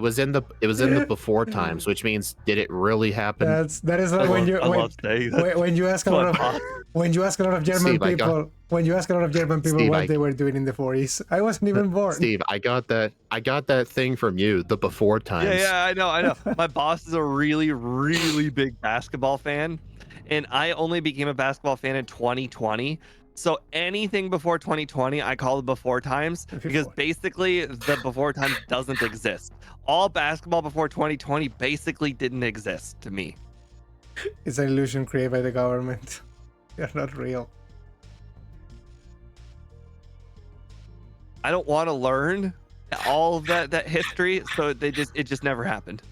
was in the before times, which means did it really happen? that is like when you ask a lot of German Steve, people Steve, what they were doing in the 40s. I wasn't even born. Steve, I got that thing from you, the before times. Yeah, I know. My boss is a really, really big basketball fan, and I only became a basketball fan in 2020. So anything before 2020, I call it before times because basically the before times doesn't exist. All basketball before 2020 basically didn't exist to me. It's an illusion created by the government. They're not real. I don't want to learn all of that history, so it just never happened.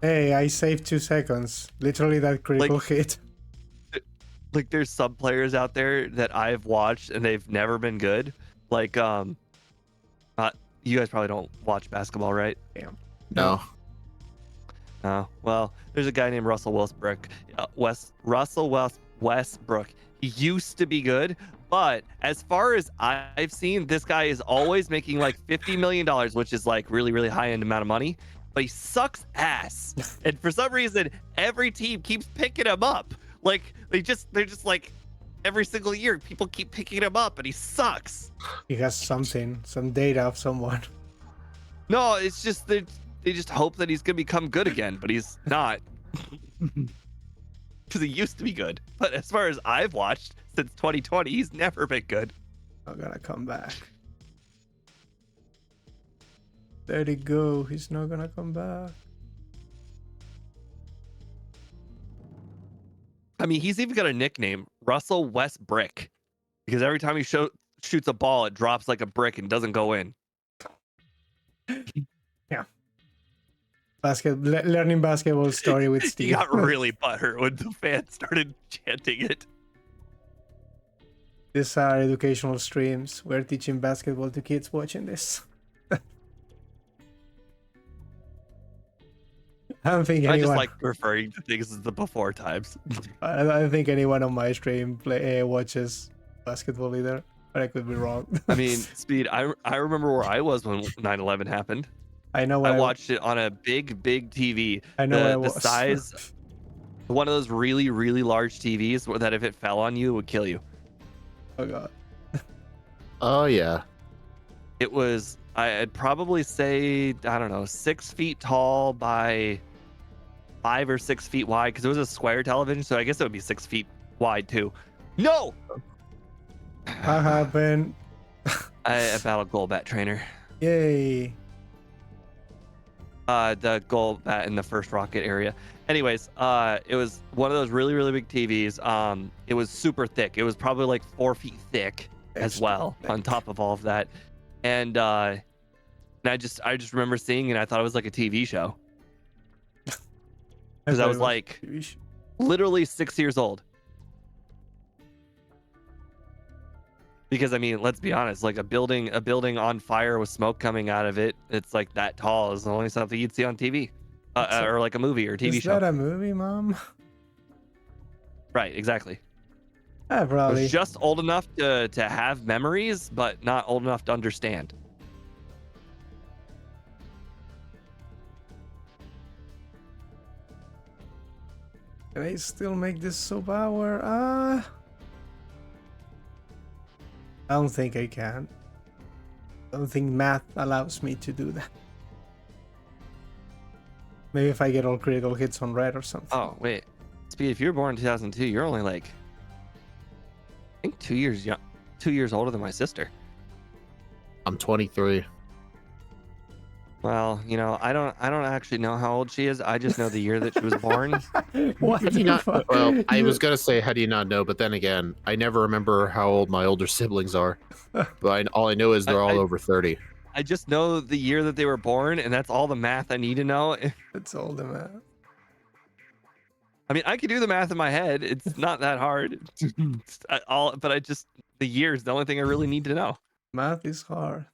Hey, I saved 2 seconds. Literally that critical hit. Like there's some players out there that I've watched and they've never been good. Like you guys probably don't watch basketball, right? Damn. No. Oh, well, there's a guy named Russell Westbrook. Westbrook. He used to be good, but as far as I've seen, this guy is always making like $50 million, which is like really, really high end amount of money. But he sucks ass, and for some reason, every team keeps picking him up. Like they're just like every single year, people keep picking him up, and he sucks. He has some data of someone. No, it's just they just hope that he's gonna become good again, but he's not. Because he used to be good. But as far as I've watched since 2020, he's never been good. I'm gonna come back. There he go. He's not gonna come back. I mean, he's even got a nickname, Russell West Brick, because every time he shoots a ball, it drops like a brick and doesn't go in. Yeah. Learning basketball story with Steve. He got really butthurt when the fans started chanting it. These are educational streams. We're teaching basketball to kids watching this. I don't think anyone... I just like referring to things as the before times. I don't think anyone on my stream watches basketball either, but I could be wrong. I mean, Speed, I remember where I was when 9/11 happened. I know what I watched it on a big TV. I know the size, one of those really, really large TVs that if it fell on you, it would kill you. Oh god. Oh yeah. It was, I'd probably say, I don't know, 6 feet tall by 5 or 6 feet wide, because it was a square television, so I guess it would be 6 feet wide too. No! What happened? I battled goal bat trainer. Yay. The goal bat in the first rocket area. Anyways, it was one of those really, really big TVs. It was super thick. It was probably like 4 feet thick as well, on top of all of that. And I just remember seeing it. I thought it was like a TV show. Because I was like literally 6 years old. Because I mean, let's be honest, like a building on fire with smoke coming out of it, it's like that tall is the only something you'd see on TV. Or like a movie or TV show. Is that a movie, Mom? Right, exactly. I probably. I was just old enough to have memories, but not old enough to understand. Can I still make this superpower? I don't think I can. I don't think math allows me to do that. Maybe if I get all critical hits on red or something. Oh, wait. Speed, if you were born in 2002, you're only like, I think 2 years young, 2 years older than my sister. I'm 23. Well, you know, I don't actually know how old she is. I just know the year that she was born. What How do you not, well, I was gonna say, how do you not know? But then again, I never remember how old my older siblings are. But all I know is they're all over 30. I just know the year that they were born, and that's all the math I need to know. That's all the math. I mean, I can do the math in my head. It's not that hard. But I just, the year's the only thing I really need to know. Math is hard.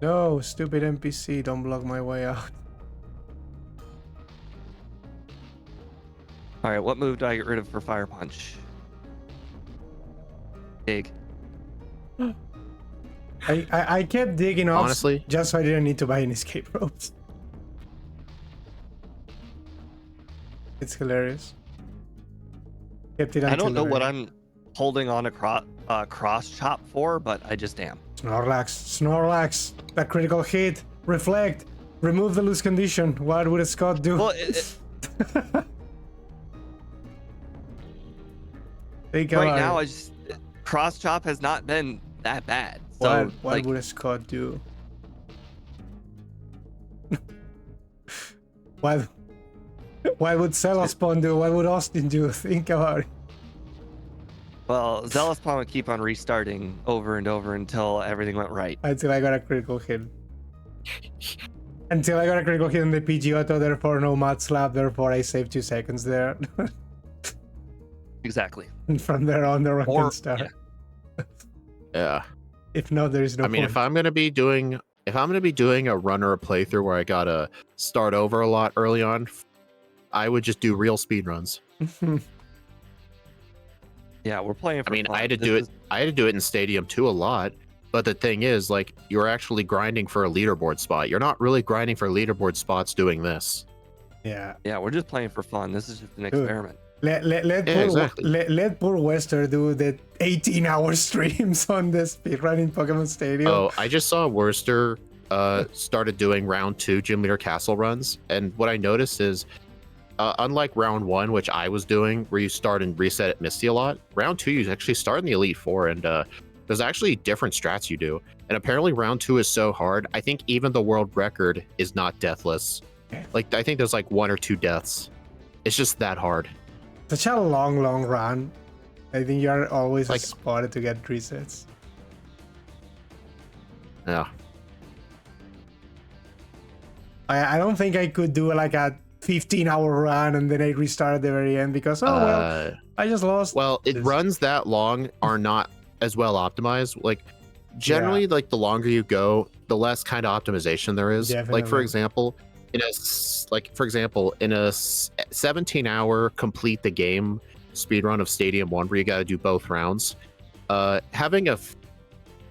No, stupid NPC, don't block my way out. All right, what move do I get rid of for Fire Punch? Dig. I kept digging off, Honestly, just so I didn't need to buy any escape ropes. It's hilarious. Kept it. I don't know what I'm holding on a cross chop for, but I just am. Snorlax, that critical hit, reflect, remove the lose condition. What would Scott do? Well, right now, I just cross chop has not been that bad. So what would Scott do? What would Celospon do? What would Austin do? Think about it. Well, Zealouspawn would keep on restarting over and over until everything went right. Until I got a critical hit. Until I got a critical hit on the PG auto, therefore no mud slap, therefore I saved 2 seconds there. Exactly. And from there on, the run can start. Yeah. If not, there is no. I mean, point. if I'm gonna be doing a run or a playthrough where I gotta start over a lot early on, I would just do real speed runs. Yeah, we're playing. For I mean, fun. I had to do it in Stadium 2 a lot. But the thing is, like, you're actually grinding for a leaderboard spot. You're not really grinding for leaderboard spots doing this. Yeah. Yeah, we're just playing for fun. This is just an experiment. Let poor Wester do the 18-hour streams on the speedrunning Pokemon Stadium. Oh, I just saw Worcester started doing round 2 gym leader castle runs, and what I noticed is, unlike round 1, which I was doing, where you start and reset at Misty a lot, round 2 you actually start in the Elite Four, and there's actually different strats you do. And apparently round 2 is so hard, I think even the world record is not deathless. Like I think there's like 1 or 2 deaths. It's just that hard. Such a long run. I think you're always Like- spotted to get resets. Yeah. I don't think I could do like a 15-hour run and then I restart at the very end because I just lost. Well, runs that long are not as well optimized. Like generally, like the longer you go, the less kind of optimization there is. Like for Definitely. example, in a 17-hour complete the game speed run of Stadium 1 where you got to do both rounds, having a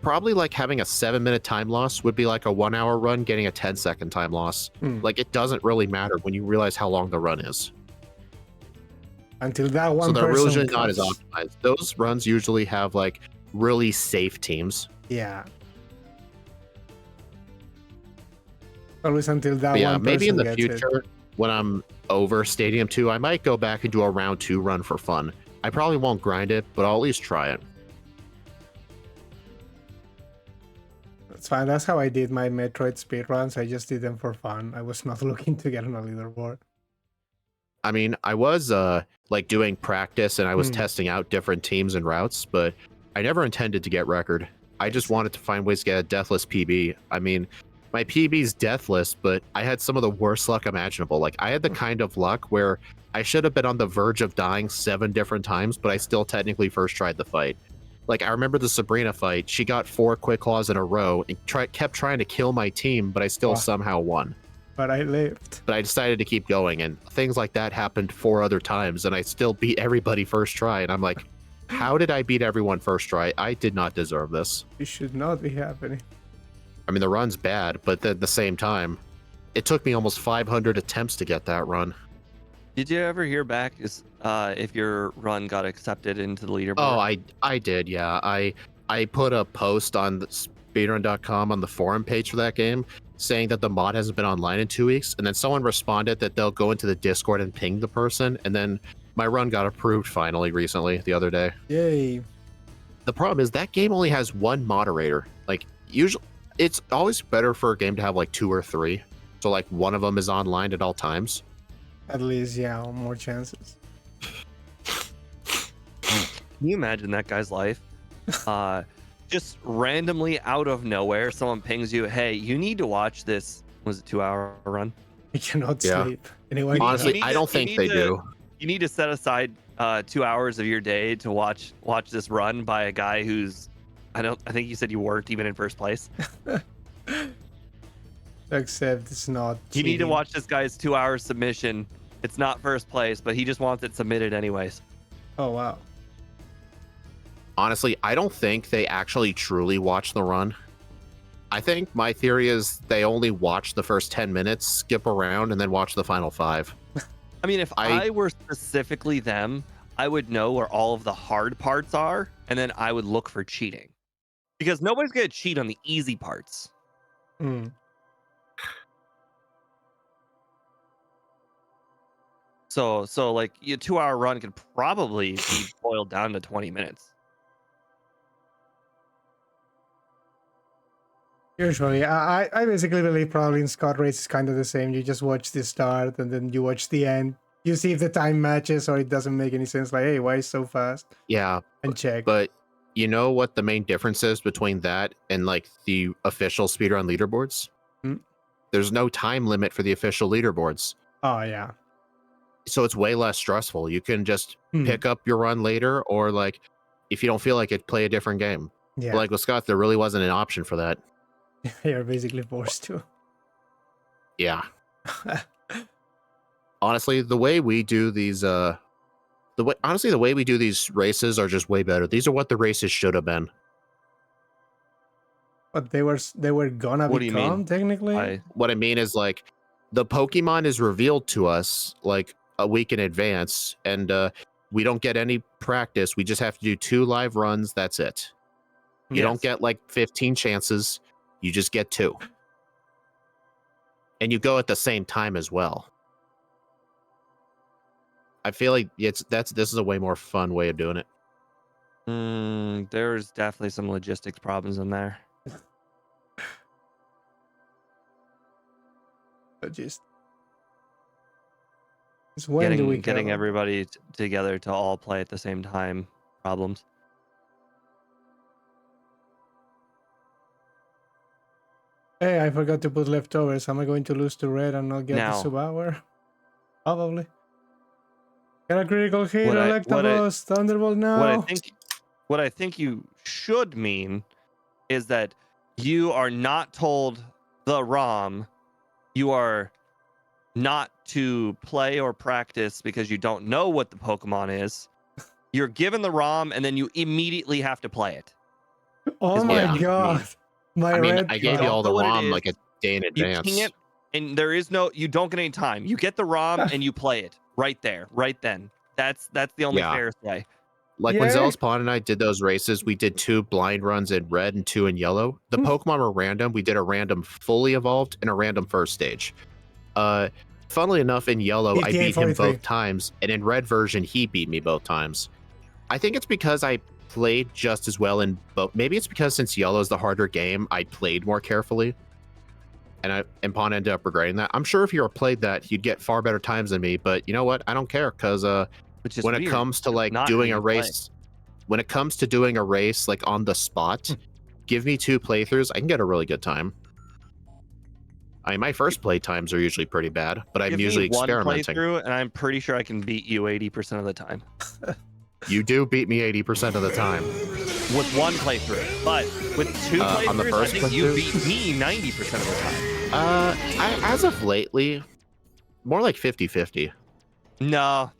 7-minute time loss would be like a 1-hour run getting a 10-second time loss. Like it doesn't really matter when you realize how long the run is. Until that one So they're person usually not as comes. optimized. Those runs usually have like really safe teams. Yeah. Always until that But yeah, one person maybe in the gets future when I'm over Stadium 2, I might go back and do a round 2 run for fun. I probably won't grind it, but I'll at least try it. That's fine. That's how I did my Metroid speedruns. I just did them for fun. I was not looking to get on a leaderboard. I mean, I was like doing practice and I was testing out different teams and routes, but I never intended to get record. I just wanted to find ways to get a deathless PB. I mean, my PB's deathless, but I had some of the worst luck imaginable. Like I had the kind of luck where I should have been on the verge of dying 7 different times, but I still technically first tried the fight. Like I remember the Sabrina fight, she got 4 quick claws in a row and kept trying to kill my team, but I still somehow won. But I lived. But I decided to keep going, and things like that happened 4 other times, and I still beat everybody first try. And I'm like, how did I beat everyone first try? I did not deserve this. It should not be happening. I mean, the run's bad, but at the same time, it took me almost 500 attempts to get that run. Did you ever hear back if your run got accepted into the leaderboard? Oh, I did, yeah. I put a post on the speedrun.com on the forum page for that game saying that the mod hasn't been online in 2 weeks, and then someone responded that they'll go into the Discord and ping the person, and then my run got approved finally recently, the other day. Yay. The problem is that game only has 1 moderator. Like, usually, it's always better for a game to have like 2 or 3. So like one of them is online at all times. At least, yeah, more chances. Can you imagine that guy's life? Just randomly out of nowhere, someone pings you, hey, you need to watch this, was it 2-hour run? I cannot Yeah. sleep. Anyway, Honestly, I don't think they do. You need to set aside 2 hours of your day to watch this run by a guy who's, I think you said you weren't even in first place. except it's not. You need to cheating. watch this guy's 2-hour submission. It's not first place, but he just wants it submitted anyways. Oh, wow. Honestly, I don't think they actually truly watch the run. I think my theory is they only watch the first 10 minutes, skip around, and then watch the final 5. I mean, if I were specifically them, I would know where all of the hard parts are, and then I would look for cheating. Because nobody's going to cheat on the easy parts. Mm. So like your 2-hour run could probably be boiled down to 20 minutes. Usually, I basically believe probably in Scott Race is kind of the same. You just watch the start and then you watch the end. You see if the time matches or it doesn't make any sense. Like, hey, why is so fast? Yeah, And check. but you know what the main difference is between that and like the official speedrun leaderboards? Hmm? There's no time limit for the official leaderboards. Oh, yeah. So it's way less stressful. You can just pick up your run later, or like if you don't feel like it, play a different game. Yeah. But like with Scott, there really wasn't an option for that. You're basically forced to. Yeah. Honestly, the way we do these the way we do these races are just way better. These are what the races should have been. But they were gonna What do you become mean? technically. What I mean is like the Pokemon is revealed to us like a week in advance, and we don't get any practice. We just have to do 2 live runs. That's it. You don't get like 15 chances. You just get 2. And you go at the same time as well. I feel like this is a way more fun way of doing it. There's definitely some logistics problems in there. Just It's when do we getting kill 'em? everybody together to all play at the same time problems. Hey, I forgot to put leftovers. Am I going to lose to red and not get the Now- sub-hour? Probably. Get a critical hit, What I- Electivire, Thunderbolt now. What I think you should mean is that you are not told the ROM. You are not to play or practice because you don't know what the Pokemon is. You're given the ROM and then you immediately have to play it. Oh is what my I think it god. means. My I mean, red I gave flag. you all the know what it ROM is. like a day in You advance. can't, and there is no, you don't get any time. You get the ROM and you play it right there, right then. That's the only Yeah. fairest way. Like when Yeah. Zealous Pawn and I did those races, we did 2 blind runs in red and 2 in yellow. The Pokemon were random. We did a random fully evolved and a random first stage. Funnily enough, in yellow, I 58, beat him 43. both times, and in red version, he beat me both times. I think it's because I played just as well in both. Maybe it's because since yellow is the harder game, I played more carefully. And Pawn ended up regretting that. I'm sure if you played that, you'd get far better times than me, but you know what? I don't care, because Which is when weird. it comes to like Not doing how a you play. race, when it comes to doing a race like on the spot, give me 2 playthroughs, I can get a really good time. I mean, my first play times are usually pretty bad, but I'm Give usually me one experimenting. playthrough, and I'm pretty sure I can beat you 80% of the time You do beat me 80% of the time. with one playthrough. But with 2 on the playthroughs, I first think you playthrough? beat me 90% of the time. As of lately, more like 50-50. No.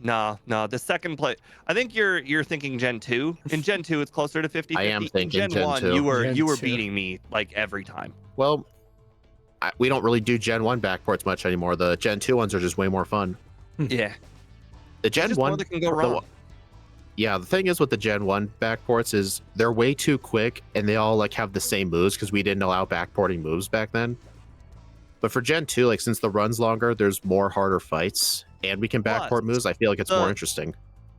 The second play, I think you're thinking Gen 2. In Gen 2, it's closer to 50-50. I am In thinking Gen Gen 1, 2. you were Gen you were 2. beating me like every time. Well, we don't really do Gen 1 backports much anymore. The Gen 2 ones are just way more fun. Yeah. The Gen Just 1 more that can go the- wrong. Yeah, the thing is with the Gen 1 backports is they're way too quick and they all like have the same moves because we didn't allow backporting moves back then. But for Gen 2, like since the run's longer, there's more harder fights and we can backport Plus, moves. I feel like it's more interesting.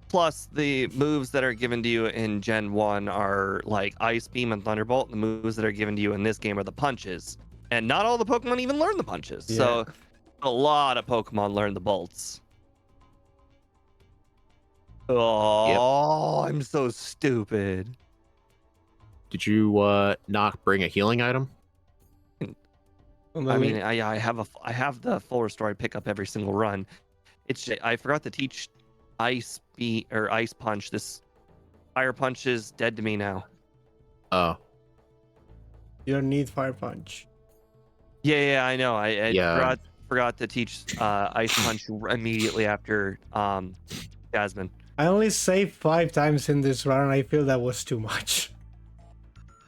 Plus, the moves that are given to you in Gen 1 are like Ice Beam and Thunderbolt. The moves that are given to you in this game are the punches. And not all the Pokemon even learn the punches. So a lot of Pokemon learn the bolts. Oh, I'm so stupid. Did you not bring a healing item? I mean, I have the full restore I pick up every single run. I forgot to teach Ice Beam or Ice Punch. This Fire Punch is dead to me now. Oh. You don't need Fire Punch. Yeah, I know. I Yeah. forgot to teach Ice Punch immediately after Jasmine. I only saved 5 times in this run, and I feel that was too much.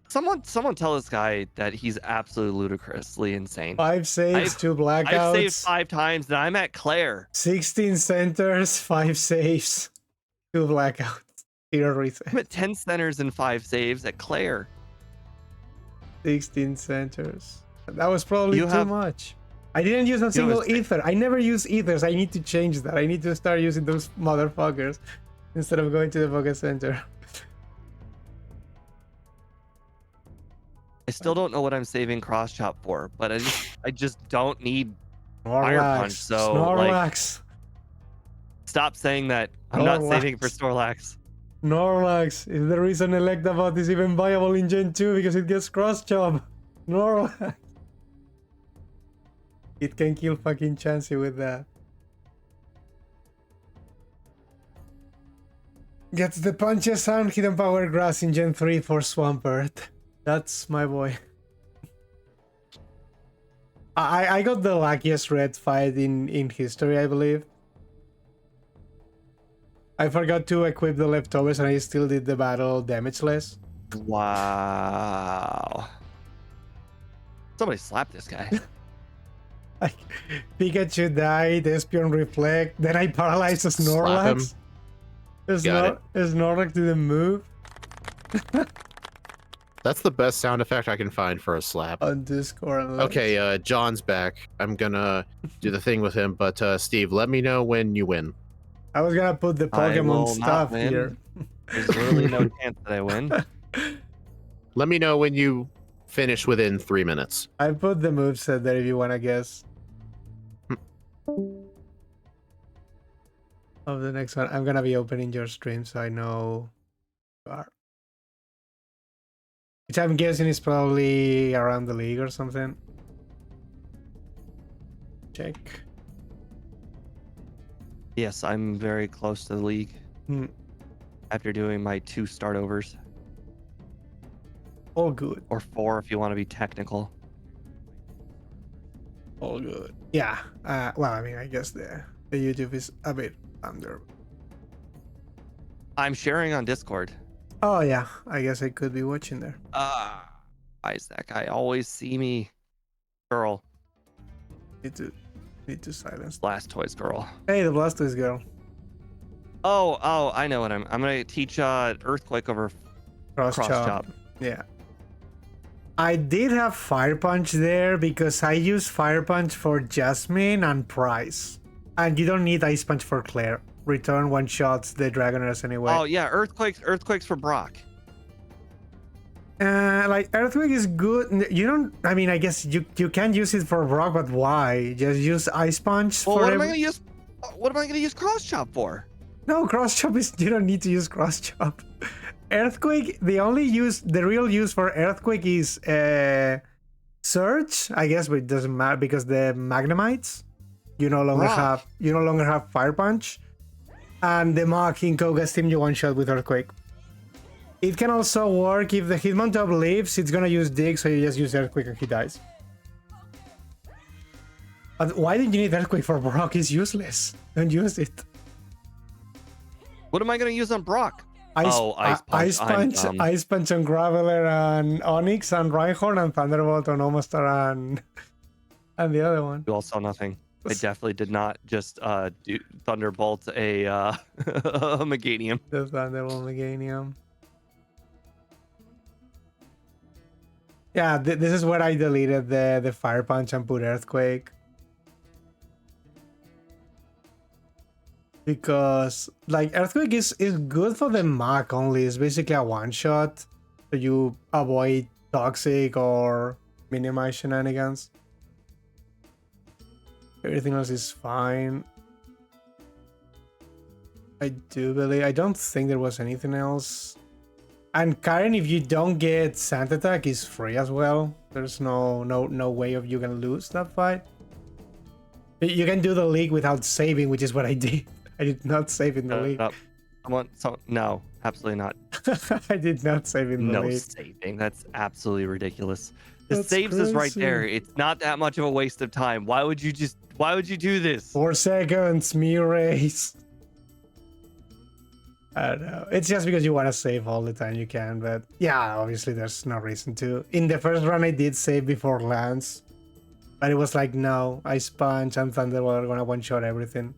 Someone tell this guy that he's absolutely ludicrously insane. 5 saves, 2 blackouts. I've saved 5 times and I'm at Claire. 16 centers, 5 saves, 2 blackouts. 0 reset. I'm at 10 centers and 5 saves at Claire. 16 centers. That was probably You too have- much. I didn't use a single have- ether. I never use ethers. I need to change that. I need to start using those motherfuckers instead of going to the focus center. I still don't know what I'm saving cross chop for, but I just don't need Fire Punch. Snorlax. So like, Snorlax. stop saying that. I'm not Snorlax. saving for Snorlax. Snorlax is the reason Electivire is even viable in Gen 2 because it gets cross chop. Snorlax. It can kill fucking Chansey with that. Gets the punches and hidden power grass in Gen 3 for Swampert. That's my boy. I got the luckiest red fight in history, I believe. I forgot to equip the leftovers and I still did the battle damageless. Wow. Somebody slap this guy. Like, Pikachu died, Espion reflect, then I paralyzed a Slap him. Snorlax. Got Snorlax didn't move That's the best sound effect I can find for a slap. on Discord. Unless... Okay, John's back. I'm gonna do the thing with him, but Steve, let me know when you win. I was gonna put the I Pokemon will not stuff win. here. There's really no chance that I win. Let me know when you finish within 3 minutes. I put the moveset there if you wanna guess. of the next one. I'm gonna be opening your stream so I know you are. Which I'm guessing is probably around the league or something. Check. Yes, I'm very close to the league. Hmm. After doing my 2 start overs. All good. Or 4 if you want to be technical. All good. Yeah. Well, I mean, I guess the YouTube is a bit under. I'm sharing on Discord. Oh yeah, I guess I could be watching there. Why is that guy always see me? Girl. Need to silence. Blastoise girl. Hey, the Blastoise girl. Oh, I know what I'm gonna teach Earthquake over Cross Cross chop. Chop. Yeah. I did have Fire Punch there because I use Fire Punch for Jasmine and Price. And you don't need Ice Punch for Claire. Return one shots the Dragoners anyway. Oh yeah, Earthquakes for Brock. Like Earthquake is good. You don't. I mean, I guess you can use it for Brock, but why? Just use Ice Punch Well, for. what am I gonna use Cross Chop for? No, Cross Chop is. You don't need to use Cross Chop. Earthquake. The real use for Earthquake is Surge. I guess, but it doesn't matter because the Magnemites. You no longer have Fire Punch, and the Mach in Koga Steam you one shot with Earthquake. It can also work if the Hitmontop leaves, it's gonna use Dig, so you just use Earthquake and he dies. But why didn't you need Earthquake for Brock? It's useless. Don't use it. What am I gonna use on Brock? Ice Punch I'm dumb. Ice Punch on Graveler and Onyx and Rhyhorn and Thunderbolt on Omastar and the other one. You all saw nothing. I definitely did not just do Thunderbolt a Meganium. The Thunderbolt Meganium. Yeah, this is where I deleted the Fire Punch and put Earthquake. Because, like, Earthquake is good for the Mach only. It's basically a one-shot. So you avoid Toxic or minimize shenanigans. Everything else is fine. I don't think there was anything else. And Karen, if you don't get Sand Attack, is free as well. There's no way of you can lose that fight. You can do the league without saving, which is what I did. I did not save in the league. No, absolutely not. I did not save in the league. No saving. That's absolutely ridiculous. The That's saves is right crazy. there. It's not that much of a waste of time. Why would you do this? 4 seconds, Mew Race. I don't know. It's just because you want to save all the time you can, but yeah, obviously there's no reason to. In the first run, I did save before Lance, but it was like, no, Ice Punch and Thunderbolt are gonna one-shot everything.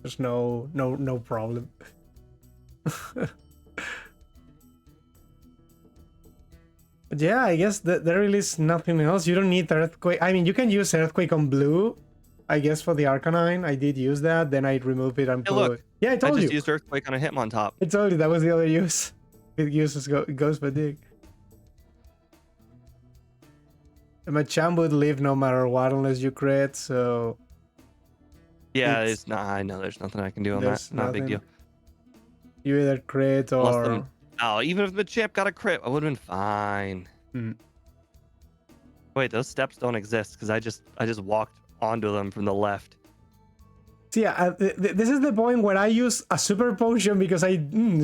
There's no problem. But yeah, I guess there really is nothing else. You don't need Earthquake. I mean, you can use Earthquake on blue, I guess, for the Arcanine. I did use that, then I removed it and Hey, put... look, Yeah, I told I you. just used Earthquake on a Hitmontop. I told you that was the other use. It uses goes for Dig. The Machamp would live no matter what unless you crit, so... Yeah, It's- I know there's nothing I can do on that. There's Not a big nothing. deal. You either crit or... Oh, even if the chip got a crit, I would have been fine. Hmm. Wait, those steps don't exist because I just walked onto them from the left. So yeah, this is the point where I use a super potion because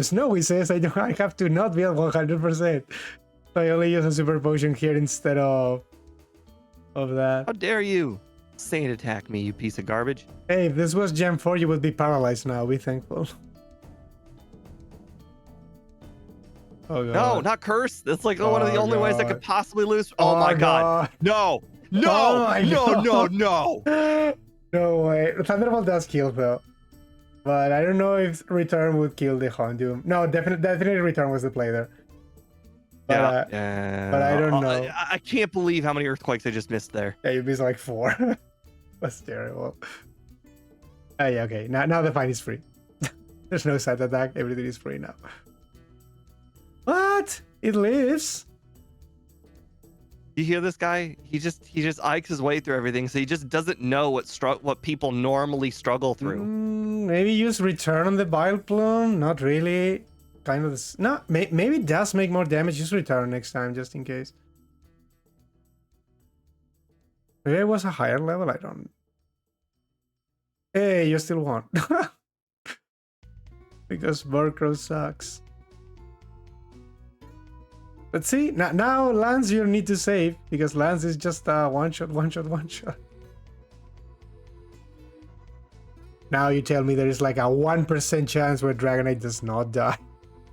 Snowy says I have to not be at 100%. So I only use a super potion here instead of that. How dare you? Saint attack me, you piece of garbage. Hey, if this was Gen 4, you would be paralyzed now. Be thankful. Oh god. No, not curse. That's like one of the Oh, only ways I God. could possibly lose. Oh, my god. No. No. Oh my no. God. No. No way. Thunderbolt does kill though. But I don't know if Return would kill the Houndoom. No, definitely Return was the play there. But, Yeah. but I don't know. I can't believe how many earthquakes I just missed there. Yeah, you missed like 4. That's terrible. Yeah, okay. Now the fight is free. There's no side attack. Everything is free now. What? It lives? You hear this guy? He just ikes his way through everything, so he just doesn't know what people normally struggle through. Maybe use return on the Bile Plume. Not really. Kind of. No, maybe it does make more damage. Use return next time, just in case. Maybe it was a higher level. I don't. Hey, you still won. Because Burkrow sucks. But see, now Lance you need to save, because Lance is just one shot. Now you tell me there is like a 1% chance where Dragonite does not die.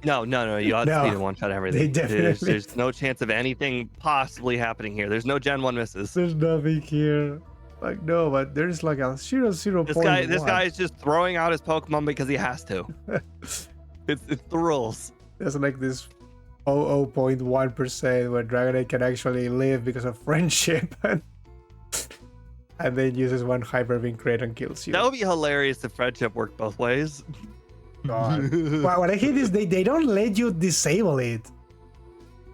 No, you outspeed and one shot everything. There's no chance of anything possibly happening here. There's no Gen 1 misses. There's nothing here. Like, no, but there's like a 0.0. This guy is just throwing out his Pokemon because he has to. it's the rules. There's like this 0.1% where Dragonite can actually live because of friendship, and then uses one Hyper Beam Crate and kills you. That would be hilarious if friendship worked both ways. God. Well, what I hate is they don't let you disable it.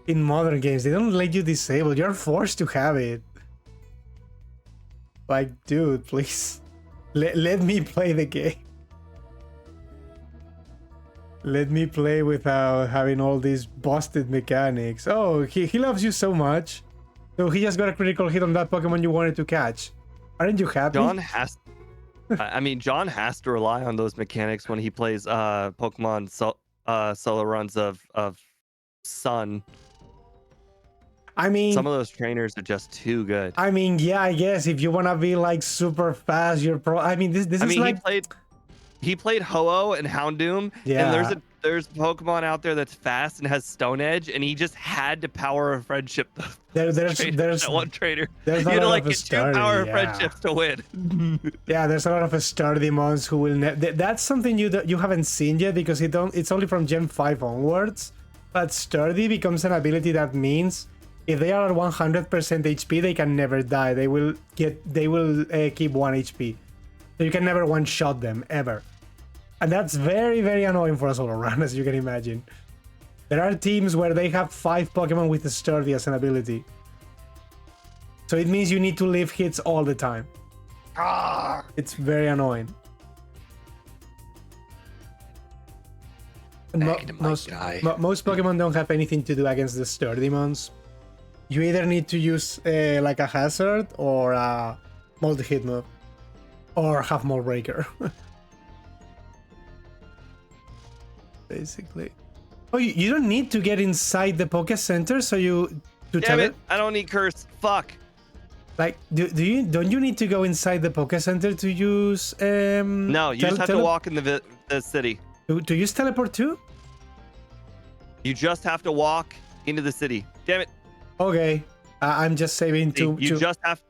In modern games, they don't let you disable. You're forced to have it. Like, dude, please. Let me play the game. Let me play without having all these busted mechanics. Oh, he loves you so much. So he just got a critical hit on that Pokemon you wanted to catch. Aren't you happy? John has to rely on those mechanics when he plays Pokemon solo runs of Sun. I mean, some of those trainers are just too good. I mean, yeah, I guess if you want to be like super fast, you're I mean, this is like he played Ho-Oh and Houndoom, yeah. And there's Pokemon out there that's fast and has Stone Edge, and he just had to power of friendship. There's that one trainer. There's you had to like get two power of friendships to win. Yeah, there's a lot of sturdy mons who will. That's something you haven't seen yet because it's only from Gen 5 onwards. But sturdy becomes an ability that means if they are at 100% HP, they can never die. They will keep 1 HP, so you can never one-shot them ever. And that's very, very annoying for a solo run, as you can imagine. There are teams where they have 5 Pokemon with Sturdy as an ability. So it means you need to live hits all the time. It's very annoying. Most Pokemon don't have anything to do against the Sturdy mons. You either need to use like a Hazard or a multi-hit move. Or have Mold Breaker. Basically. Oh, you don't need to get inside the Poké Center, so Damn it! I don't need curse. Fuck. Like, don't you need to go inside the Poké Center to use No, you just have to walk in the city. To use teleport too? You just have to walk into the city. Damn it. Okay. I'm just saving to just have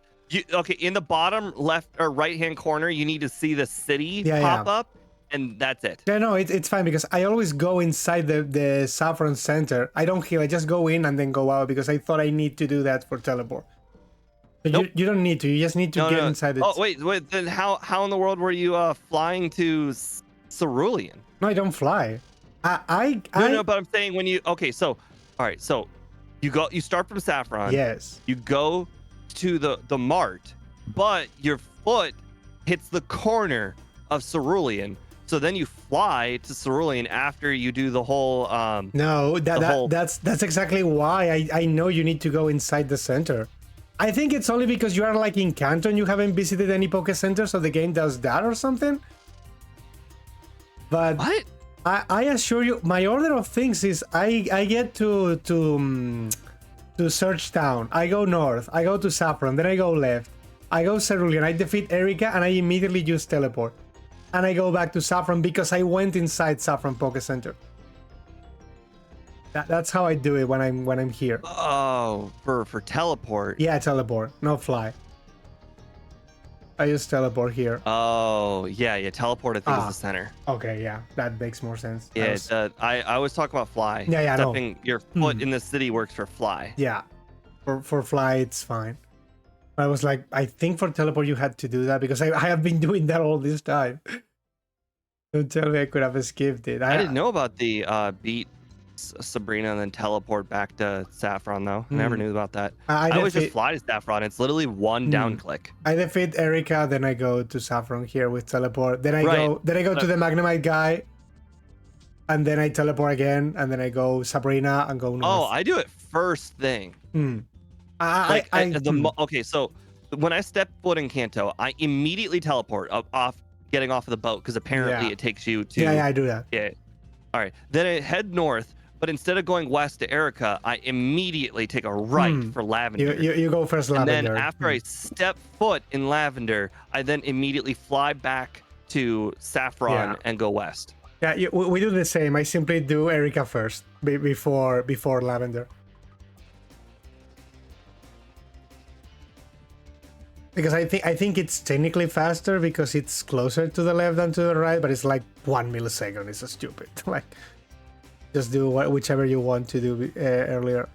okay, in the bottom left or right hand corner, you need to see the city pop up. And that's it. Yeah, no, it's fine because I always go inside the Saffron Center. I don't heal. I just go in and then go out because I thought I need to do that for teleport. But nope. you don't need to. You just need to get inside it. Oh, wait. Then how in the world were you flying to Cerulean? No, I don't fly. No, but I'm saying when you... Okay, so... All right, so you start from Saffron. Yes. You go to the Mart, but your foot hits the corner of Cerulean. So then you fly to Cerulean after you do the whole. No, that's exactly why I know you need to go inside the center. I think it's only because you are like in Canton, you haven't visited any Poké Center, so the game does that or something. But what? I assure you, my order of things is I get to Search Town, I go north, I go to Saffron, then I go left, I go Cerulean, I defeat Erika, and I immediately use teleport. And I go back to Saffron because I went inside Saffron Poké Center. That's how I do it when I'm here. Oh, for teleport. Yeah, teleport, no fly. I use teleport here. Oh, yeah, teleport I think is the center. Okay, yeah, that makes more sense. Yeah, I was talking about fly. Yeah, Stepping your foot in the city works for fly. Yeah, for fly it's fine. I was like, I think for teleport you had to do that because I have been doing that all this time. Don't tell me I could have skipped it. I didn't know about the beat Sabrina and then teleport back to Saffron though. Never knew about that. I I always just defeat, fly to Saffron. It's literally one down click. I defeat Erica, then I go to Saffron here with teleport. Then I go to the Magnemite guy, and then I teleport again, and then I go Sabrina and go north. Oh, I do it first thing. Okay, so when I step foot in Kanto, I immediately teleport getting off of the boat because apparently it takes you to. Yeah, I do that. Yeah. All right. Then I head north, but instead of going west to Erica, I immediately take a right for Lavender. You go first Lavender. And then after I step foot in Lavender, I then immediately fly back to Saffron and go west. Yeah, we do the same. I simply do Erica first before Lavender. Because I think it's technically faster because it's closer to the left than to the right, but it's like 1 millisecond. It's so stupid. Like, just do whichever you want to do earlier.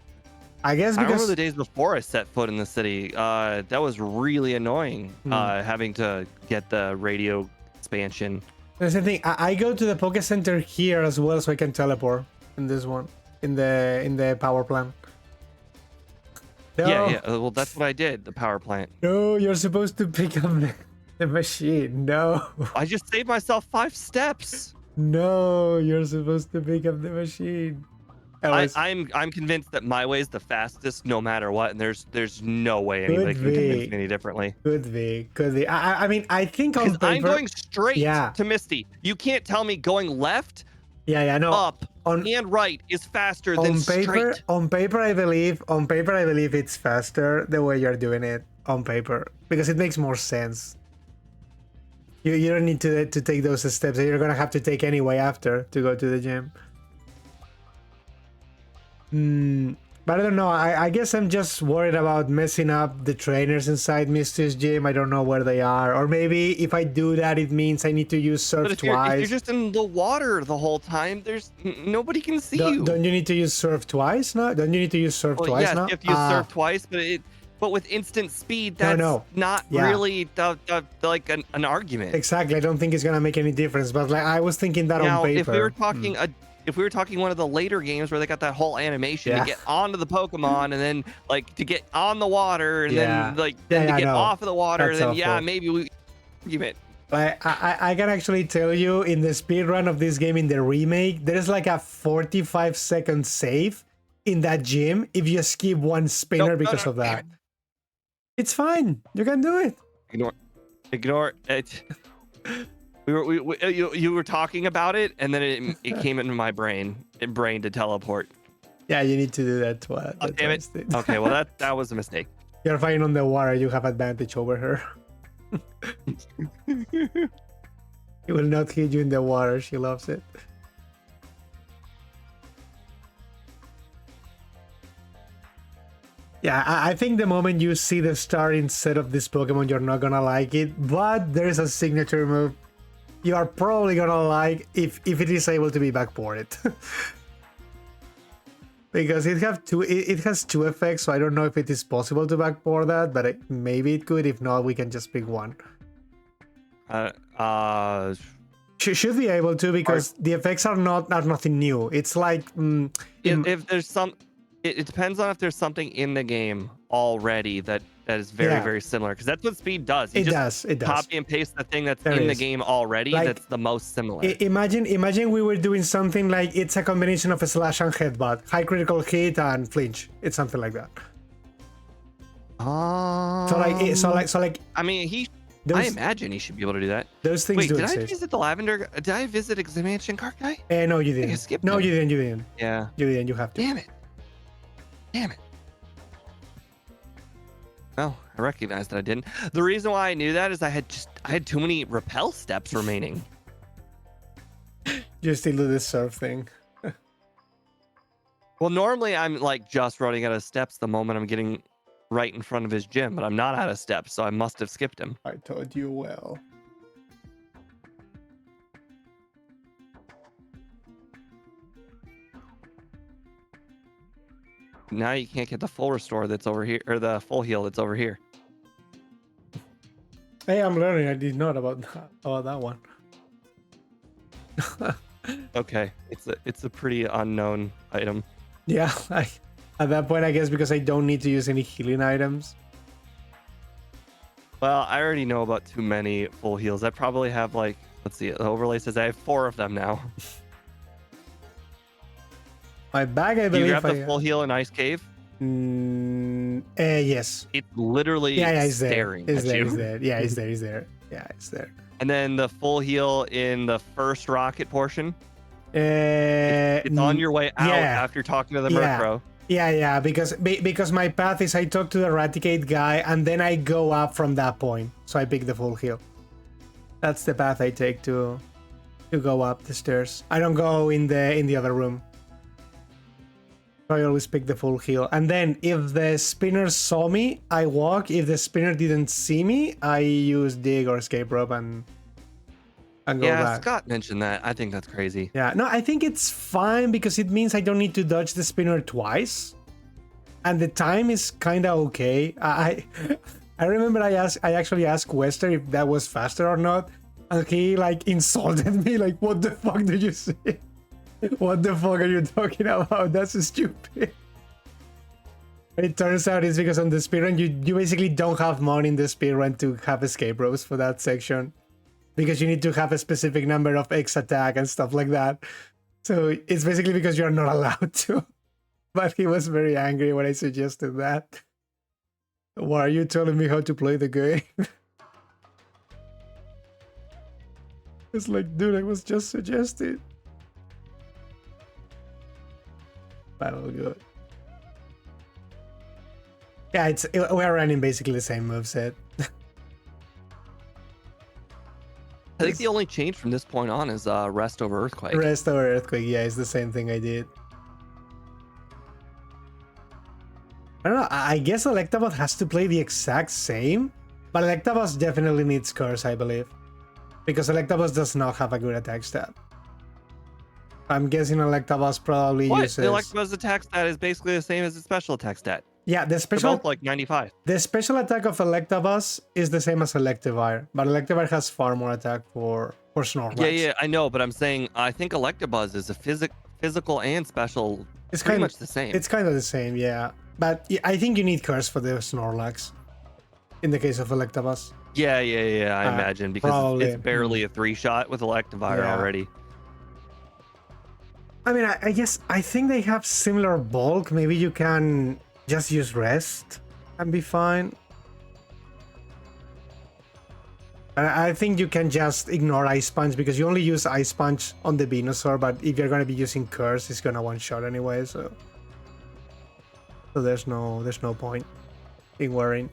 I guess because I remember the days before I set foot in the city. That was really annoying. Having to get the radio expansion. That's the thing. I go to the Poké Center here as well, so I can teleport in this one in the power plant. No. Yeah. Well, that's what I did. The power plant. No, you're supposed to pick up the machine. No. I just saved myself 5 steps. No, you're supposed to pick up the machine. I'm convinced that my way is the fastest, no matter what, and there's no way anybody can convince me any differently. Could be. I mean, I think on paper, I'm going straight to Misty. You can't tell me going left. No. Up and right is faster than straight. On paper, I believe it's faster the way you're doing it on paper because it makes more sense. You don't need to take those steps that you're gonna have to take anyway after to go to the gym. But I don't know. I guess I'm just worried about messing up the trainers inside Misty's gym. I don't know where they are. Or maybe if I do that, it means I need to use surf if twice. If you're just in the water the whole time, there's nobody can see you. Don't you need to use surf twice? No? Don't you need to use surf twice yes, now? you have to use surf twice, but with instant speed, that's not really like an argument. Exactly. I don't think it's going to make any difference. But like I was thinking that on paper. If we were talking if we were talking one of the later games where they got that whole animation to get onto the Pokemon and then like to get on the water and then to get off of the water, that's then maybe we argument. I can actually tell you in the speedrun of this game in the remake, there's like a 45-second save in that gym if you skip one spinner because of that. It's fine. You can do it. Ignore it. You were talking about it, and then it came into my brain to teleport. Yeah, you need to do that twice. Oh, damn it. Okay, well that was a mistake. You're fine on the water. You have advantage over her. He will not hit you in the water. She loves it. Yeah, I think the moment you see the star instead of this Pokemon, you're not gonna like it. But there is a signature move you are probably gonna like if it is able to be backported. Because it has two effects, so I don't know if it is possible to backport that, but maybe it could. If not, we can just pick one. Should be able to, because the effects are nothing new. It's like if there's some, it depends on if there's something in the game already that is very similar, because that's what speed does. It does copy and paste the thing that's in the game already, like, that's the most similar. Imagine we were doing something like it's a combination of a slash and headbutt, high critical hit and flinch. It's something like that. So like I mean, I imagine he should be able to do that. Those things. Wait, did I visit the Lavender? Did I visit Expansion Cart Guy? No, you didn't. You didn't. Yeah, you didn't. You have to. Damn it. Oh, I recognized that I didn't. The reason why I knew that is I had too many repel steps remaining. You still do this surf thing. Well, normally I'm like just running out of steps the moment I'm getting right in front of his gym, but I'm not out of steps, so I must have skipped him. I told you well. Now you can't get the full restore that's over here, or the full heal that's over here. Hey, I'm learning. I did not about that one. Okay, it's a pretty unknown item. Yeah, at that point, I guess because I don't need to use any healing items. Well, I already know about too many full heals. I probably have like, let's see, the overlay says I have 4 of them now. My bag, I Do you believe. have the full heal in Ice Cave? Yes. It's literally Yeah, it's there. staring It's at there. you. It's there. Yeah, it's there. It's there. Yeah, it's there. And then the full heal in the first rocket portion. Uh, It's on your way out yeah. after talking to the Yeah. Murkrow. Yeah, because my path is I talk to the Eradicate guy and then I go up from that point. So I pick the full heal. That's the path I take to go up the stairs. I don't go in the other room. So I always pick the full heal. And then if the spinner saw me, I walk. If the spinner didn't see me, I use dig or escape rope and go Yeah, back. Scott mentioned that. I think that's crazy. Yeah, no, I think it's fine because it means I don't need to dodge the spinner twice, and the time is kind of okay. I remember I actually asked Wester if that was faster or not, and he like insulted me like, "What the fuck did you say? What the fuck are you talking about? That's stupid." It turns out it's because on the speedrun you basically don't have money in the speedrun to have escape ropes for that section. Because you need to have a specific number of X attack and stuff like that. So it's basically because you're not allowed to. But he was very angry when I suggested that. Why are you telling me how to play the game? It's like, dude, I was just suggesting. Battle good. Yeah, we're running basically the same moveset. I think the only change from this point on is rest over earthquake. Rest over earthquake, yeah, it's the same thing I did. I don't know, I guess Electivire has to play the exact same, but Electivire definitely needs curse, I believe. Because Electivire does not have a good attack stat. I'm guessing Electivire probably uses... The Electivire's attack stat is basically the same as its special attack stat. Yeah, the They're special... both like 95. The special attack of Electivire is the same as Electivire, but Electivire has far more attack for Snorlax. Yeah, I know, but I'm saying I think Electabuzz is a physical and special. It's pretty kind much the same. It's kind of the same, yeah. But I think you need curse for the Snorlax. In the case of Electabuzz. Yeah, I imagine, because probably. it's barely a 3-shot with Electivire already. I mean, I guess, I think they have similar bulk. Maybe you can just use rest and be fine. I think you can just ignore Ice Punch because you only use Ice Punch on the Venusaur, but if you're going to be using Curse, it's going to one-shot anyway, so there's no point in worrying.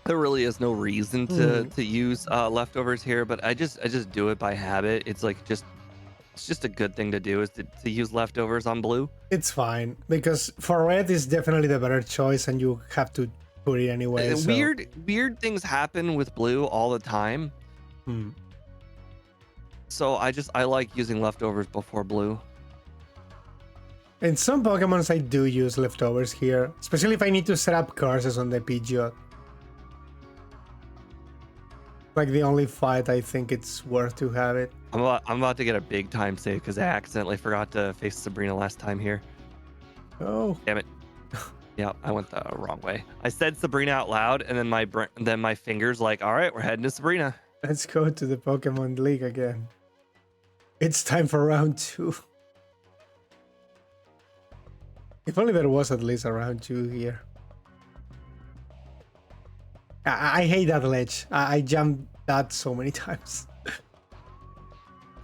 There really is no reason to use leftovers here, but I just do it by habit. It's like it's just a good thing to do is to use leftovers on blue. It's fine because for red is definitely the better choice, and you have to put it anyway. So. Weird things happen with blue all the time. So I like using leftovers before blue. In some Pokemons, I do use leftovers here, especially if I need to set up curses on the Pidgeot. Like the only fight I think it's worth to have it. I'm about to get a big time save because I accidentally forgot to face Sabrina last time here. Oh, damn it! Yeah, I went the wrong way. I said Sabrina out loud, and then my fingers like, all right, we're heading to Sabrina. Let's go to the Pokemon League again. It's time for round 2. If only there was at least a round 2 here. I hate that ledge. I jumped that so many times.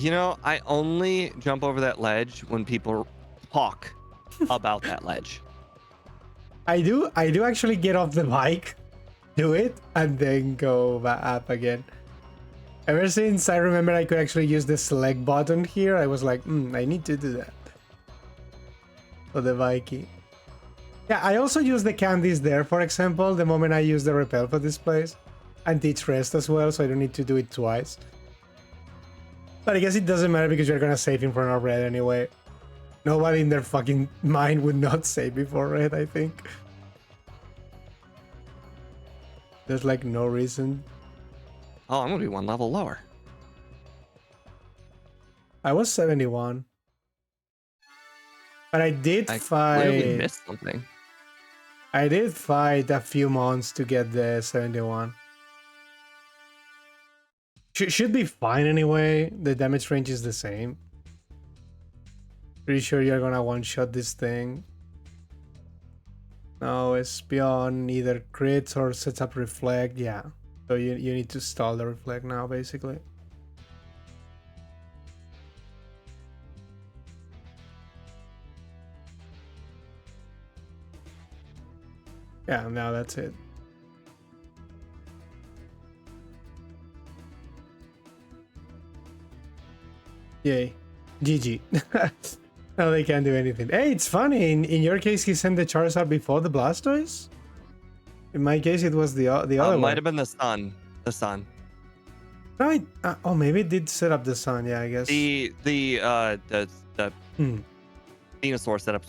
You know, I only jump over that ledge when people talk about that ledge. I do actually get off the bike, do it, and then go up again. Ever since I remember I could actually use the select button here, I was like, I need to do that. For the Vikey. Yeah, I also use the candies there, for example, the moment I use the repel for this place. And teach rest as well, so I don't need to do it twice. But I guess it doesn't matter because you're gonna save him for not red anyway. Nobody in their fucking mind would not save before red, I think. There's like no reason. Oh, I'm gonna be 1 level lower. I was 71. But I did I clearly fight. missed something. I did fight a few months to get the 71. Should be fine anyway. The damage range is the same. Pretty sure you're gonna one-shot this thing. No, it's beyond either crits or sets up reflect. Yeah. So you need to stall the reflect now, basically. Yeah, now that's it. Yay. GG. Now they can't do anything. Hey, it's funny. In your case, he sent the Charizard before the Blastoise? In my case, it was the other one. Might have been the sun. The sun. No, oh, maybe it did set up the sun. Yeah, I guess. The Venusaur set up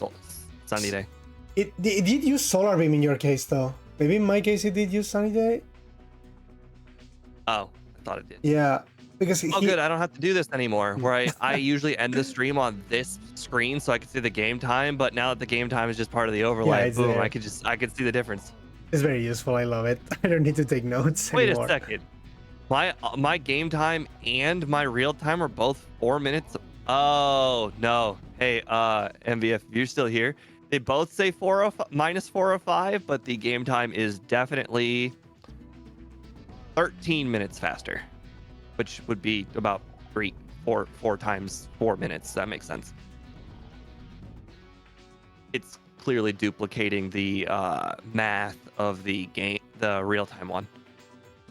Sunny Day. It did use Solar Beam in your case, though. Maybe in my case, it did use Sunny Day. Oh, I thought it did. Yeah, because Good. I don't have to do this anymore. Where I usually end the stream on this screen so I can see the game time. But now that the game time is just part of the overlay, it's boom, there. I could see the difference. It's very useful. I love it. I don't need to take notes anymore. Wait a second. My game time and my real time are both 4 minutes. Oh no. Hey, MVF, you're still here. They both say minus 405, but the game time is definitely 13 minutes faster, which would be about four times 4 minutes. That makes sense. It's clearly duplicating the math of the game, the real-time one.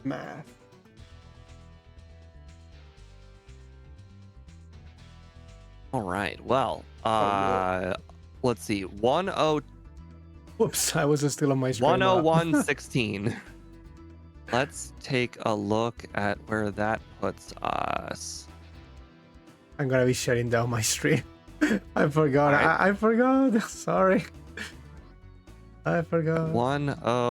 Math. All right. Well, let's see. Whoops, I was still on my screen. 101.16. Let's take a look at where that puts us. I'm gonna be shutting down my stream. I forgot. Right. I forgot. Sorry. I forgot. 10.